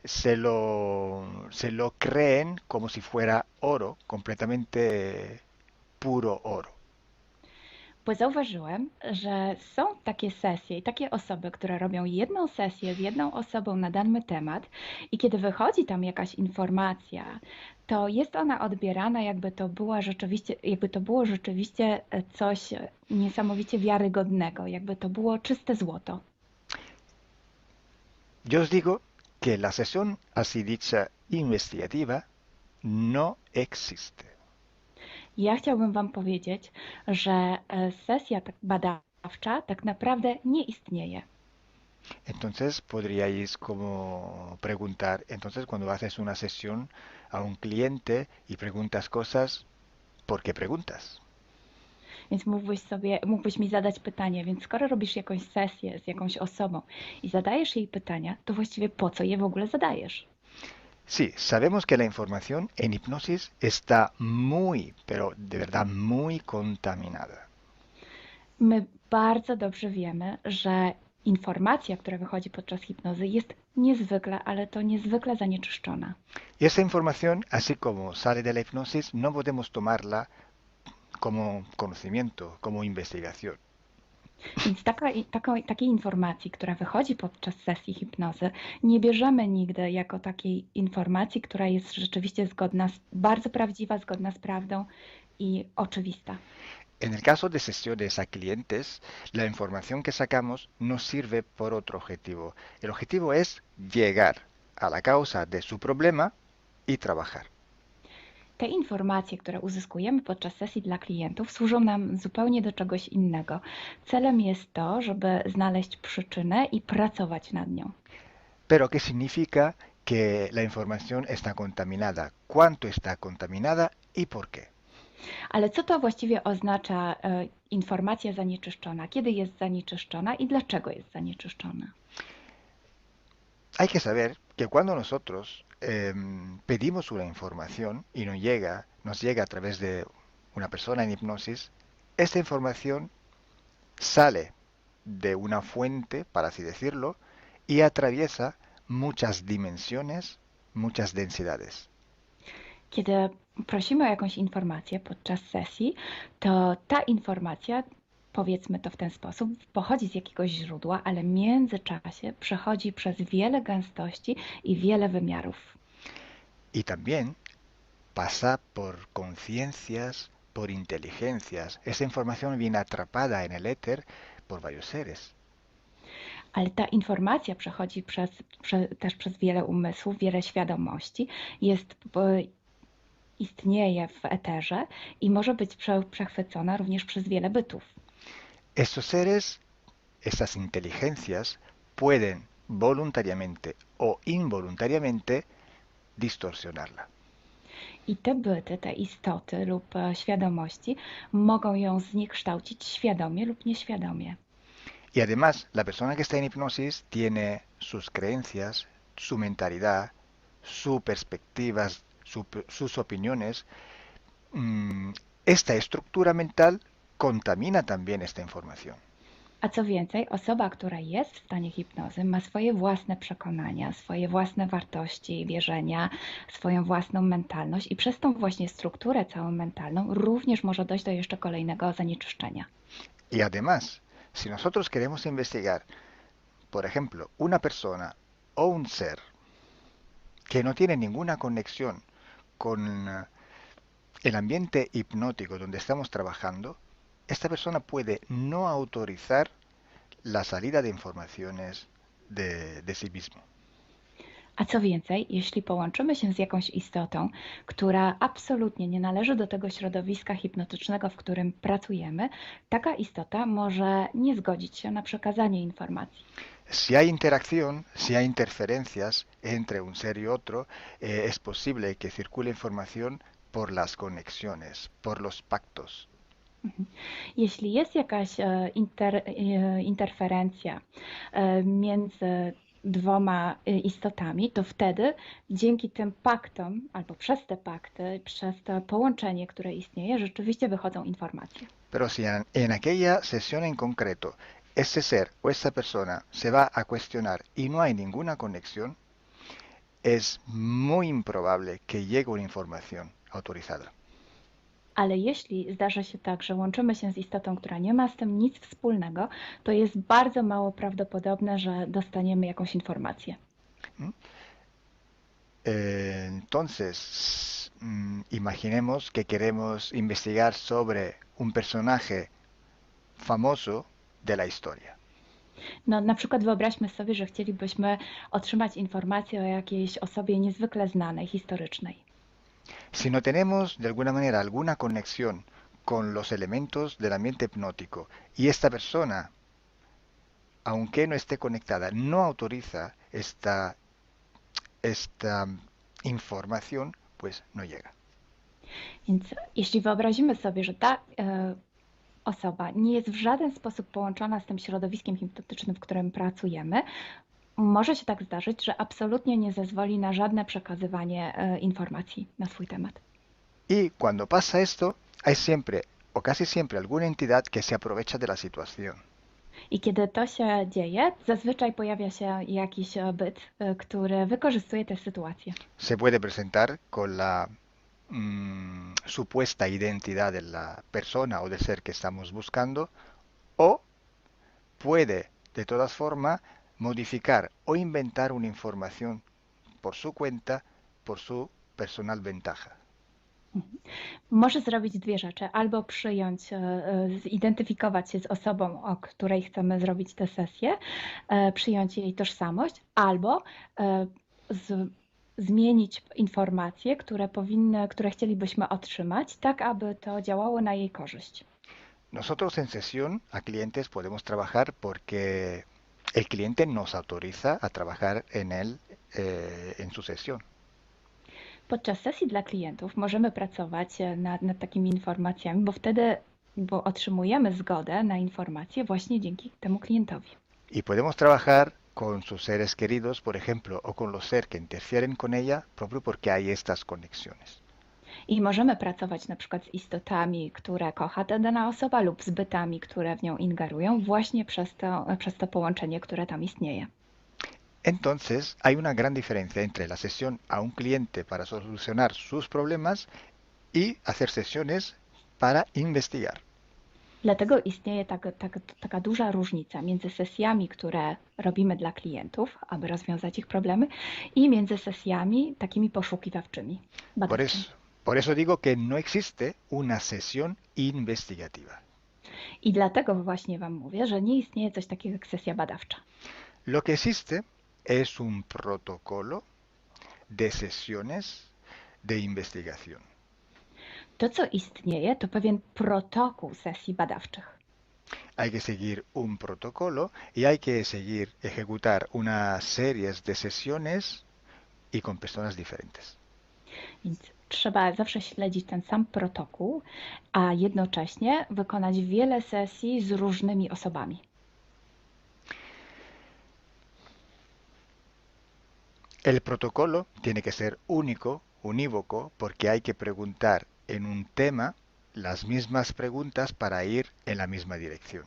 se lo creen como si fuera oro, completamente puro oro.
Bo zauważyłem, że są takie sesje i takie osoby, które robią jedną sesję z jedną osobą na dany temat i kiedy wychodzi tam jakaś informacja, to jest ona odbierana jakby to było rzeczywiście coś niesamowicie wiarygodnego, jakby to było czyste złoto.
Yo os digo que la sesión así dicha investigativa no existe.
Ja chciałbym Wam powiedzieć, że sesja badawcza tak naprawdę nie istnieje.
Entonces podríais como preguntar, entonces cuando haces una sesión a un cliente y preguntas cosas, ¿por qué preguntas?
Więc mógłbyś mi zadać pytanie, więc skoro robisz jakąś sesję z jakąś osobą i zadajesz jej pytania, to właściwie po co je w ogóle zadajesz?
Sí, sabemos que la información en hipnosis está muy, pero de verdad muy contaminada.
My bardzo dobrze wiemy, że informacja, która wychodzi podczas hipnozy jest niezwykle, ale to niezwykle zanieczyszczona.
Y esa información, así como sale de la hipnosis, no podemos tomarla como conocimiento, como investigación.
Więc takiej informacji, która wychodzi podczas sesji hipnozy, nie bierzemy nigdy jako takiej informacji, która jest rzeczywiście bardzo prawdziwa, zgodna z prawdą i oczywista.
En el caso de sesiones a clientes, la información que sacamos nos sirve por otro objetivo. El objetivo es llegar a la causa de su problema y trabajar.
Te informacje, które uzyskujemy podczas sesji dla klientów, służą nam zupełnie do czegoś innego. Celem jest to, żeby znaleźć przyczynę i pracować nad nią.
Pero ¿qué significa que la información está contaminada? ¿Cuánto está contaminada y por qué?
Ale co to właściwie oznacza informacja zanieczyszczona? Kiedy jest zanieczyszczona i dlaczego jest zanieczyszczona?
Hay que saber que cuando nosotros pedimos una información y nos llega a través de una persona en hipnosis, esta información sale de una fuente, para así decirlo, y atraviesa muchas dimensiones, muchas densidades.
Kiedy prosimy o jakąś informację podczas sesji, to ta informacja, powiedzmy to w ten sposób, pochodzi z jakiegoś źródła, ale w międzyczasie przechodzi przez wiele gęstości i wiele wymiarów.
Y también pasa por conciencias, por inteligencias. Esa información viene atrapada en el éter por varios seres.
Ale ta informacja przechodzi też przez wiele umysłów, wiele świadomości, istnieje w eterze i może być przechwycona również przez wiele bytów.
Estos seres, estas inteligencias, pueden voluntariamente o involuntariamente distorsionarla.
I te byty, te istoty lub świadomości mogą ją zniekształcić świadomie lub nieświadomie.
Y además, la persona que está en hipnosis tiene sus creencias, su mentalidad, sus perspectivas, sus opiniones. Esta estructura mental contamina también esta información.
A co więcej, osoba, która jest w stanie hipnozy, ma swoje własne przekonania, swoje własne wartości, wierzenia, swoją własną mentalność i przez tą właśnie strukturę całą mentalną również może dojść do jeszcze kolejnego zanieczyszczenia.
Y además, si nosotros queremos investigar, por ejemplo, una persona o un ser que no tiene ninguna conexión con el ambiente hipnótico donde estamos trabajando, esta persona puede no autorizar la salida de informaciones de sí mismo.
A co więcej, jeśli połączymy się z jakąś istotą, która absolutnie nie należy do tego środowiska hipnotycznego, w którym pracujemy, taka istota może nie zgodzić się na przekazanie informacji.
Si hay interacción, si hay interferencias entre un ser y otro, es posible que circule información por las conexiones, por los pactos.
Jeśli jest jakaś interferencja między dwoma istotami, to wtedy dzięki tym paktom, albo przez te pakty, przez to połączenie, które istnieje, rzeczywiście wychodzą informacje.
Pero si en aquella sesión en concreto ese ser o esa persona se va a cuestionar y no hay ninguna conexión, es muy improbable que llegue una información autorizada.
Ale jeśli zdarza się tak, że łączymy się z istotą, która nie ma z tym nic wspólnego, to jest bardzo mało prawdopodobne, że dostaniemy jakąś informację.
Entonces, imaginemos que queremos investigar sobre un personaje famoso de la historia.
No, na przykład wyobraźmy sobie, że chcielibyśmy otrzymać informację o jakiejś osobie niezwykle znanej, historycznej.
Si no tenemos de alguna manera alguna conexión con los elementos del ambiente hipnótico y esta persona, aunque no esté conectada, no autoriza esta información, pues no llega.
Więc jeśli wyobrazimy sobie, że ta osoba nie jest w żaden sposób połączona z tym środowiskiem hipnotycznym, w którym pracujemy, może się tak zdarzyć, że absolutnie nie zezwoli na żadne przekazywanie informacji na swój temat.
Y cuando pasa esto, hay siempre o casi siempre alguna entidad que se aprovecha de la situación.
I kiedy to się dzieje, zazwyczaj pojawia się jakiś byt, który wykorzystuje tę sytuację.
Se puede presentar con la supuesta identidad de la persona o del ser que estamos buscando, o puede de todas formas modificar o inventar una información por su cuenta, por su personal ventaja.
Może zrobić dwie rzeczy. Albo przyjąć, zidentyfikować się z osobą, o której chcemy zrobić tę sesję, przyjąć jej tożsamość, albo zmienić informacje, które chcielibyśmy otrzymać, tak aby to działało na jej korzyść.
Nosotros en sesión a clientes podemos trabajar porque el cliente nos autoriza a trabajar en su sesión.
Podczas sesji dla klientów możemy pracować nad takimi informacjami, bo otrzymujemy zgodę na informacje właśnie dzięki temu klientowi.
Y podemos trabajar con sus seres queridos, por ejemplo, o con los seres que interfieren con ella, propio porque hay estas conexiones.
I możemy pracować na przykład z istotami, które kocha ta dana osoba, lub z bytami, które w nią ingerują, właśnie przez to połączenie, które tam istnieje.
Entonces, hay una gran diferencia entre la sesión a un cliente para solucionar sus problemas y hacer sesiones para investigar.
Dlatego istnieje taka duża różnica między sesjami, które robimy dla klientów, aby rozwiązać ich problemy, i między sesjami takimi poszukiwawczymi, badawczymi.
Por eso digo que no existe una sesión investigativa.
I dlatego właśnie Wam mówię, że nie istnieje coś takiego jak sesja badawcza.
Lo que existe es un protocolo de sesiones de investigación.
To, co istnieje, to pewien protokół sesji badawczych.
Hay que seguir un protocolo y hay que seguir, ejecutar unas series de sesiones y con personas diferentes.
Więc trzeba zawsze śledzić ten sam protokół, a jednocześnie wykonać wiele sesji z różnymi osobami.
El protocolo tiene que ser único, unívoco, porque hay que preguntar en un tema las mismas preguntas para ir en la misma dirección.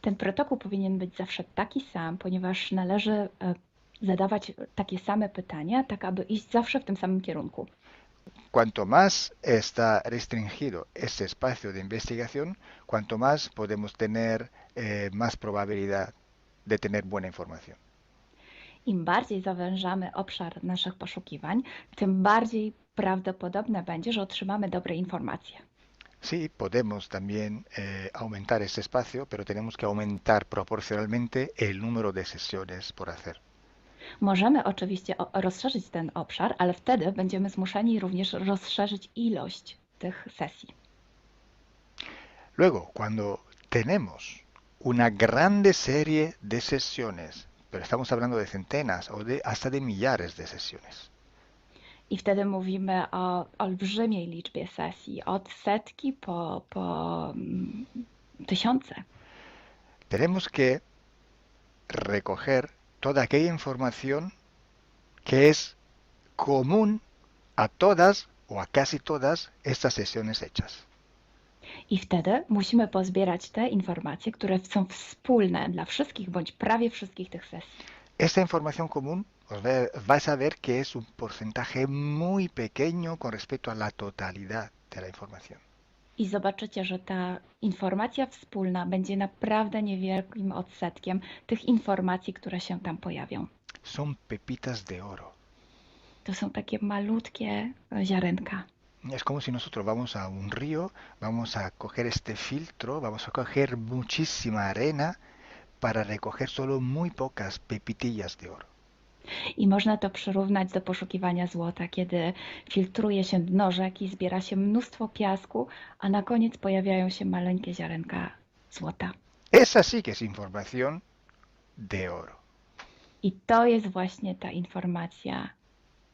Ten protokół powinien być zawsze taki sam, ponieważ należy zadawać takie same pytania, tak aby iść zawsze w tym samym kierunku.
Cuanto más está restringido ese espacio de investigación, cuanto más podemos tener más probabilidad de tener buena información.
Im bardziej zawężamy obszar naszych poszukiwań, tym bardziej prawdopodobne będzie, że otrzymamy dobre informacje.
Sí, podemos también aumentar ese espacio, pero tenemos que aumentar proporcionalmente el número de sesiones por hacer.
Możemy oczywiście rozszerzyć ten obszar, ale wtedy będziemy zmuszeni również rozszerzyć ilość tych sesji.
Luego, cuando tenemos una grande serie de sesiones, pero estamos hablando de centenas o hasta de millares de sesiones,
I wtedy mówimy o olbrzymiej liczbie sesji, od setki po tysiące.
tenemos que recoger toda aquella información que es común a todas o a casi todas estas sesiones hechas.
I wtedy musimy pozbierać te informacje, które są wspólne dla wszystkich bądź prawie wszystkich tych sesji.
Esta información común vais a ver que es un porcentaje muy pequeño con respecto a la totalidad de la información.
I zobaczycie, że ta informacja wspólna będzie naprawdę niewielkim odsetkiem tych informacji, które się tam pojawią.
Son pepitas de oro.
To są takie malutkie ziarenka.
Es como si nosotros vamos a un río, vamos a coger este filtro, vamos a coger muchísima arena para recoger solo muy pocas pepitillas de oro.
I można to przyrównać do poszukiwania złota, kiedy filtruje się dno rzeki, zbiera się mnóstwo piasku, a na koniec pojawiają się maleńkie ziarenka złota.
Esa sí que es información de oro.
I to jest właśnie ta informacja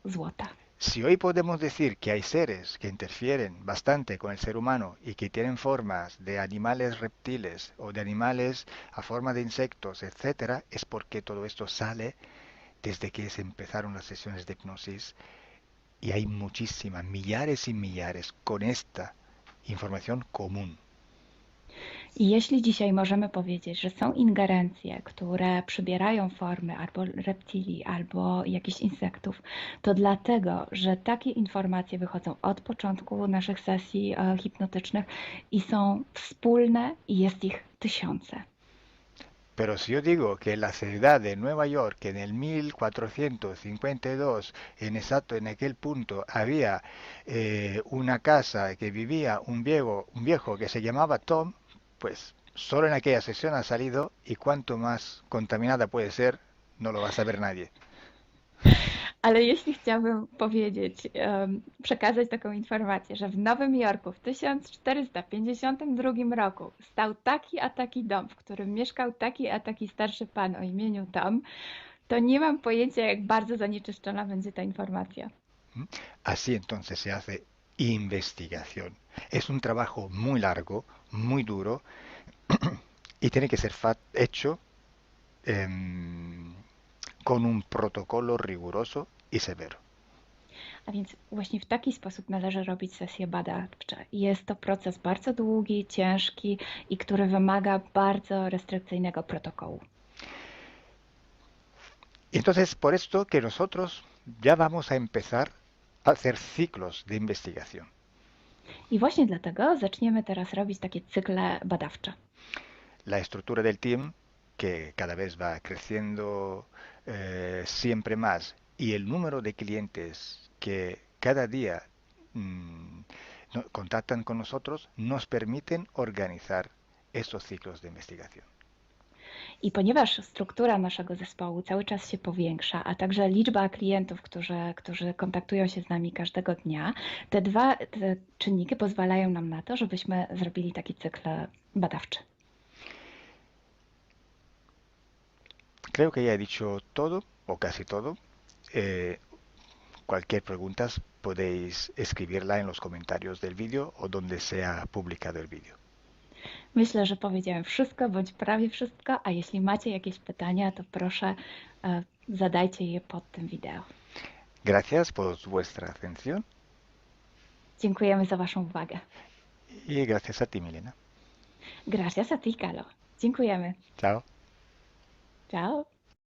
złota.
Si hoy podemos decir que hay seres que interfieren bastante con el ser humano y que tienen formas de animales reptiles o de animales a forma de insectos, etcétera, es porque todo esto sale desde que se empezaron las sesiones de hipnosis y hay muchísimas, millares y millares con esta información común.
I jeśli dzisiaj możemy powiedzieć, że są ingerencje, które przybierają formy albo reptilii, albo jakichś insektów, to dlatego, że takie informacje wychodzą od początku naszych sesji hipnotycznych i są wspólne i jest ich tysiące.
Pero si yo digo que en la ciudad de Nueva York en el 1452, en aquel punto, había una casa que vivía un viejo que se llamaba Tom, pues solo en aquella sesión ha salido y cuanto más contaminada puede ser, no lo va a saber nadie.
Ale jeśli chciałabym powiedzieć, przekazać taką informację, że w Nowym Jorku w 1452 roku stał taki a taki dom, w którym mieszkał taki a taki starszy pan o imieniu Tom, to nie mam pojęcia, jak bardzo zanieczyszczona będzie ta informacja.
Así entonces se hace investigación. Es un trabajo muy largo, muy duro y tiene que ser hecho con un protocolo riguroso y severo.
A więc właśnie w taki sposób należy robić sesje badawcze. Jest to proces bardzo długi, ciężki i który wymaga bardzo restrykcyjnego protokołu.
Entonces, por esto que nosotros ya vamos a empezar a hacer ciclos de investigación.
I właśnie dlatego zaczniemy teraz robić takie cykle badawcze.
La estructura del team, que cada vez va creciendo siempre más, y el número de clientes que cada día contactan con nosotros, nos permiten organizar estos ciclos de investigación.
I ponieważ struktura naszego zespołu cały czas się powiększa, a także liczba klientów, którzy kontaktują się z nami każdego dnia, te czynniki pozwalają nam na to, żebyśmy zrobili taki cykl badawczy.
Creo que ya he dicho todo, o casi todo. Cualquier pregunta podéis escribirla en los comentarios del vídeo o donde sea publicado el vídeo.
Myślę, że powiedziałem wszystko, bądź prawie wszystko, a jeśli macie jakieś pytania, to proszę zadajcie je pod tym wideo.
Gracias por vuestra atención
Dziękujemy za Waszą uwagę.
y gracias a ti, Milena.
Gracias a ti, Calo. Dziękujemy.
Chao.
Ciao.